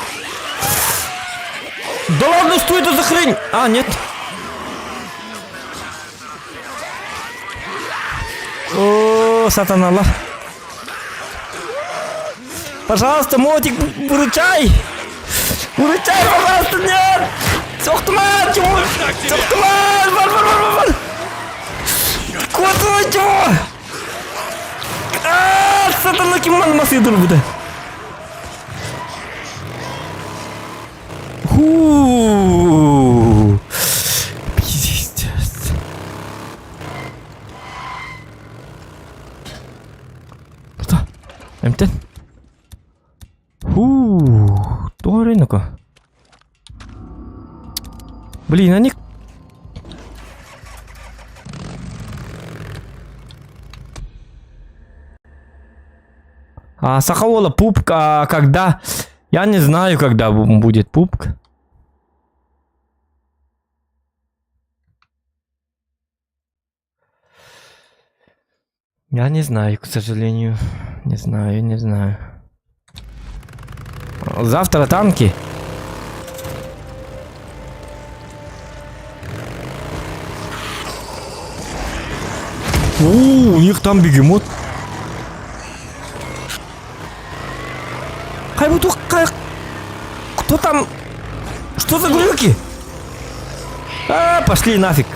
Да ладно, что это за хрень? А, нет. О, сатанала. Пожалуйста, мотик, выручай. Выручай, пожалуйста, нет. Сохтуман, чего? Сохтуман, вар. Кот, чего? Сатана, киман масый дурбуда. Пиздец. Что? МТ? Туаринка. Блин, они... Сахаула пупка, когда... Я не знаю, когда будет пупка. Я не знаю, к сожалению. Не знаю. Завтра танки. У них там бегемот. Хай бы тух. Что там? Что за глюки? А, пошли нафиг.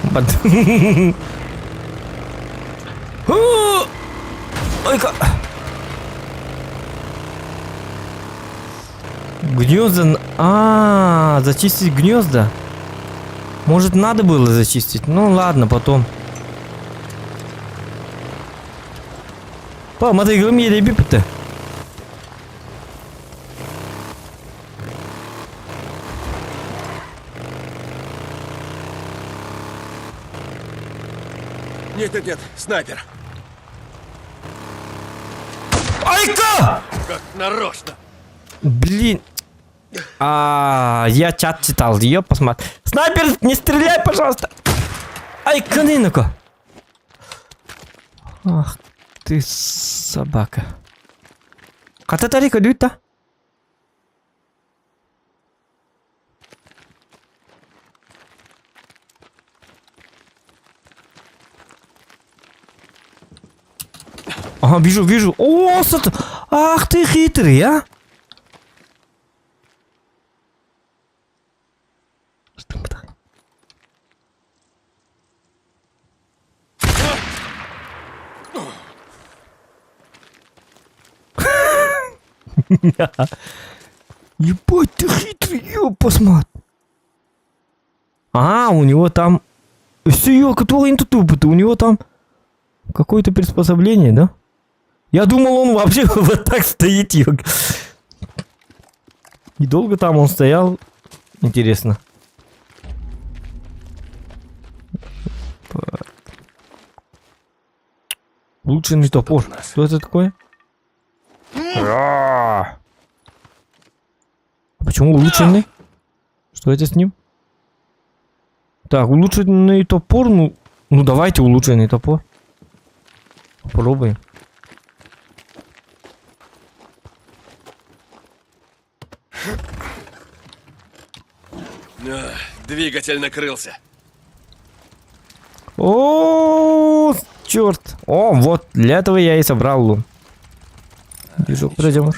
Ой-ка. Гнезда... зачистить гнезда. Может, надо было зачистить? Ну, ладно, потом. Посмотри, громили бипы-то. Нет, снайпер. Ай-ка! Как нарочно. Блин. Я чат читал, ее посмотри. Снайпер, не стреляй, пожалуйста. Ай-ка, ну-ка. Ах ты собака. Кататарика дюта. Ага, вижу. О, ах ты хитрый, а? Ебать, ты хитрый, ёб, посмотри. У него там... Серёга, твой интутупы-то, у него там... Какое-то приспособление, да? Я думал, он вообще вот так стоит, ёг. И долго там он стоял. Интересно. Улучшенный топор. Что это такое? Почему улучшенный? Что это с ним? Так, улучшенный топор. Ну давайте улучшенный топор. Попробуем. Двигатель накрылся. О, черт. О, вот для этого я и собрал лун. Вижу, пройдем.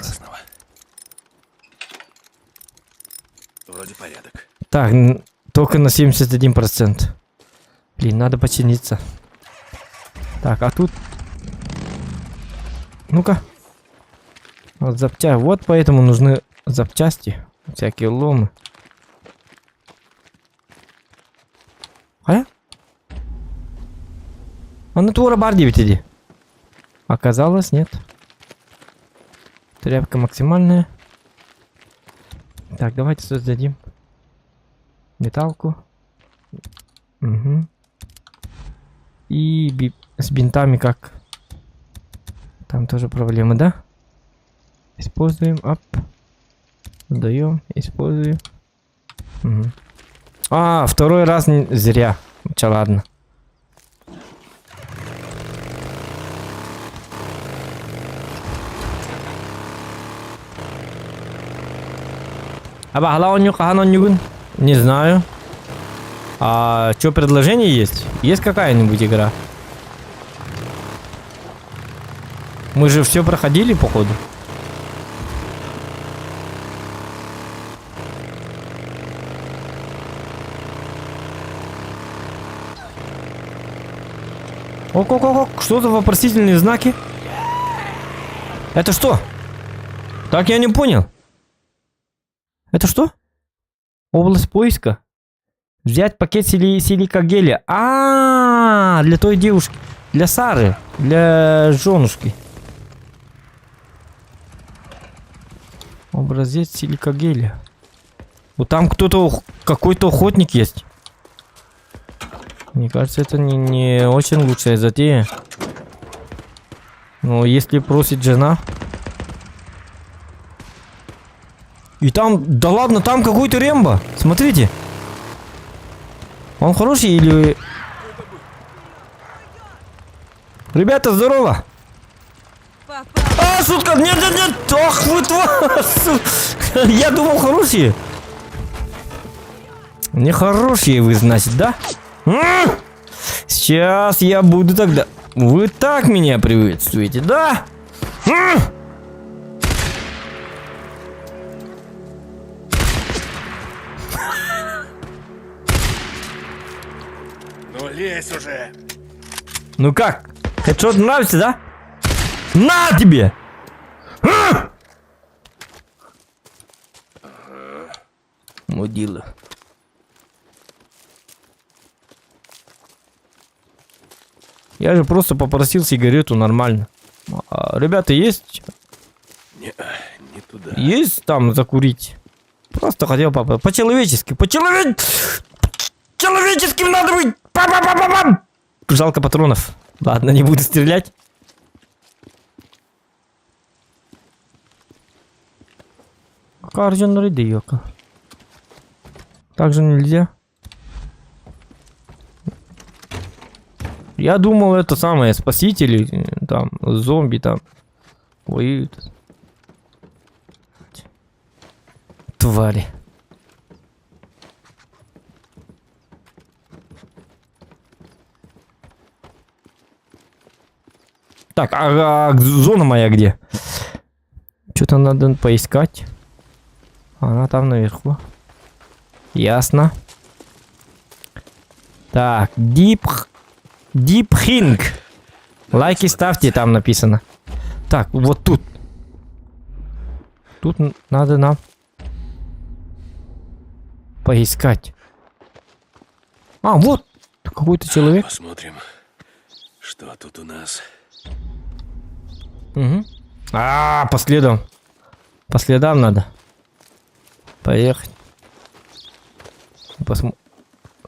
Вроде порядок. Так, только на 71%. Блин, надо починиться. Так, а тут... Ну-ка. Вот вот поэтому нужны запчасти. Всякие ломы. На твора барди ведь иди. Оказалось, нет. Тряпка максимальная. Так, давайте создадим металку. Угу. И с бинтами как? Там тоже проблемы, да? Используем, ап. Сдаем, используем. Угу. Второй раз зря. Че, ладно. Не знаю. Что, предложение есть? Есть какая-нибудь игра? Мы же все проходили, походу. Ок. Что за вопросительные знаки? Это что? Так, я не понял. Это что? Область поиска. Взять пакет силикагеля. Для той девушки. Для Сары. Для женушки. Образец силикагеля. Вот там кто-то, какой-то охотник есть. Мне кажется, это не очень лучшая затея. Но если просит жена... И там, да ладно, там какой-то Рембо. Смотрите. Он хороший или... Ребята, здорово. Шутка, нет. Ах, вы тварь. Я думал, хорошие. Нехорошие вы, значит, да? Сейчас я буду тогда... Вы так меня приветствуете, да? Ну лезь уже. Ну как? Хедшот нравится, да? На тебе! А! Мудила. Я же просто попросил сигарету нормально. Ребята, есть? Не туда. Есть там закурить? Просто хотел по-человечески. Человеческим надо быть! Пам-пам-пам-пам! Жалко патронов. Ладно, не буду стрелять. Каржен рыдыёка. Так же нельзя. Я думал, это самое, спасители, там, зомби там воюют. Твари. Так, а зона моя где? Что-то надо поискать. Она там наверху. Ясно. Так, Дипхинг. Лайки ставьте, там написано. Так, вот тут. Тут надо нам поискать. А, вот какой-то человек. Посмотрим, что тут у нас. Угу. По следам. По следам надо. Поехать.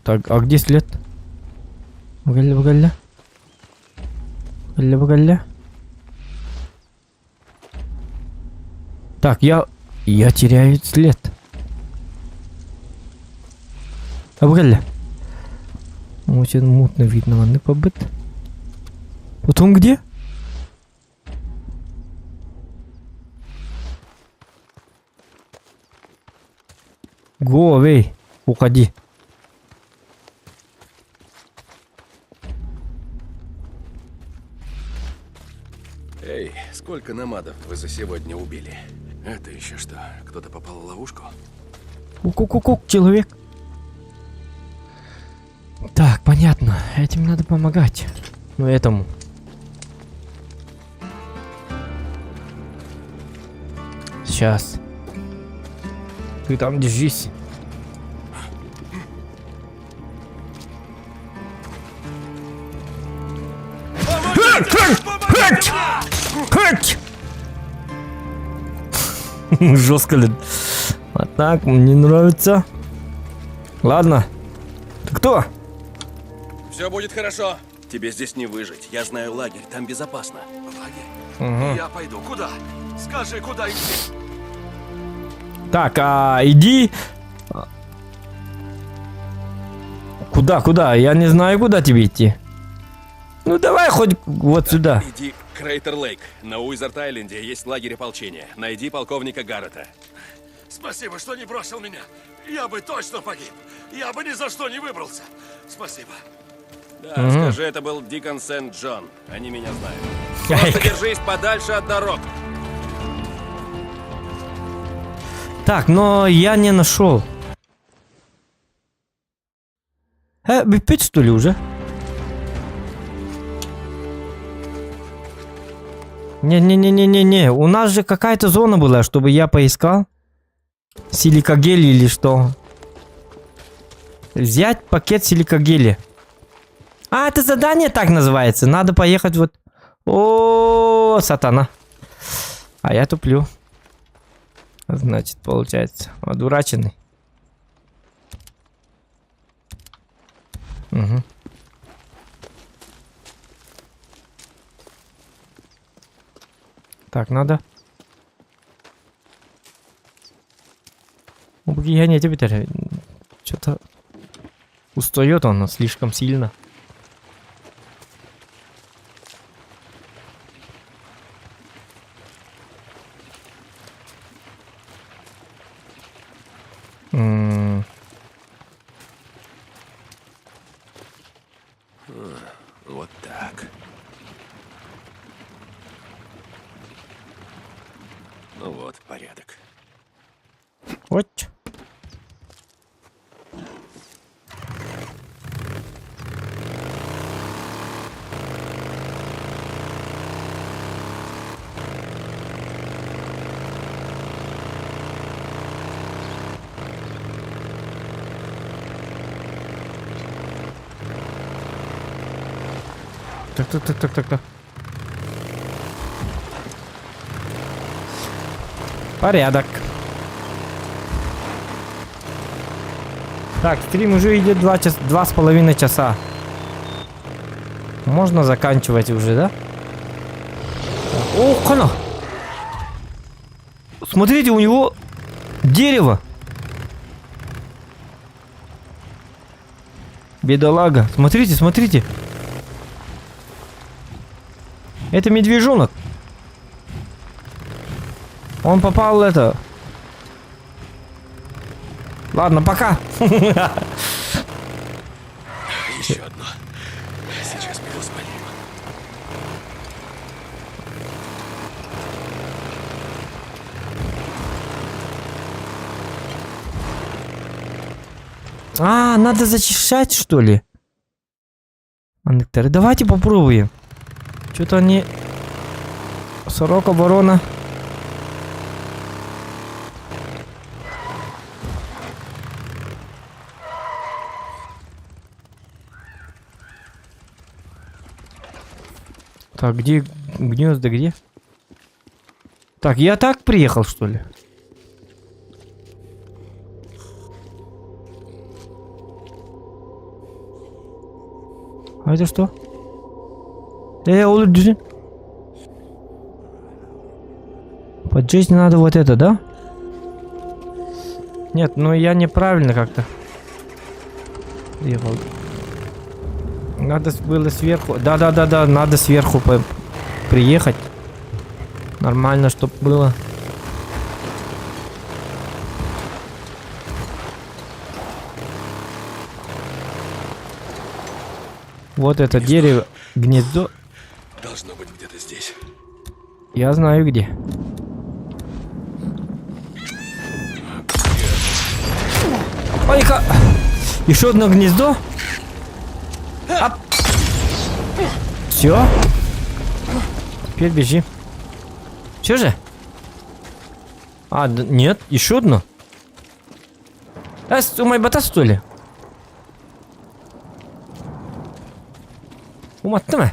Так, а где след? Багаля. Так, я теряю след. Багаля. Очень мутно видно, ванны побыт. Потом где? Go away. Уходи. Эй, сколько намадов вы за сегодня убили? Это еще что? Кто-то попал в ловушку? Ку-ку-ку-ку, человек. Так, понятно. Этим надо помогать. Ну, этому. Сейчас. Ты там держись. Жестко ли? А так, мне нравится. Ладно. Ты кто? Все будет хорошо. Тебе здесь не выжить. Я знаю лагерь, там безопасно. Лагерь? Угу. Я пойду. Куда? Скажи, куда идти? Так, иди. Куда? Я не знаю, куда тебе идти. Ну давай хоть вот сюда. Иди к Крейтер-Лейк. На Уизард-Айленде есть лагерь ополчения. Найди полковника Гаррета. Спасибо, что не бросил меня. Я бы точно погиб. Я бы ни за что не выбрался. Спасибо. Да, скажи, это был Дикон Сент-Джон. Они меня знают. Просто держись подальше от дорог. Так, но я не нашел. Бипить что ли уже? Не. У нас же какая-то зона была, чтобы я поискал. Силикагель или что? Взять пакет силикагели. Это задание так называется. Надо поехать вот... О, сатана. А я туплю. Значит, получается, одураченный. Угу. Так, надо. Я не тебе что-то устает он слишком сильно. Вот так. Ну вот, порядок. Вот. Так. Порядок. Так, стрим уже идет 2,5 часа. Можно заканчивать уже, да? О, хана! Смотрите, у него дерево. Бедолага. Смотрите. Это медвежонок. Он попал в это. Ладно, пока. Еще одно. Сейчас мы его спалим. А, надо зачищать, что ли? Аннекторы. Давайте попробуем. Что-то они... Сорока, ворона. Так, где гнезда, где? Так, я так приехал, что ли? А это что? Улыбни. Поджечь надо вот это, да? Нет, ну я неправильно как-то ехал. Надо было сверху. Да, надо сверху приехать. Нормально, чтоб было. Вот это дерево, гнездо. Должно быть где-то здесь. Я знаю где. Ой-ка! Еще одно гнездо. Все. Теперь бежи. Все же? А, нет, еще одно. У моей бота, что ли? Уматно.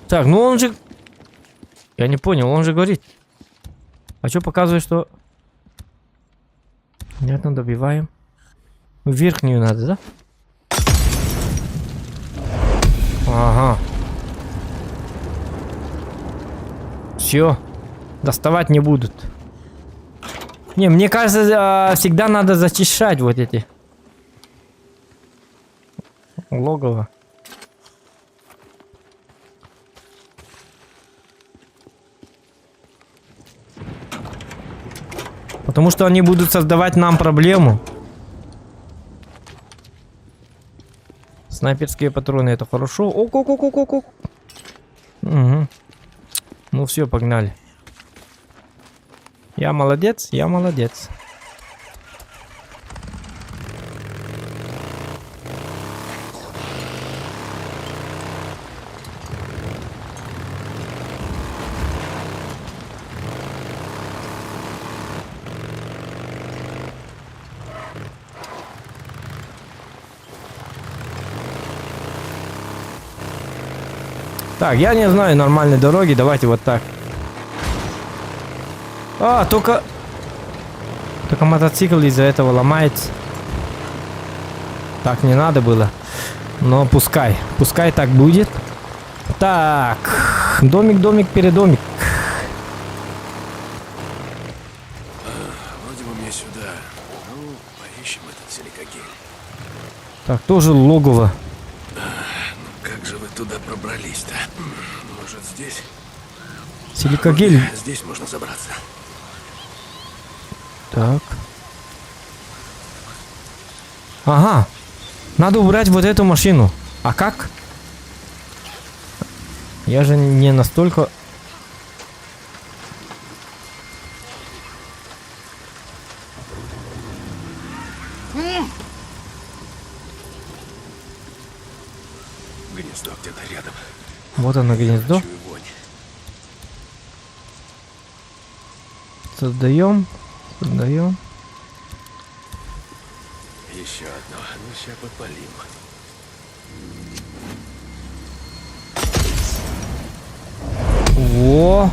Так, ну он же... Я не понял, он же говорит. А что показывает, что... Понятно, добиваем. Верхнюю надо, да? Ага. Все. Доставать не будут. Не, мне кажется, всегда надо зачищать вот эти логово. Потому что они будут создавать нам проблему. Снайперские патроны, это хорошо. Угу. Ну все, погнали. Я молодец, я молодец. Так, я не знаю нормальной дороги, давайте вот так. А, только мотоцикл из-за этого ломается. Так не надо было. Но пускай так будет. Так, домик, передомик. Вроде бы мне сюда. Ну, поищем этот силикагель. Так, тоже логово. Как же вы туда пробрались-то? Может, здесь? Силикагель. Здесь можно забраться. Так. Ага. Надо убрать вот эту машину. А как? Я же не настолько... Гнездо где-то рядом. Вот оно, гнездо. Чую вонь. Создаем. Еще одно. Ну, сейчас подпалим. О!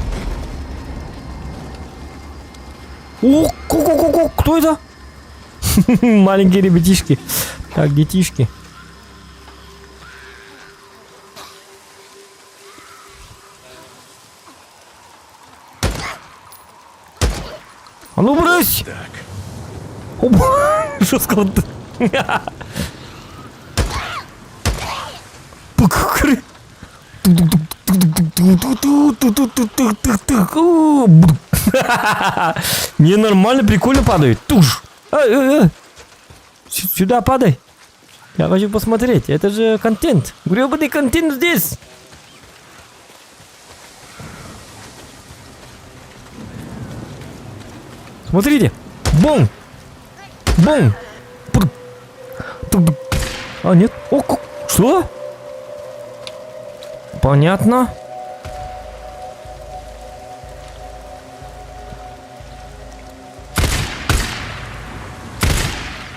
О, ку-ку-ку-ку, кто это? Маленькие ребятишки. Так, детишки. А ну брось! Так. Что сказал ты? Не, нормально, прикольно падает. Туш. Сюда падай. Я хочу посмотреть. Это же контент. Гребаный контент здесь. Смотрите. Бум. Бум. А, нет. О, что? Понятно.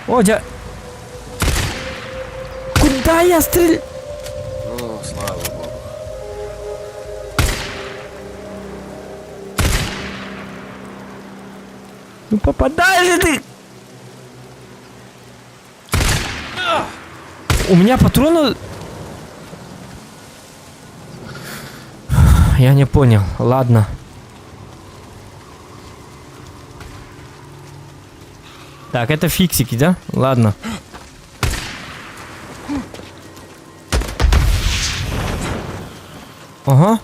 О, куда я стрелял? Ну, слава богу. Ну попадай же ты! У меня патроны... Я не понял. Ладно. Так, это фиксики, да? Ладно. Ага.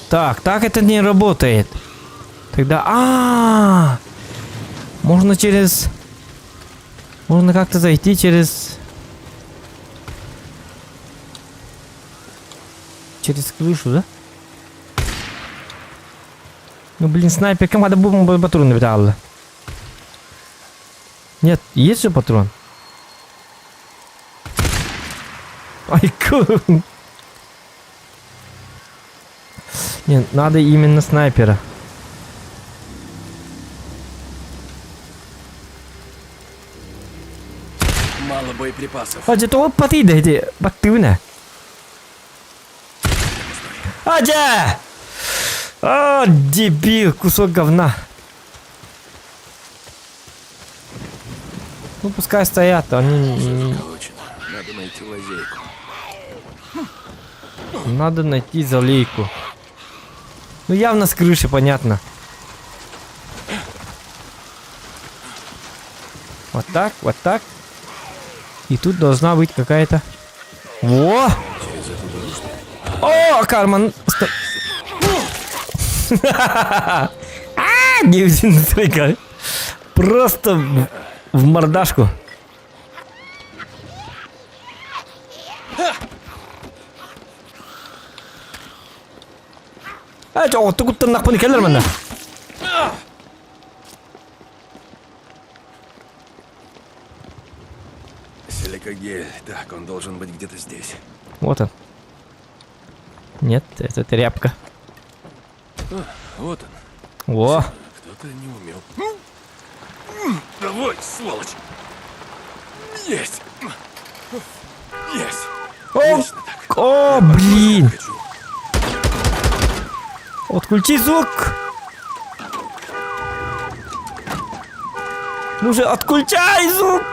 Так, так это не работает. Тогда... Можно через... Можно как-то зайти через... Через крышу, да? Ну, блин, снайперка, надо было патроны взяла. Нет, есть же патрон? Ай, Нет, надо именно снайпера. Мало боеприпасов. А это подойди, эти батыны. Адя! А, дебил, кусок говна. Ну, пускай стоят, они... Надо найти лазейку. Надо найти залейку. Ну, явно с крыши, понятно. Вот так, вот так. И тут должна быть какая-то... Во! О, карман! Девятина трека. Просто в мордашку. О, ты куда нахуй не келер мене? Силикагель. Так, он должен быть где-то здесь. Вот он. Нет, это тряпка. Вот он. Во. Кто-то не умел. Давай, сволочь. Есть. Есть. О, блин. Отключи звук. Ну же, отключай звук.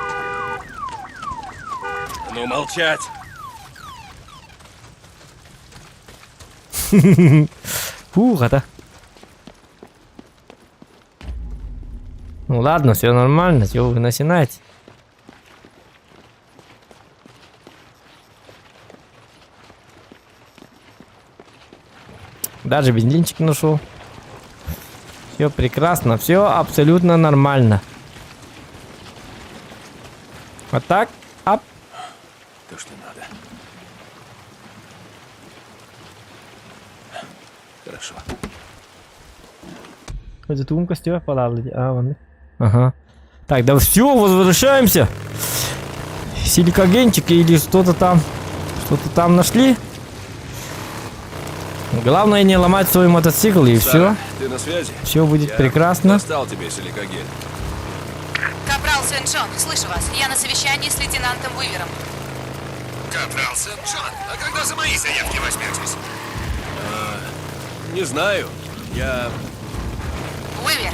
Ну, молчать. Фух, это. Ну ладно, все нормально, чего вы начинаете? Даже бензинчик нашел. Все прекрасно, все абсолютно нормально. Вот так, ап. То, что надо. Хорошо. Это тум костер подали. А, вон. Ага. Так, да все, возвращаемся. Силикогенчик или что-то там. Что-то там нашли. Главное не ломать свой мотоцикл и все. Ты на связи? Все будет прекрасно. Достал тебе силикагель. Капрал Сент-Джон, слышу вас. Я на совещании с лейтенантом Уивером. Капрал Сент-Джон, а когда за мои заявки возьметесь? Не знаю. Я... Уивер.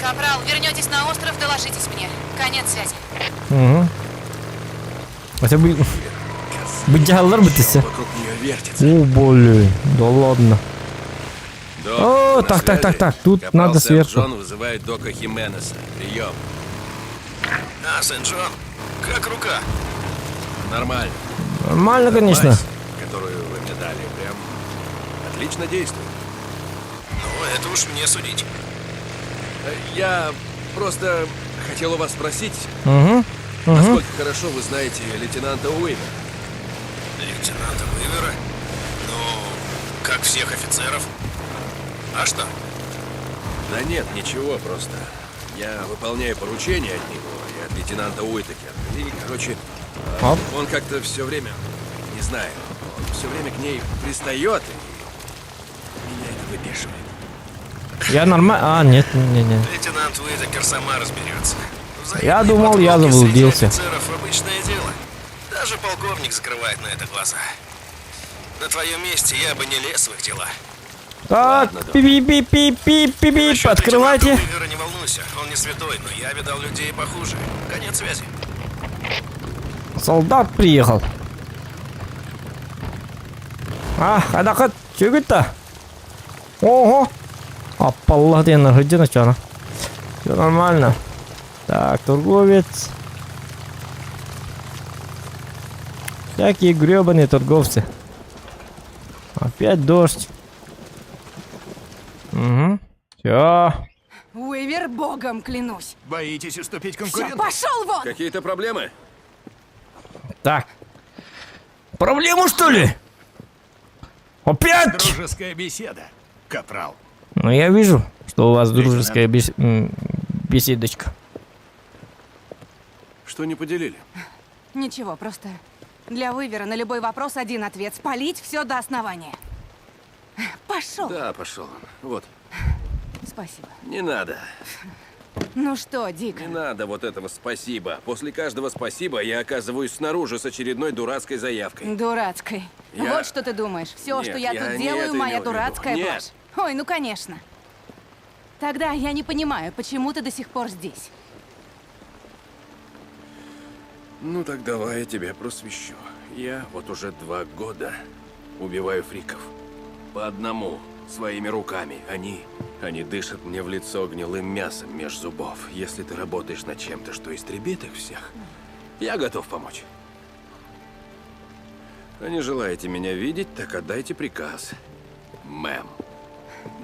Капрал, вернетесь на остров, доложитесь мне. Конец связи. Угу. Это бы... Быдягалар бітися. Вокруг нее вертится. О, блин. Да ладно. Док, О, на так, связи. так. Тут Капрал надо сверху. Сент-Джон вызывает Дока Хименеса. Прием. А, Сент-Джон, как рука? Нормально. Нормально, конечно. Мазь, которую вы мне дали, прям отлично действует. Ну, это уж мне судить. Я просто хотел у вас спросить, Угу. насколько хорошо вы знаете лейтенанта Уивера? Лейтенанта Уивера? Ну, как всех офицеров. А что? Да нет, ничего, просто я выполняю поручения от него и от лейтенанта Уитакера. И, короче, он как-то все время, не знаю, он все время к ней пристает, и меня это выбешивает. Я нормально... А, нет, не. Лейтенант Уитакер сама разберется. Я думал, я заблудился. Офицеров обычное дело. Даже полковник закрывает на это глаза. На твоем месте я бы не лез в их дела. Так, пип-пип-пип-пип-пип, открывайте. Уивера не волнуйся, он не святой, но я видал людей похуже. Конец связи. Солдат приехал. А, хадахат, чего это? Ого. Апаллах, ты нахуй начало. Все нормально. Так, торговец. Всякие гребаные торговцы. Опять дождь. Угу. Все. Уивер, богом клянусь. Боитесь уступить Все, конкуренту? пошел вон! Какие-то проблемы? Так. Проблему, что ли? Опять? Дружеская беседа, Капрал. Ну, я вижу, что у вас дружеская беседочка. Что не поделили? Ничего, просто для Уивера на любой вопрос один ответ. Спалить все до основания. Пошел. Да, пошел. Вот. Спасибо. Не надо. Ну что, Дик? Не надо вот этого спасибо. После каждого спасибо я оказываюсь снаружи с очередной дурацкой заявкой. Дурацкой. Я- Вот что ты думаешь. Все, Нет, что я я тут не делаю, это моя имел в виду. дурацкая Нет. блажь. Ой, ну конечно. Тогда я не понимаю, почему ты до сих пор здесь. Ну так давай я тебя просвещу. Я вот уже 2 года убиваю фриков. По одному, своими руками. Они дышат мне в лицо гнилым мясом меж зубов. Если ты работаешь над чем-то, что истребит их всех, я готов помочь. А не желаете меня видеть, так отдайте приказ. Мэм.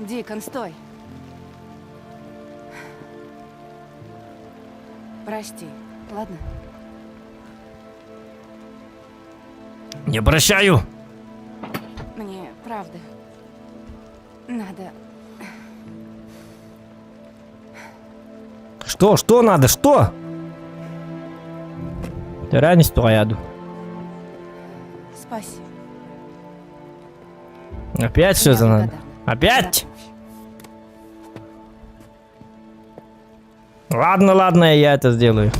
Дикон, стой. Прости, ладно? Не прощаю. Мне правда надо. Что надо, что? Реальность твоя. Спасибо. Опять что-то надо? Опять? Ладно, я это сделаю.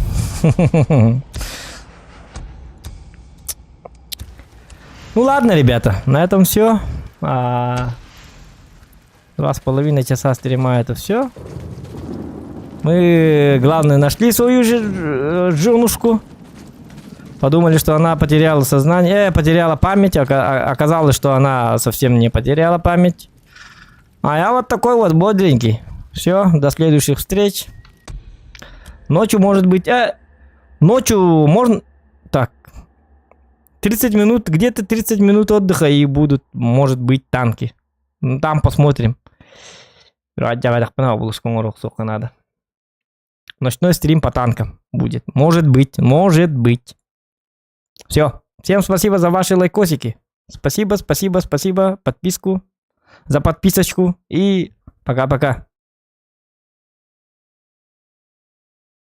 Ну ладно, ребята, на этом все. 2,5 часа стрима это все. Мы, главное, нашли свою женушку. Подумали, что она потеряла сознание, потеряла память. Оказалось, что она совсем не потеряла память. А я вот такой вот бодренький. Все, до следующих встреч. Ночью может быть... ночью можно... Так. 30 минут, где-то 30 минут отдыха и будут, может быть, танки. Ну, там посмотрим. Надо. Ночной стрим по танкам будет. Может быть. Все. Всем спасибо за ваши лайкосики. Спасибо. Подписку. За подписочку. И пока-пока.